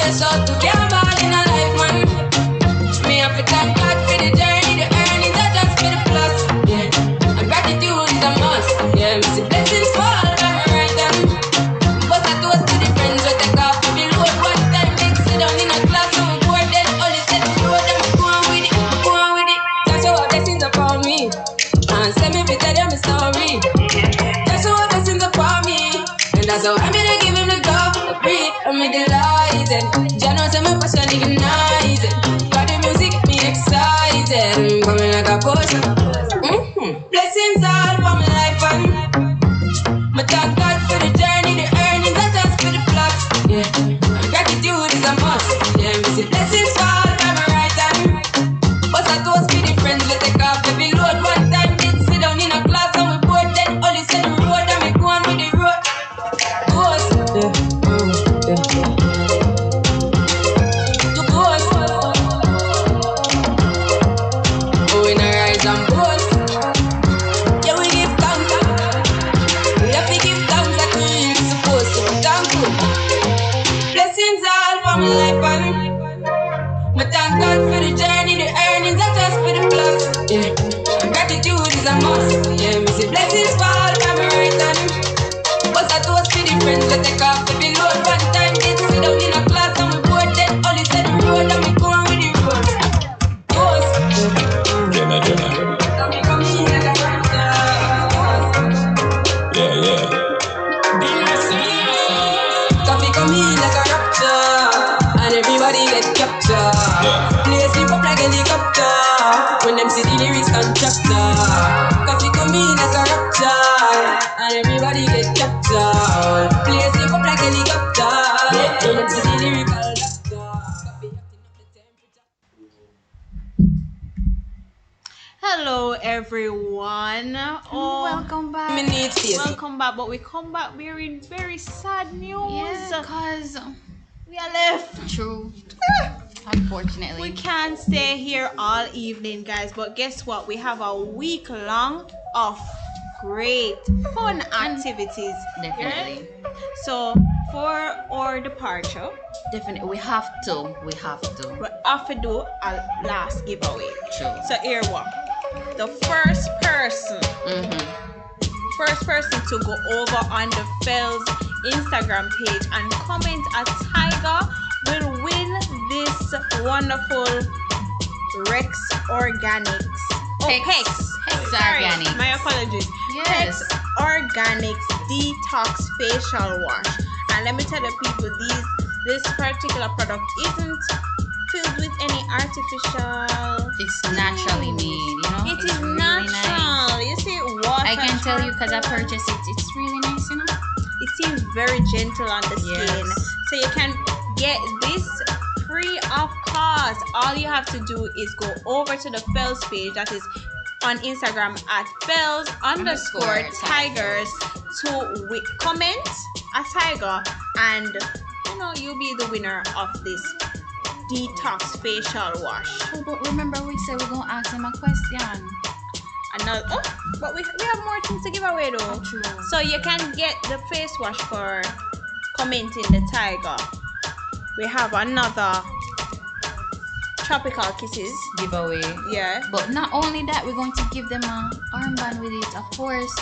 stress out to get ball in a life, man. Me have to thank God for the journey, the earnings are just for the plus. Yeah, and gratitude is a must. Yeah, me see blessings fall by my right hand. But I toast to the friends we take off the load. One time big sit down in a class and we bored then only set the road and we go on with it, go on with it. That's how blessings upon me. And send me to tell you my story. That's how blessings upon me. And that's how I'm gonna give him the go. Breathe, I'm delighted. Jah knows my passion ignited. Got the music get me excited. Coming like a potion. Blessings all for my life and my thank God for the journey, the earnings are just for the plus. Yeah, and gratitude is a must. Yeah, me see blessings fall by my right hand. But I toast for the friends we take off every load. One time did sit down in a class and we bored then only said the road and we go on with the road. Ghost, yeah, yeah. To ghost. Oh, in a rise and boast. Yeah, we give thanks. We have to give thanks like we really supposed to. Thankful. Blessings all for my life and my thank God for the journey, the earnings are just for the plus. Yeah, and gratitude is a must. Yeah, me see blessings fall from my right hand. But I toast to the friends we take off the load. One time did sit down in a class and we bored then only said the road and we go on with the road. Ghost. Jenna. Yeah. Coffee come in like a rapture, and everybody get captured. Play sleep up like helicopter, when them see the lyrics contractor. Coffee come in like a rapture, and everybody get captured. Play sleep up like helicopter, when them see the lyrical Hello everyone. Welcome back. Welcome back, but we come back bearing very sad news. Yeah, cause we are left. True. Unfortunately. We can't stay here all evening, guys, but guess what? We have a week long of great fun activities. Definitely. Yeah? So for our departure, definitely we have to. We have to do a last giveaway. True. So here what? The first person to go over on the FELS Instagram page and comment a tiger will win this wonderful Rex Organics. Hex Organics. My apologies. Yes. Hex Organics Detox Facial Wash. And let me tell the people, this particular product isn't filled with any artificial. It's naturally made, you know. It is really natural. Nice. You see, water. I can tell you because I purchased it. It's really nice, you know. It seems very gentle on the skin, so you can get this free of cost. All you have to do is go over to the FELS page, that is on Instagram at FELS_Tigers, to comment a tiger, and you know you'll be the winner of this detox facial wash. Oh, but remember we said we're gonna ask him a question. But we have more things to give away though. Oh, true. So you can get the face wash for commenting the tiger. We have another tropical kisses giveaway. Yeah. But not only that, we're going to give them an armband with it, of course.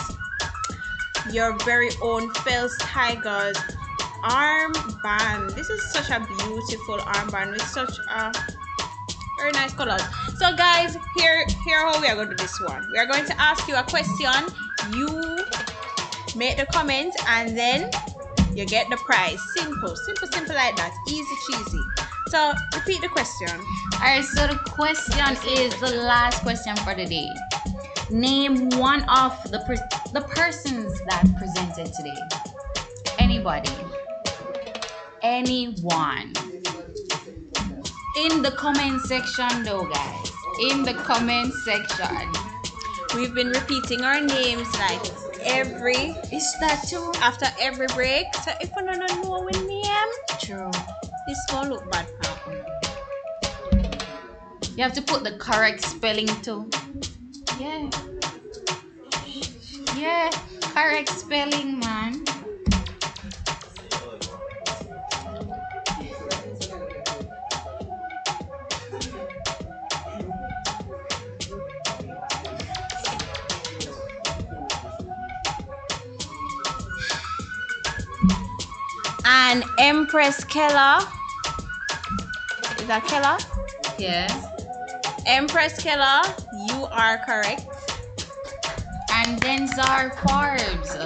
Your very own FELS Tigers armband. This is such a beautiful armband with such a very nice colors. So guys, here how we are going to do this one. We are going to ask you a question. You make the comment and then you get the prize. Simple like that. Easy cheesy. So repeat the question. Alright, so the question is the last question for the day. Name one of the persons that presented today. Anybody. Anyone. In the comment section though, guys. In the comment section. We've been repeating our names like every. Is that true? After every break. So if you don't know our name. True. This gonna look bad, pal. You have to put the correct spelling too. Yeah, correct spelling, man. And Empress Keller. Is that Keller? Yes. Empress Keller, you are correct. And Denzar Forbes.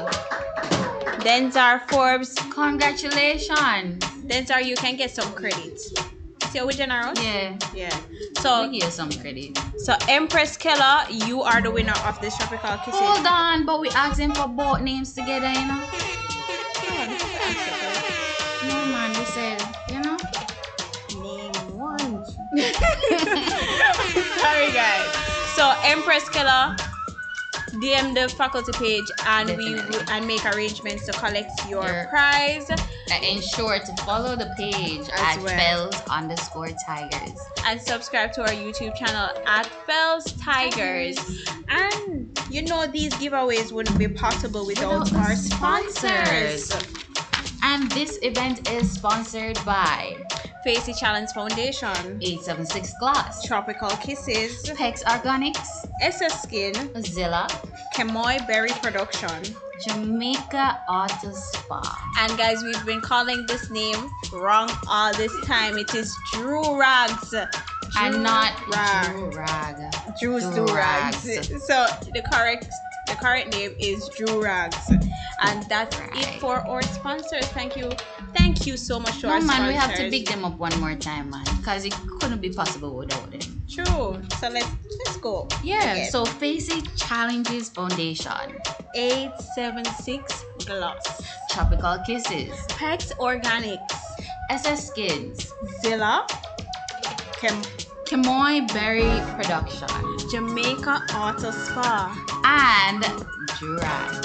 Denzar Forbes. Congratulations. Denzar, you can get some credit. See how we generous? Yeah. Yeah. So we give some credit. So Empress Keller, you are the winner of this Tropical Kisses. Hold on, but we asking for both names together, you know? No man, we said, you know? Name one. Sorry guys. So Empress Keller, DM the faculty page and Definitely. and make arrangements to collect your prize. Ensure to follow the page at FELS_Tigers. And subscribe to our YouTube channel at FELS Tigers. And you know these giveaways wouldn't be possible without our sponsors. And this event is sponsored by Facey Challenge Foundation, 876 Glass, Tropical Kisses, Pex Organics, SS Skin, Zilla, Kemoy Berry Production, Jamaica Auto Spa. And guys, we've been calling this name wrong all this time. It is Drew Rags. And not Drew Rag. Drew's Do Rags. So the correct name is Drew Rags. And that's it for our sponsors. Thank you so much to our sponsors. Man, we have to big them up one more time, man, because it couldn't be possible without them. True. So let's go. Yeah. Again. So Facey Challenges Foundation, 876 Gloss, Tropical Kisses, Pex Organics, SS Skins, Zilla, Kemoy Berry Production, Jamaica Auto Spa, and Durags.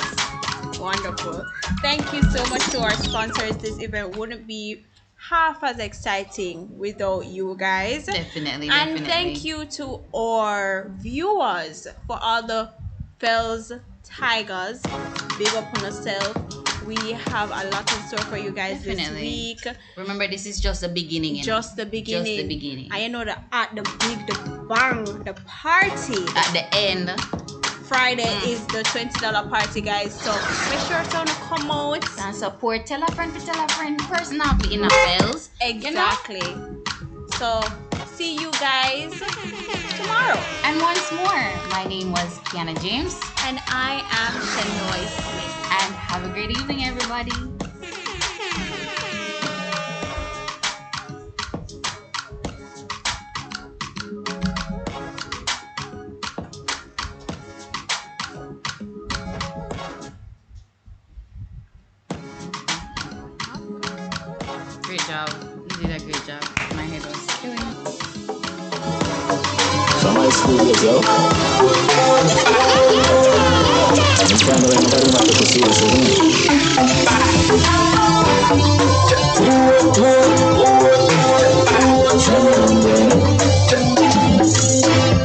Wonderful. Thank you so much to our sponsors. This event wouldn't be half as exciting without you guys. Definitely. And thank you to our viewers for all the FELS Tigers. Big up on yourself. We have a lot in store for you guys this week. Remember, this is just the beginning. Just the beginning. Just the beginning. I know that at the bang, the party. At the end. Friday is the $20 party, guys. So make sure to come out and support. Tell a friend, personally in the FELS. Exactly. You know? So see you guys tomorrow. And once more, my name was Kiana James. And I am Shanoy Smith. And have a great evening, everybody. Great job. You did a great job. My head was killing me. From high school days, yo. I'm trying to learn about my people seriously.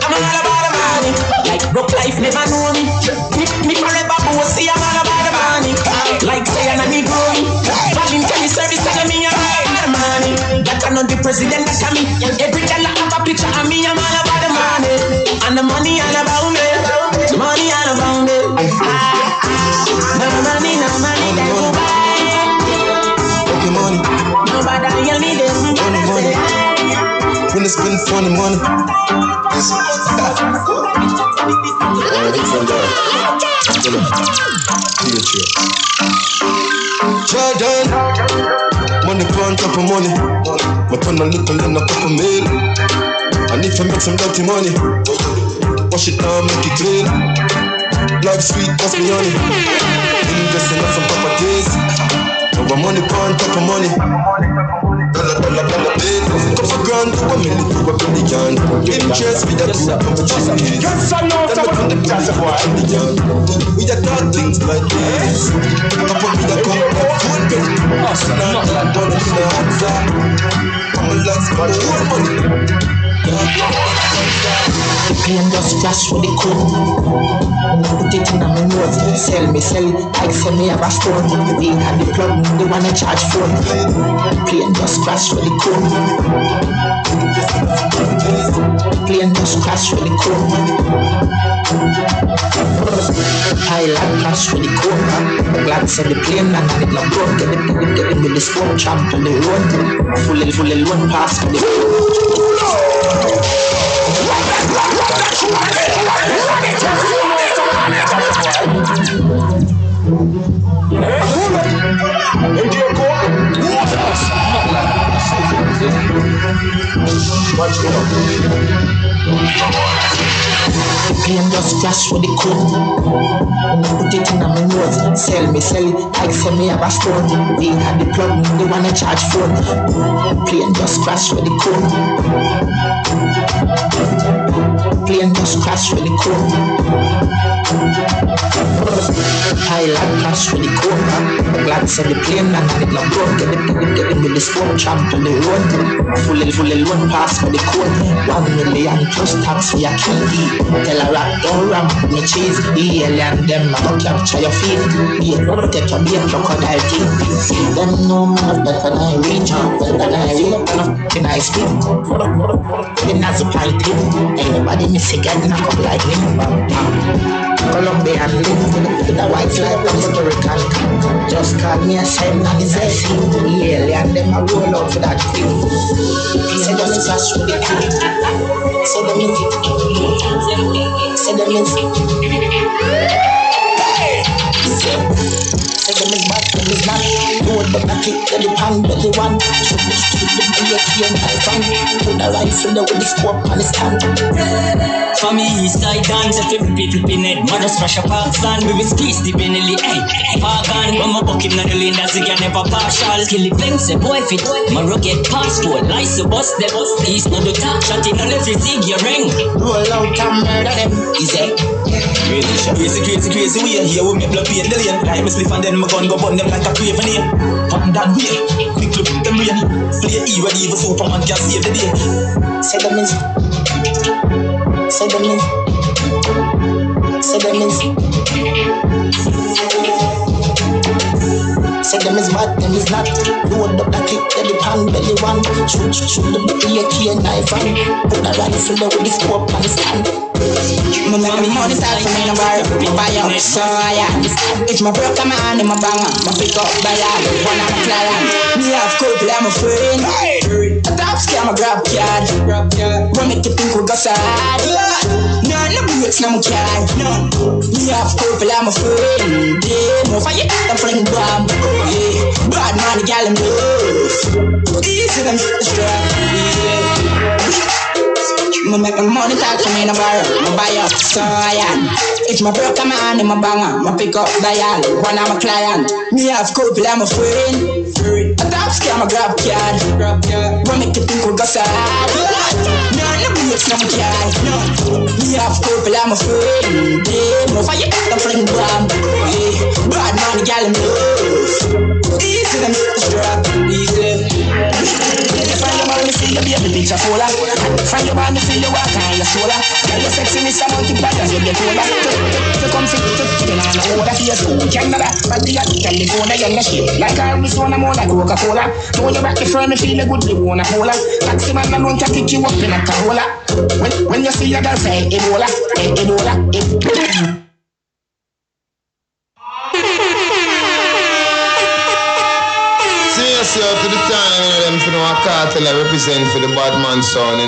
I'm all about the money. Like broke life never know me. Me forever bossy. I'm all about the money. Like say I'm a Negro. Voluntary service tell me I'm all about the money. Like I'm not the president that come me. Every dollar have a picture of me. I'm all about the money. And the money all about me. The money all about me. No money, they go buy. Okay, money. Nobody hear me, they go money. When they spend funny money. Jordan, money on top of money. My turn a little and a couple mil. I need to make some dirty money. Wash it down, make it clean. Life sweet, that's me honey. Investing on some properties. Our money on top of money. Dollar bill. Couple grand to a million to a billion. Interest with a good opportunity. Yes, I know someone to pass a boy. We just talk things like this. Couple with a cup of food bill. Hustle and that money in the answer. Come on, let's go. Money. Plane just crash with the cone. Put it in my nose. Sell it like say me have a stone. We had the plug, they wanna charge phone. Plane just crash with the cone. Plane just crash with the cone. Pilot crash with the cone. Glad said the plane and I did not go. Get it with the smoke, tramp on the road. Fully loan pass for the plane just crash with the cone. Put it in my nose. Sell it like say me have a stone. We had the plug, they wanna charge phone. Plane just crash with the cone. Plane just crash with the cone. Pilot crash with the cone. Glad said the plane and I did not go. Get it with the smoke, tramp on the road. Fully loan pass for the code. 1 million plus tax for your key. Tell a rat don't ramp me cheese. The alien them I go capture your feet. Take your beer crocodile teeth. Them know me not better than I reach. Better than I reach. Can I speak? The Nazi party. Ain't nobody miss a get knock up like me. Colombian link with a white flag from Puerto Rican. Just call me a sign and it's a scene. The alien them I roll out for that queen. Say just crash with the queen. Say the music. Say the music. Say the music, but the music not. Load but I kick the pan, but the one. Shoot the AK and my fan. Put the rifle there with the scope on the stand. For me, east side dance, if every people pin it. Mother smash a Pakistan, we will squeeze the Benelli, hey. Pagan, when my bucket not the lane, that's again never partial. Kill the things, a boy fit. My rocket passport, lies to bust them. East not the top, shot in all every zig, your ring. Roll out and murder them, easy. Crazy, we are here, we make blood pain the lane. Like me spliff and then my gun go burn them like a craven name. Pop that way, quick look them rain. Play E when even Superman can save the day. Say the music. Say the music. Say the music. Say them is bad, them is not. Load up the clip, the pan belly one. Shoot the AK and knife and put the rifle there with the scope on the stand. My money start from in a bar, my buy up, so yeah. If my broke my hand in my banger, my pick up by all, one of my client. Me have couple, I'm a friend. A top scam, a grab card. Run make you think we got sad. No bullets, no car. Me have couple, I'm a friend. Yeah, no fire, I'm fling bomb. Yeah, bad man, the gal in love. Easy them strap. Me make my money talk to me in a bar. Me buy up, so yeah. If my broke my hand in my banger, me pick up dial. One of my client. Me have couple, I'm a friend. A top scam, a grab card. Run make you think we got sad. No bullets, no car. Me have couple, I'm a friend. Yeah, no fire, I'm fling bomb. Yeah, bad man, the gal in love. Easy them strap, easy. Find your money, see you be a picture fuller. Find your money, feel you walk on your shoulder. Tell your sexiness, I want to buy as you get older. To come sit to chicken on the order for your school. Canada, but the California, you're shit. Like I always want more like Coca-Cola. Throw your back firm, you feel good, you wanna hold her. Taxi man alone can pick you up in a Corolla. When you see your girl say Ebola, Ebola, Ebola. See yourself to the time, them for no cartel I represent for the bad man son,